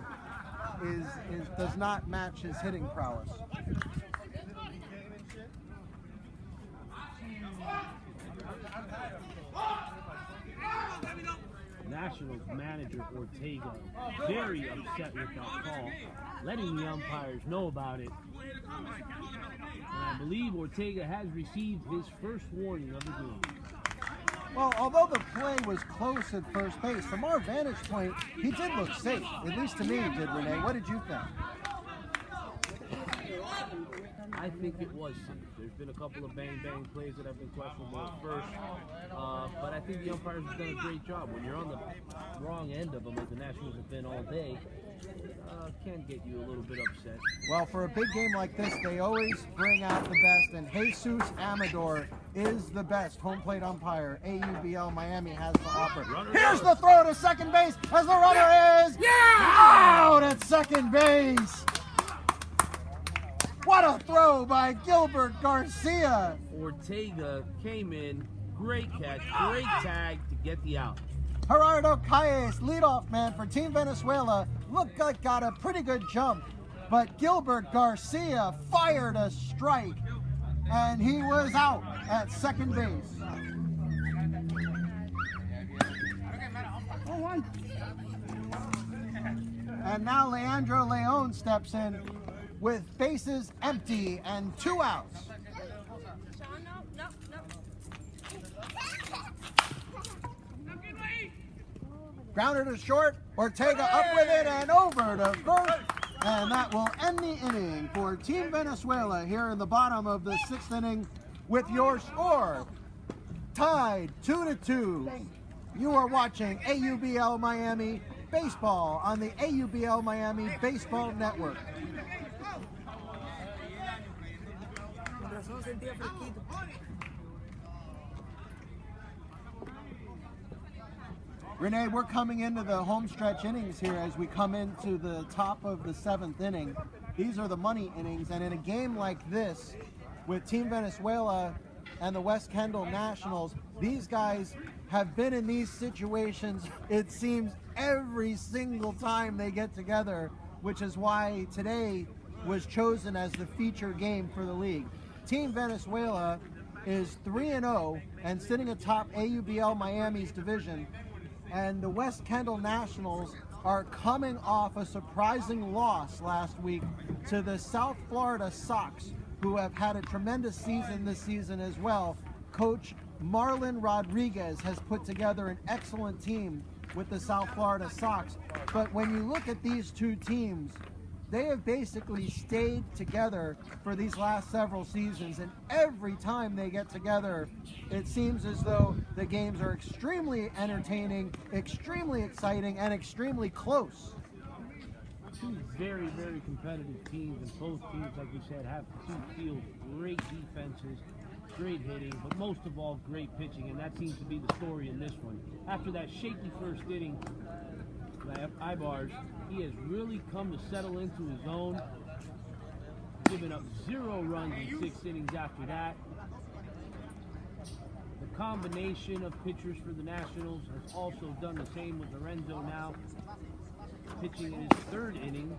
does not match his hitting prowess. Nationals manager Ortega very upset with that call, letting the umpires know about it. And I believe Ortega has received his first warning of the game. Well, although the play was close at first base, from our vantage point, he did look safe. At least to me, he did, Renee. What did you think? I think it was safe. There's been a couple of bang-bang plays that have been questionable at first, but I think the umpires have done a great job. When you're on the wrong end of them, as the Nationals have been all day, can get you a little bit upset. Well, for a big game like this, they always bring out the best, and Jesus Amador is the best home plate umpire AUBL Miami has to offer. Here's the throw to second base as the runner is out at second base. What a throw by Gilbert Garcia. Ortega came in, great catch, great tag to get the out. Gerardo Calles, leadoff man for Team Venezuela, looked like got a pretty good jump, but Gilbert Garcia fired a strike, and he was out at second base. And now Leandro Leon steps in with bases empty and 2 outs. Grounded to short, Ortega up with it and over to first, and that will end the inning for Team Venezuela here in the bottom of the 6th inning with your score tied 2-2. You are watching AUBL Miami Baseball on the AUBL Miami Baseball Network. Renee, we're coming into the home stretch innings here as we come into the top of the 7th inning. These are the money innings, and in a game like this, with Team Venezuela and the West Kendall Nationals, these guys have been in these situations, it seems, every single time they get together, which is why today was chosen as the feature game for the league. Team Venezuela is 3-0 and sitting atop AUBL Miami's division, and the West Kendall Nationals are coming off a surprising loss last week to the South Florida Sox, who have had a tremendous season this season as well. Coach Marlon Rodriguez has put together an excellent team with the South Florida Sox. But when you look at these two teams, they have basically stayed together for these last several seasons, and every time they get together, it seems as though the games are extremely entertaining, extremely exciting, and extremely close. Two very, very competitive teams, and both teams, like we said, have two fields, great defenses, great hitting, but most of all, great pitching, and that seems to be the story in this one. After that shaky first inning by Ibars, he has really come to settle into his own, giving up 0 runs in 6 innings after that. The combination of pitchers for the Nationals has also done the same with Lorenzo now, pitching in his 3rd inning.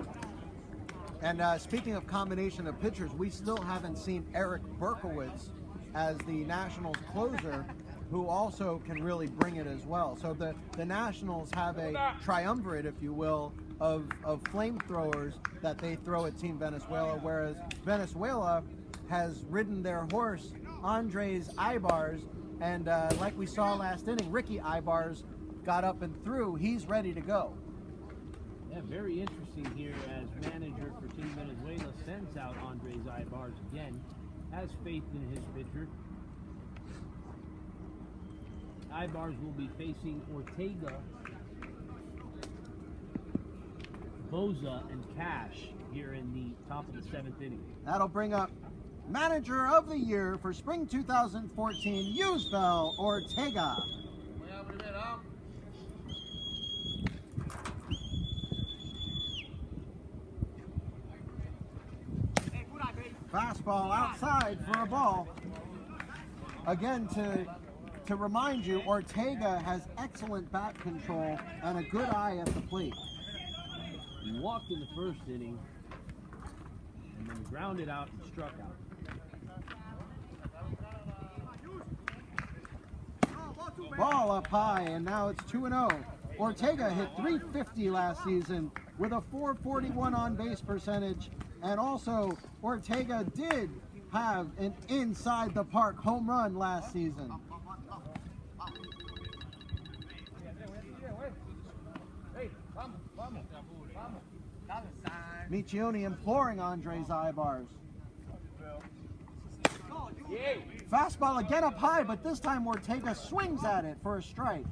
And speaking of combination of pitchers, we still haven't seen Eric Berkowitz as the Nationals closer, who also can really bring it as well. So the Nationals have a triumvirate, if you will, of flamethrowers that they throw at Team Venezuela, whereas Venezuela has ridden their horse, Andres Ibars, and like we saw last inning, Ricky Ibars got up and threw. He's ready to go. Yeah, very interesting here as manager for Team Venezuela sends out Andres Ibars again, has faith in his pitcher. Ibars will be facing Ortega, Boza, and Cash here in the top of the 7th inning. That'll bring up Manager of the Year for Spring 2014, Yusbel Ortega. Fastball outside for a ball. Again, to remind you, Ortega has excellent bat control and a good eye at the plate. He walked in the 1st inning and then grounded out and struck out. Ball up high, and now it's 2-0. Ortega hit .350 last season with a .441 on-base percentage, and also Ortega did have an inside-the-park home run last season. Michioni imploring Andres Ibars. Fastball again up high, but this time Ortega swings at it for a strike.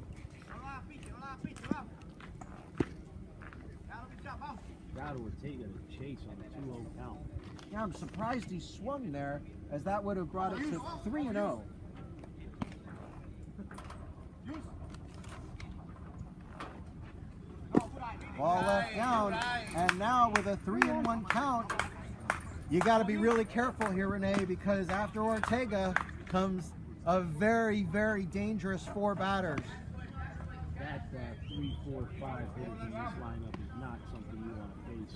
Got Ortega to chase on the 2-0 count. Yeah, I'm surprised he swung there, as that would have brought it to 3-0. Ball left down, and now with a 3-1 count, you got to be really careful here, Renee, because after Ortega comes a very, very dangerous 4 batters. That 3, 4, 5 hitters in this lineup is not something you want to face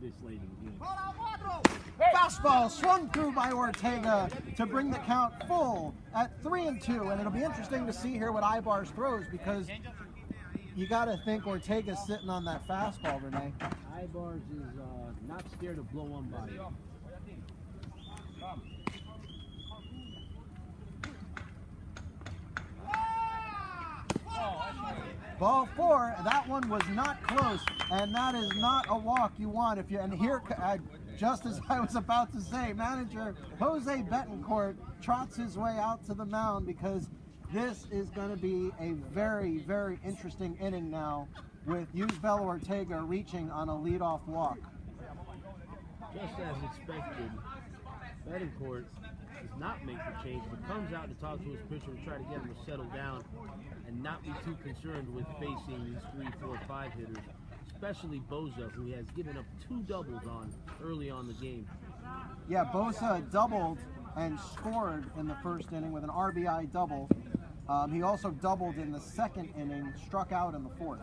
this late in the game. Fastball swung through by Ortega to bring the count full at 3-2, and it'll be interesting to see here what Ibars throws, because you got to think Ortega's sitting on that fastball, Renee. Ibars is not scared to blow one by. Ball 4, that one was not close, and that is not a walk you want. If you and here, just as I was about to say, manager Jose Betancourt trots his way out to the mound, because this is going to be a very, very interesting inning now, with Yusbel Ortega reaching on a leadoff walk. Just as expected, Betancourt does not make the change, but comes out to talk to his pitcher and try to get him to settle down and not be too concerned with facing these 3, 4, 5 hitters, especially Boza, who has given up 2 doubles on early on the game. Yeah, Bosa doubled and scored in the first inning with an RBI double. He also doubled in the second inning, struck out in the fourth.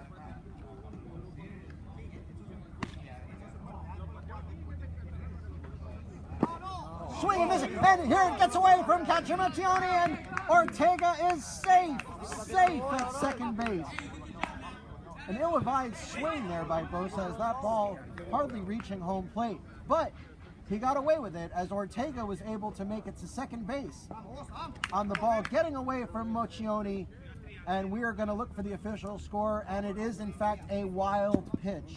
Swing and miss it, and here it gets away from Cacciamaccioni, and Ortega is safe at second base. An ill-advised swing there by Bosa as that ball hardly reaching home plate, but he got away with it as Ortega was able to make it to second base on the ball, getting away from Moccioni, and we are going to look for the official score, and it is in fact a wild pitch.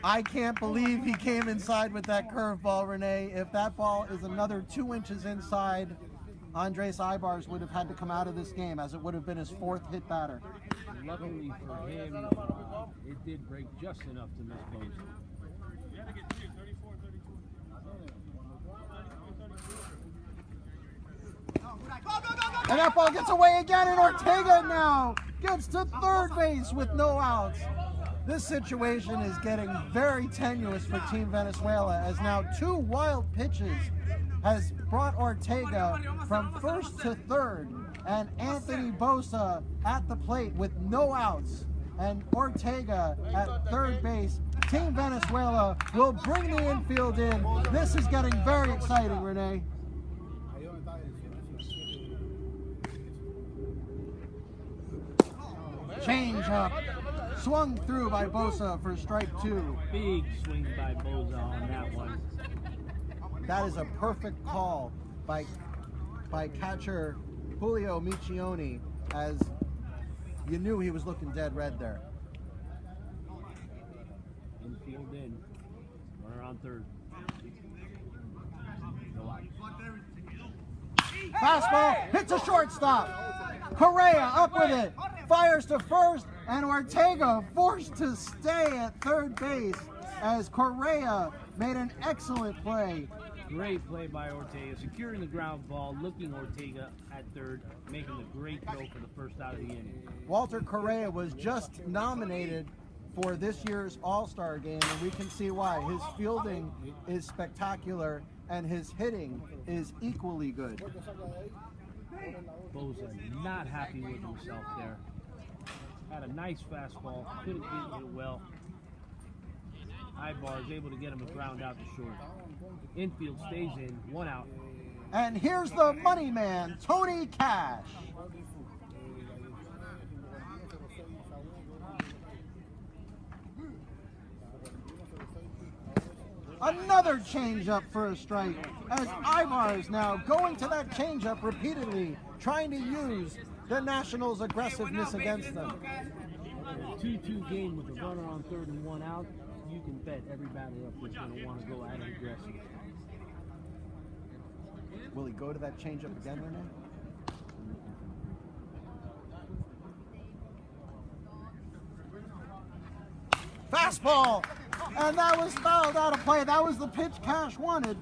I can't believe he came inside with that curveball, Renee. If that ball is another 2 inches inside, Andres Ibars would have had to come out of this game, as it would have been his 4th hit batter. Luckily for him, it did break just enough to miss Boza. And that ball gets away again, and Ortega now gets to third base with no outs. This situation is getting very tenuous for Team Venezuela, as now 2 wild pitches has brought Ortega from first to third, and Anthony Bosa at the plate with no outs, and Ortega at third base. Team Venezuela will bring the infield in. This is getting very exciting, Renee. Change up. Swung through by Bosa for strike 2. Big swing by Boza on that one. That is a perfect call by catcher Julio Miccioni, as you knew he was looking dead red there. Infield in. Runner on third. No out. Fastball hits a shortstop. Correa up with it. Fires to first, and Ortega forced to stay at third base as Correa made an excellent play. Great play by Ortega, securing the ground ball, looking Ortega at third, making a great throw for the first out of the inning. Walter Correa was just nominated for this year's All-Star game, and we can see why. His fielding is spectacular, and his hitting is equally good. Boza not happy with himself there. Had a nice fastball, couldn't hit it well. Ibar is able to get him a ground out to short. Infield stays in, 1 out. And here's the money man, Tony Cash. Another changeup for a strike, as Ibar is now going to that changeup repeatedly, trying to use the Nationals' aggressiveness against them. A 2-2 game with a runner on third and 1 out. You can bet every batter up is going to want to go at it aggressive. Will he go to that changeup again, Renee? Fastball! And that was fouled out of play. That was the pitch Cash wanted.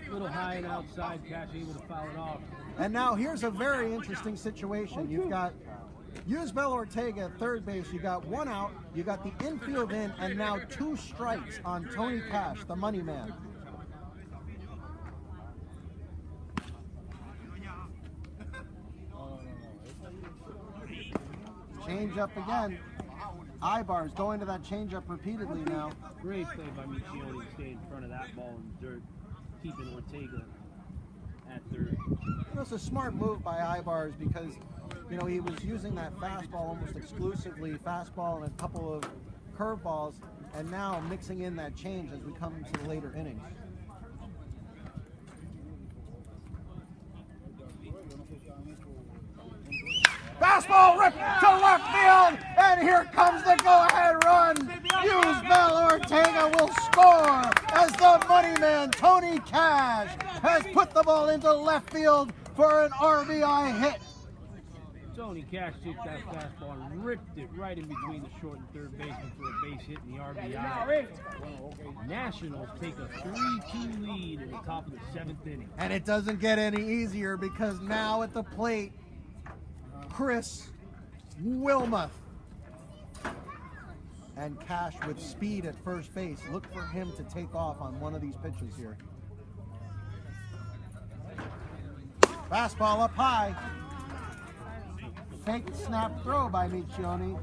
A little high and outside, Cash able to foul it off. And now here's a very interesting situation. You've got Yusbel Ortega at third base. You got 1 out. You got the infield in, and now 2 strikes on Tony Cash, the money man. Change up again. Ibar's going to that changeup repeatedly now. Great play by Miccioni to stay in front of that ball in the dirt, keeping Ortega at third. It was a smart move by Ibar's because, you know, he was using that fastball almost exclusively, fastball and a couple of curveballs, and now mixing in that change as we come into the later innings. Fastball ripped to left field, and here comes the go-ahead run. Yusbel Ortega will score as the money man, Tony Cash, has put the ball into left field for an RBI hit. Tony Cash took that fastball and ripped it right in between the short and third baseman for a base hit in the RBI. Nationals take a 3-2 lead in the top of the 7th inning. And it doesn't get any easier because now at the plate, Chris Wilmoth. And Cash with speed at first base. Look for him to take off on one of these pitches here. Fastball up high. Fake snap throw by Miccioni.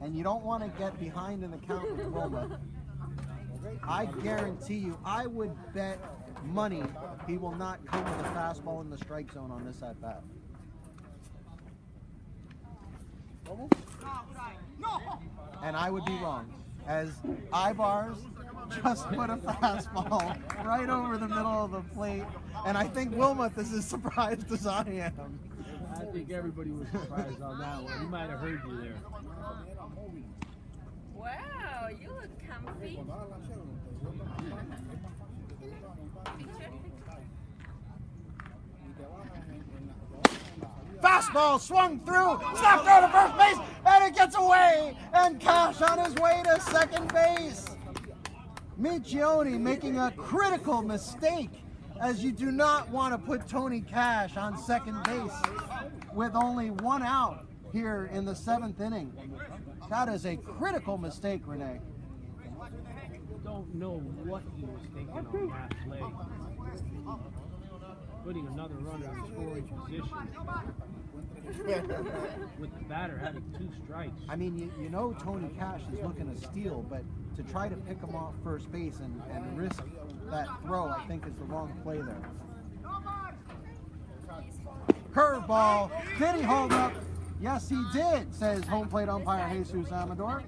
And you don't want to get behind in the count with Wilmoth. I guarantee you, I would bet money he will not come with a fastball in the strike zone on this at bat. And I would be wrong, as Ibars just put a fastball right over the middle of the plate, and I think Wilmoth is as surprised as I am. I think everybody was surprised on that one. He might have heard you there. Wow, you look comfy. Fastball swung through, snapped out of first base, and it gets away, and Cash on his way to second base. Miccioni making a critical mistake, as you do not want to put Tony Cash on second base with only 1 out here in the 7th inning. That is a critical mistake, Renee. Don't know what he was thinking on that play. Putting another runner in scoring position with the batter having 2 strikes. I mean, you know Tony Cash is looking to steal, but to try to pick him off first base and risk that throw, I think is the wrong play there. Curveball. Did he hold up? Yes, he did, says home plate umpire Jesus Amador.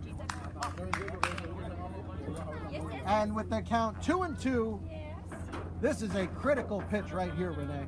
And with the count 2-2, this is a critical pitch right here, Renee.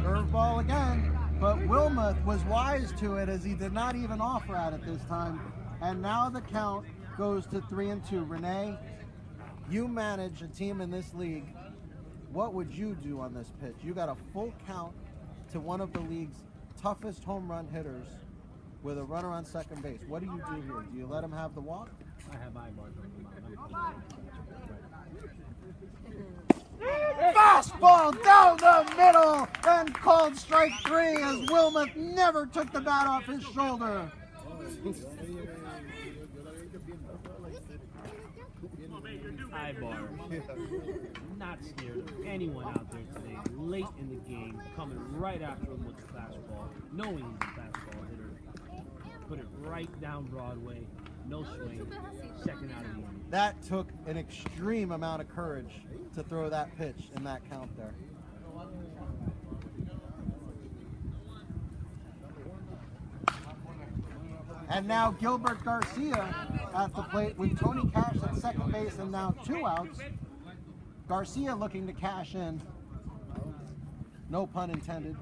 Curveball again, but Wilmoth was wise to it as he did not even offer at it this time. And now the count goes to 3-2. Renee, you manage a team in this league. What would you do on this pitch? You got a full count to one of the league's toughest home run hitters with a runner on second base. What do you do here? Do you let him have the walk? I have eyeballs on Fastball down the middle and called strike 3 as Wilmoth never took the bat off his shoulder. Ibar, not scared of anyone out there today. Late in the game, coming right after him with the fastball, knowing he's a fastball hitter. Put it right down Broadway, no swing, second out of the inning. That took an extreme amount of courage to throw that pitch in that count there. And now Gilbert Garcia at the plate with Tony Cash at second base and now 2 outs. Garcia looking to cash in. No pun intended.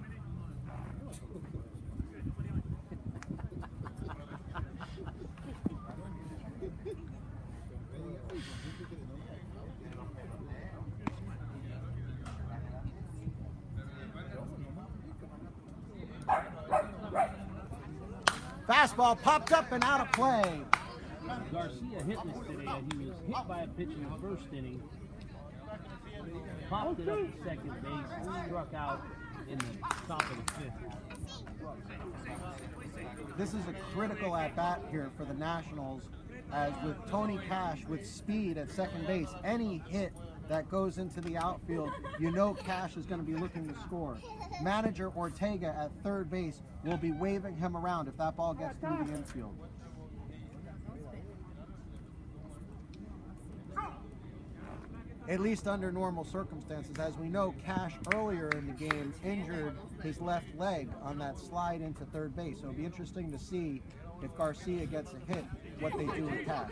Fastball popped up and out of play. Garcia hitless today. He was hit by a pitch in the first inning. Popped it up to second base. Struck out in the top of the 5th. This is a critical at-bat here for the Nationals, as with Tony Cash with speed at second base, any hit that goes into the outfield, you know Cash is going to be looking to score. Manager Ortega at third base will be waving him around if that ball gets through the infield. At least under normal circumstances. As we know, Cash earlier in the game injured his left leg on that slide into third base. So it'll be interesting to see if Garcia gets a hit, what they do with Cash.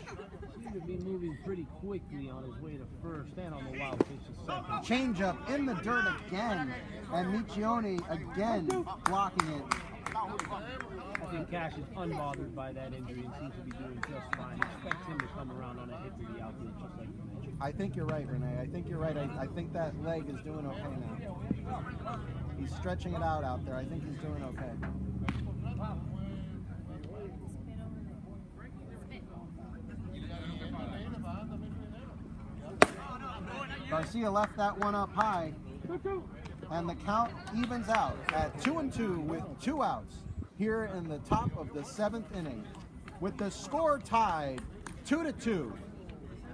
Seemed to be moving pretty quickly on his way to first and on the wild pitch to second. Changeup in the dirt again. and Michione again blocking it. I think Cash is unbothered by that injury and seems to be doing just fine. Expect him to come around on a hit to the outfield, just like you mentioned. I think you're right, Renee. I think you're right. I think that leg is doing okay now. He's stretching it out there. I think he's doing okay. Garcia left that one up high, and the count evens out at 2-2 with 2 outs here in the top of the 7th inning. With the score tied 2-2,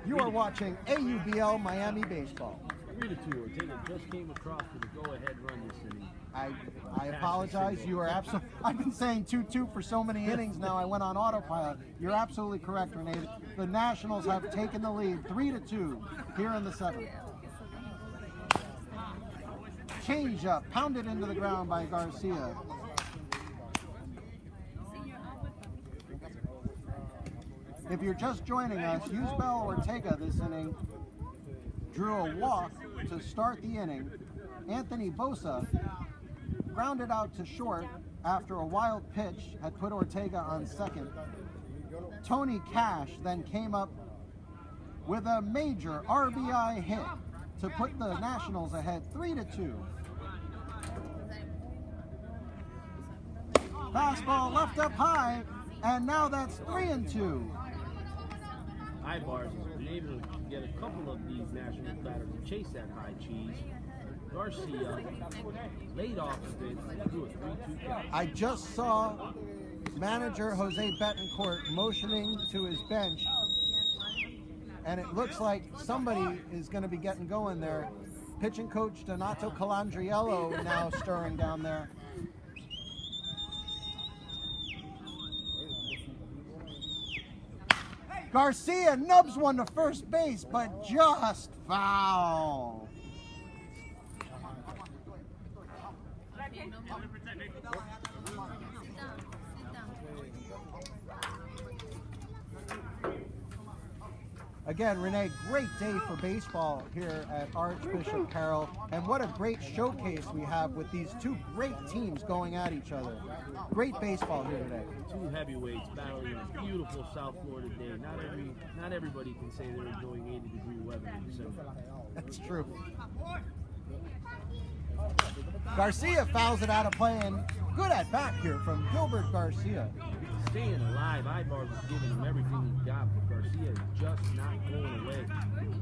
you are watching AUBL Miami Baseball. 3-2. Ortega just came across with a go-ahead run this inning. I apologize. You are absolutely. I've been saying 2-2 for so many innings now. I went on autopilot. You're absolutely correct, Renee. The Nationals have taken the lead, 3-2 here in the 7th. Change up, pounded into the ground by Garcia. If you're just joining us, Yusbel Ortega this inning drew a walk to start the inning. Anthony Bosa grounded out to short after a wild pitch had put Ortega on second. Tony Cash then came up with a major RBI hit to put the Nationals ahead 3-2. Fastball left up high, and now that's 3-2. Ibars has been able to get a couple of these National batters to chase that high cheese. Garcia laid off a bit and threw a 3-2 count. I just saw manager Jose Betancourt motioning to his bench, and it looks like somebody is going to be getting going there. Pitching coach Donato Calandriello now stirring down there. Garcia nubs one to first base, but just foul. Again, Renee, great day for baseball here at Archbishop Carroll, and what a great showcase we have with these two great teams going at each other. Great baseball here today. Two heavyweights battling in a beautiful South Florida day. Not everybody can say they're enjoying 80-degree weather in December. That's true. Garcia fouls it out of play, and good at bat here from Gilbert Garcia. Staying alive, Ibars is giving him everything he got, but Garcia is just not going away.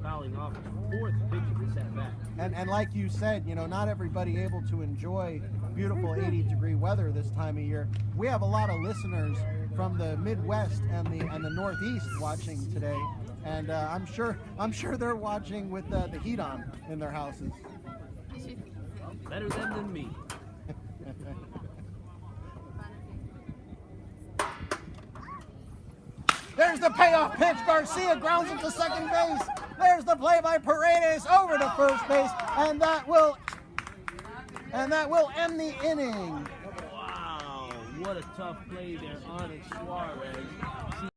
Fouling off the 4th pitch of this at bat. And like you said, you know, not everybody able to enjoy beautiful 80-degree weather this time of year. We have a lot of listeners from the Midwest and the Northeast watching today, and I'm sure they're watching with the heat on in their houses. Better them than me. There's the payoff pitch. Garcia grounds it to second base. There's the play by Paredes over to first base, and that will end the inning. Wow, what a tough play there, Onyx Suarez.